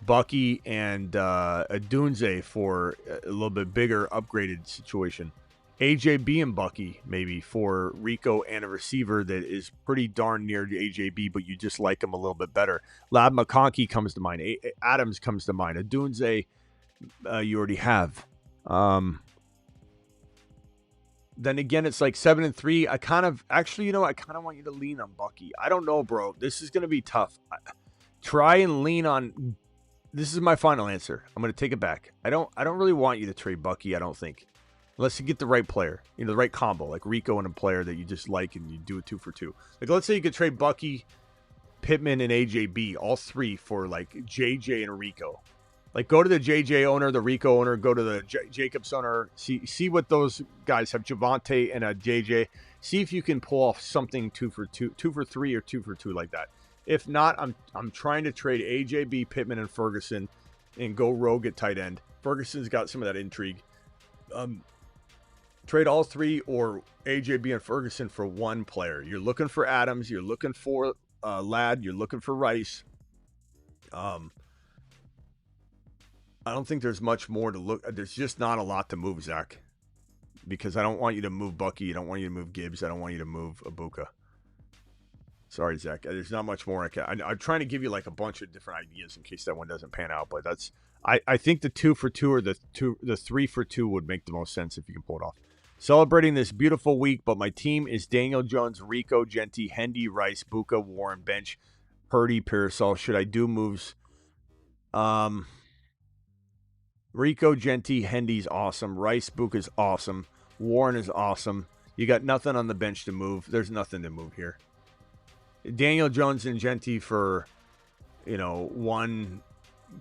Bucky and Adunze for a little bit bigger upgraded situation, AJB and Bucky maybe for Rico and a receiver that is pretty darn near to AJB, but you just like him a little bit better. Lab McConkey comes to mind. Adams comes to mind. Adunze, you already have. Then again, it's like 7-3. I kind of want you to lean on Bucky. I don't know, bro. This is going to be tough. Try and lean on. This is my final answer. I'm going to take it back. I don't really want you to trade Bucky, I don't think. Unless you get the right player, the right combo, like Rico and a player that you just like and you do a 2 for 2. Like, let's say you could trade Bucky, Pittman, and AJB, all 3 for, like, JJ and Rico. Like, go to the JJ owner, the Rico owner, go to the Jacobs owner, see what those guys have, Javante and a JJ. See if you can pull off something 2 for 2, 2 for 3 or 2 for 2 like that. If not, I'm trying to trade AJB, Pittman, and Ferguson and go rogue at tight end. Ferguson's got some of that intrigue. Trade all 3 or AJB and Ferguson for 1 player. You're looking for Adams. You're looking for Ladd. You're looking for Rice. I don't think there's much more to look. There's just not a lot to move, Zach, because I don't want you to move Bucky. I don't want you to move Gibbs. I don't want you to move Ibuka. Sorry, Zach. There's not much more I can. I'm trying to give you like a bunch of different ideas in case that one doesn't pan out, but that's. I think the 2 for 2 or the 3 for 2 would make the most sense if you can pull it off. Celebrating this beautiful week, but my team is Daniel Jones, Rico, Genty, Hendy, Rice, Buka, Warren, Bench, Purdy, Pearsall. Should I do moves? Rico, Genty, Hendy's awesome. Rice, Buka's awesome. Warren is awesome. You got nothing on the bench to move. There's nothing to move here. Daniel Jones and Genty for, 1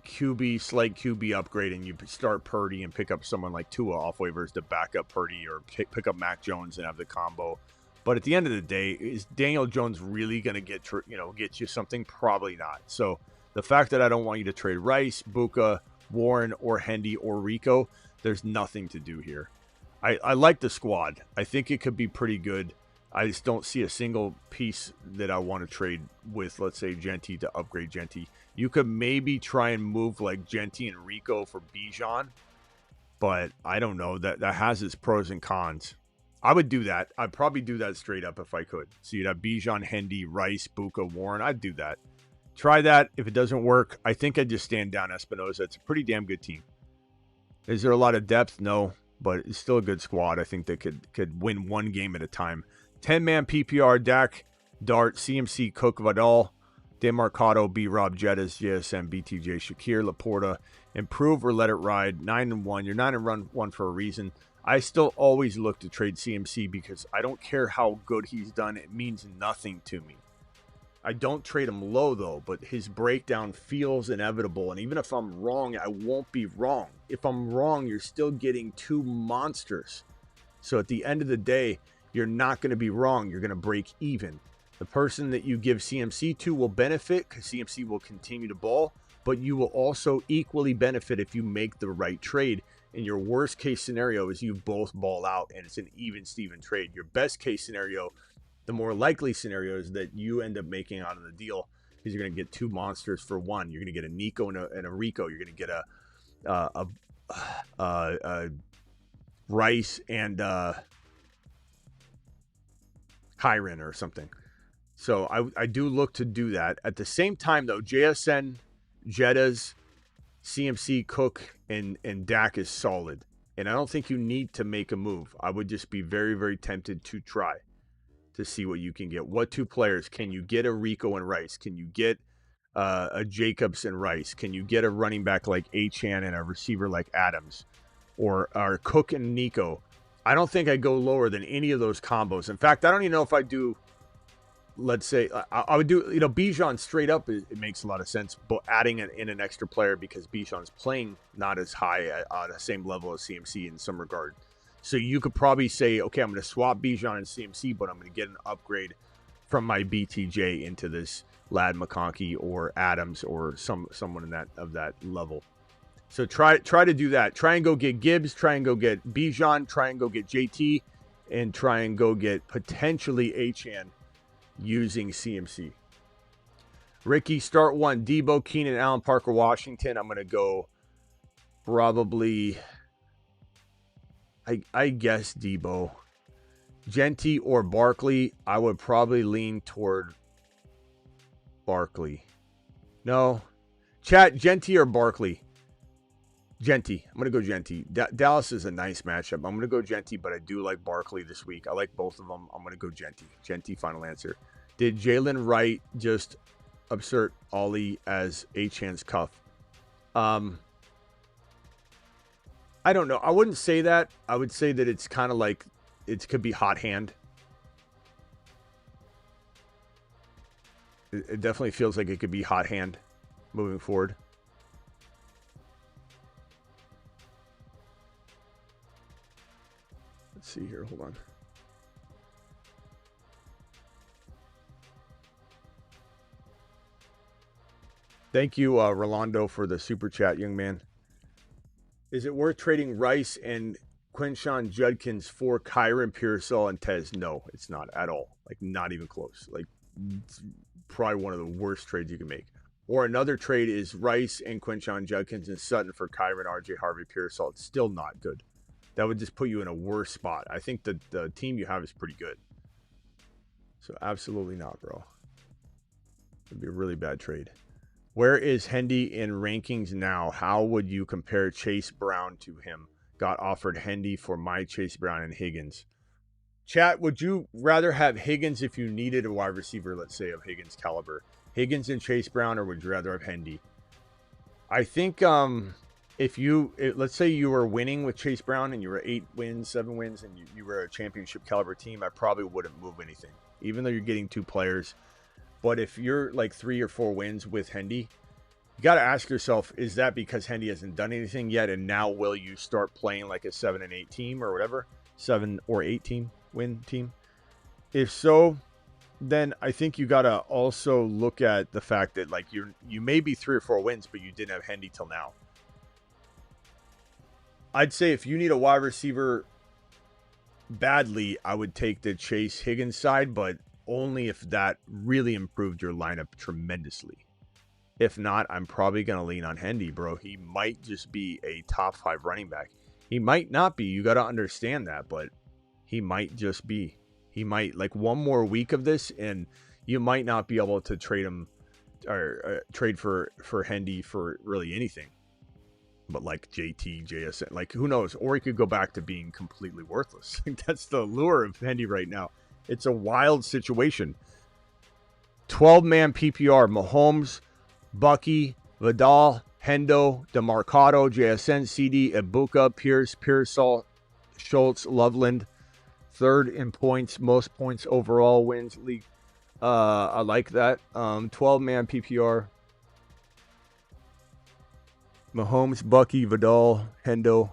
QB, slight QB upgrade, and you start Purdy and pick up someone like Tua off waivers to back up Purdy, or pick up Mac Jones and have the combo. But at the end of the day, is Daniel Jones really going to get you something? Probably not. So the fact that I don't want you to trade Rice, Buka, Warren, or Hendy, or Rico, there's nothing to do here. I like the squad. I think it could be pretty good. I just don't see a single piece that I want to trade with, let's say, Genty to upgrade Genty. You could maybe try and move like Genty and Rico for Bijan, but I don't know. That has its pros and cons. I would do that. I'd probably do that straight up if I could. So you'd have Bijan, Hendy, Rice, Buka, Warren. I'd do that. Try that. If it doesn't work, I think I'd just stand down Espinosa. It's a pretty damn good team. Is there a lot of depth? No, but it's still a good squad. I think they could win 1 game at a time. 10-man PPR, Dak, Dart, CMC, Cook, Vidal, DeMarcado, B-Rob, Jettas, JSM, BTJ, Shakir, Laporta. Improve or let it ride. 9-1. You're 9-1 for a reason. I still always look to trade CMC because I don't care how good he's done. It means nothing to me. I don't trade him low, though, but his breakdown feels inevitable. And even if I'm wrong, I won't be wrong. If I'm wrong, you're still getting two monsters. So at the end of the day, you're not going to be wrong. You're going to break even. The person that you give CMC to will benefit because CMC will continue to ball, but you will also equally benefit if you make the right trade. And your worst case scenario is you both ball out and it's an even-Steven trade. Your best case scenario, the more likely scenario, is that you end up making out of the deal because you're going to get two monsters for one. You're going to get a Nico and a Rico. You're going to get a Rice and Kyron or something. So I do look to do that. At the same time, though, JSN, Jettas, CMC, Cook, and Dak is solid. And I don't think you need to make a move. I would just be very, very tempted to try to see what you can get. What two players? Can you get a Rico and Rice? Can you get a Jacobs and Rice? Can you get a running back like Achane and a receiver like Adams? Or Cook and Nico? I don't think I go lower than any of those combos. In fact, I don't even know if I do, let's say, I would do, Bijan straight up, it makes a lot of sense, but adding in an extra player because Bijan's playing not as high on the same level as CMC in some regard. So you could probably say, okay, I'm going to swap Bijan and CMC, but I'm going to get an upgrade from my BTJ into this Lad McConkey or Adams or someone of that level. So try to do that. Try and go get Gibbs. Try and go get Bijan. Try and go get JT. And try and go get potentially Achane using CMC. Ricky, start one. Debo, Keenan, Allen, Parker, Washington. I'm going to go probably, I guess, Debo. Genty or Barkley. I would probably lean toward Barkley. No. Chat, Genty or Barkley? Genty. I'm going to go Genty. Dallas is a nice matchup. I'm going to go Genty, but I do like Barkley this week. I like both of them. I'm going to go Genty. Genty, final answer. Did Jalen Wright just assert Ollie as Achane's cuff? I don't know. I wouldn't say that. I would say that it's kind of like it could be hot hand. It definitely feels like it could be hot hand moving forward. Let's see here. Hold on. Thank you, Rolando, for the super chat, young man. Is it worth trading Rice and Quinshon Judkins for Kyron, Pearsall, and Tez? No, it's not at all. Like, not even close. Like, it's probably one of the worst trades you can make. Or another trade is Rice and Quinshon Judkins and Sutton for Kyron, RJ Harvey, Pearsall. It's still not good. That would just put you in a worse spot. I think the team you have is pretty good. So absolutely not, bro. It'd be a really bad trade. Where is Hendy in rankings now? How would you compare Chase Brown to him? Got offered Hendy for my Chase Brown and Higgins. Chat, would you rather have Higgins if you needed a wide receiver, let's say, of Higgins caliber? Higgins and Chase Brown, or would you rather have Hendy? I think let's say you were winning with Chase Brown and you were 8 wins, 7 wins, and you were a championship caliber team, I probably wouldn't move anything, even though you're getting 2 players. But if you're like 3 or 4 wins with Hendy, you got to ask yourself, is that because Hendy hasn't done anything yet? And now will you start playing like a 7 and 8 team or whatever? 7 or 8 team, win team? If so, then I think you got to also look at the fact that like you may be 3 or 4 wins, but you didn't have Hendy till now. I'd say if you need a wide receiver badly, I would take the Chase Higgins side, but only if that really improved your lineup tremendously. If not, I'm probably going to lean on Hendy, bro. He might just be a top 5 running back. He might not be. You got to understand that, but he might just be. He might, like, one more week of this, and you might not be able to trade him or trade for Hendy for really anything. But like JT, JSN, like who knows? Or he could go back to being completely worthless. That's the lure of Hendy right now. It's a wild situation. 12-man PPR, Mahomes, Bucky, Vidal, Hendo, DeMarcado, JSN, CD, Ibuka, Pierce, Pearsall, Schultz, Loveland. Third in points, most points overall, wins league. I like that. 12-man PPR. Mahomes, Bucky, Vidal, Hendo.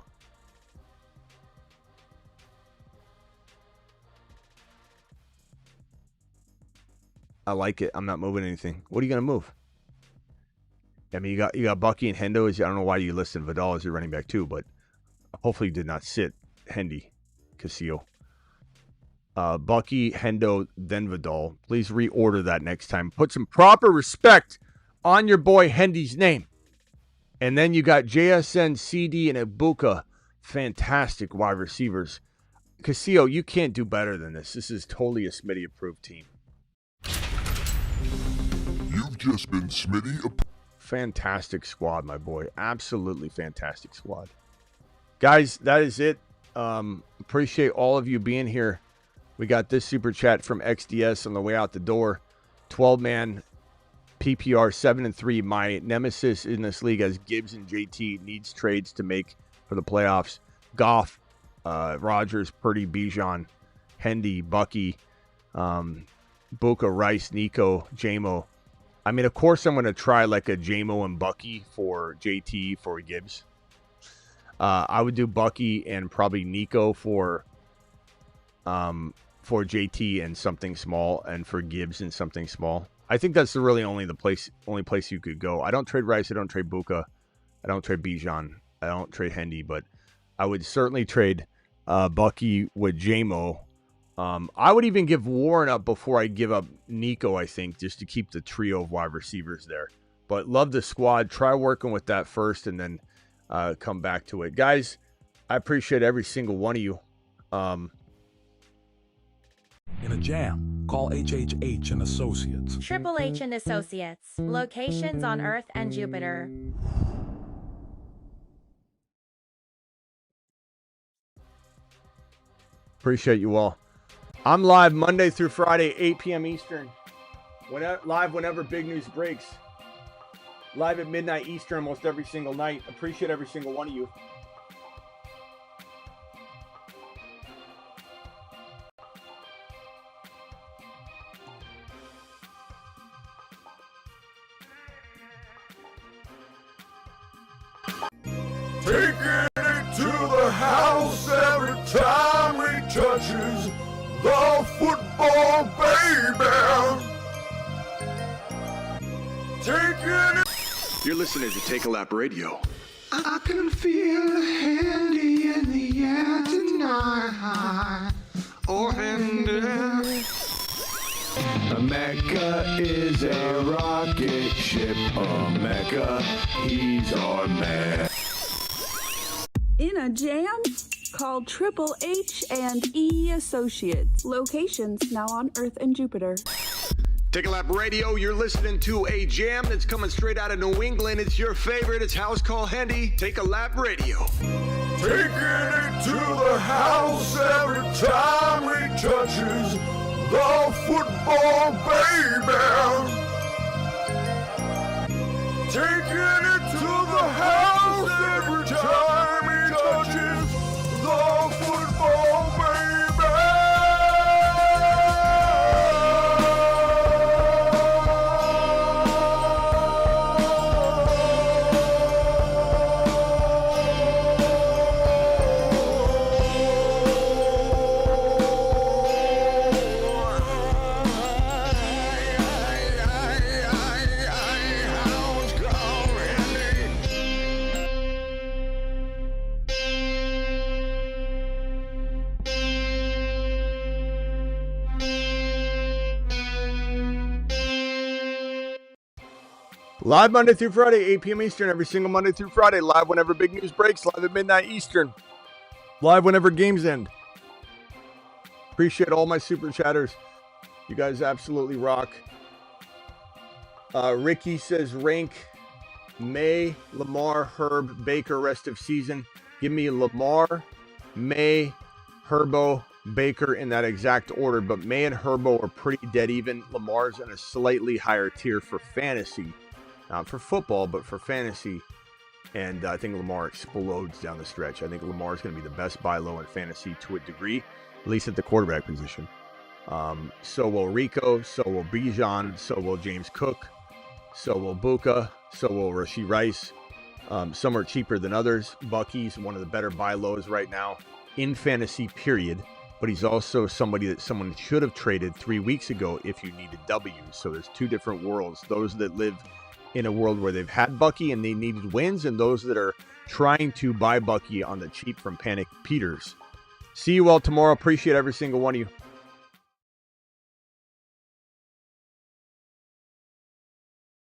I like it. I'm not moving anything. What are you going to move? I mean, you got Bucky and Hendo. I don't know why you listed Vidal as your running back too, but hopefully you did not sit Hendy, Castillo. Bucky, Hendo, then Vidal. Please reorder that next time. Put some proper respect on your boy Hendy's name. And then you got JSN, CD, and Ibuka. Fantastic wide receivers. Castillo, you can't do better than this. This is totally a Smitty-approved team. You've just been Smitty approved. Fantastic squad, my boy. Absolutely fantastic squad. Guys, that is it. Appreciate all of you being here. We got this super chat from XDS on the way out the door. 12-man PPR 7-3. My nemesis in this league as Gibbs and JT needs trades to make for the playoffs. Goff, Rodgers, Purdy, Bijan, Hendy, Bucky, Buka, Rice, Nico, Jamo. I mean, of course, I'm going to try like a Jamo and Bucky for JT for Gibbs. I would do Bucky and probably Nico for JT and something small, and for Gibbs and something small. I think that's really only place you could go. I don't trade Rice. I don't trade Buka. I don't trade Bijan. I don't trade Hendy, but I would certainly trade Bucky with Jamo. I would even give Warren up before I give up Nico, I think, just to keep the trio of wide receivers there. But love the squad. Try working with that first and then come back to it. Guys, I appreciate every single one of you. In a jam, call HHH and Associates. Triple H and Associates. Locations on Earth and Jupiter. Appreciate you all. I'm live Monday through Friday, 8 p.m. Eastern. Live whenever big news breaks. Live at midnight Eastern almost every single night. Appreciate every single one of you. Taking it to the house every time he touches the football, baby. Taking it. You're listening to Take a Lap Radio. I can feel Handy in the air tonight. Oh, Handy. Mecca is a rocket ship. Mecca, he's our man. In a jam? Call Triple H and E Associates. Locations now on Earth and Jupiter. Take a Lap Radio, you're listening to a jam that's coming straight out of New England. It's your favorite. It's House Call Handy. Take a Lap Radio. Taking it to the house every time he touches the football, baby. Taking it to the house every time he touches the football, Live Monday through Friday, 8 p.m. Eastern, every single Monday through Friday. Live whenever big news breaks. Live at midnight Eastern. Live whenever games end. Appreciate all my super chatters. You guys absolutely rock. Ricky says rank May, Lamar, Herb, Baker, rest of season. Give me Lamar, May, Herbo, Baker in that exact order, but May and Herbo are pretty dead even. Lamar's in a slightly higher tier for fantasy. Not for football, but for fantasy. And I think Lamar explodes down the stretch. I think Lamar's going to be the best buy low in fantasy to a degree, at least at the quarterback position. So will Rico, so will Bijan, so will James Cook, so will Buka, so will Rashee Rice. Some are cheaper than others. Bucky's one of the better buy lows right now in fantasy, period. But he's also somebody that someone should have traded 3 weeks ago if you needed W's. So there's two different worlds. Those that live in a world where they've had Bucky and they needed wins, and those that are trying to buy Bucky on the cheap from Panic Peters. See you all tomorrow. Appreciate every single one of you.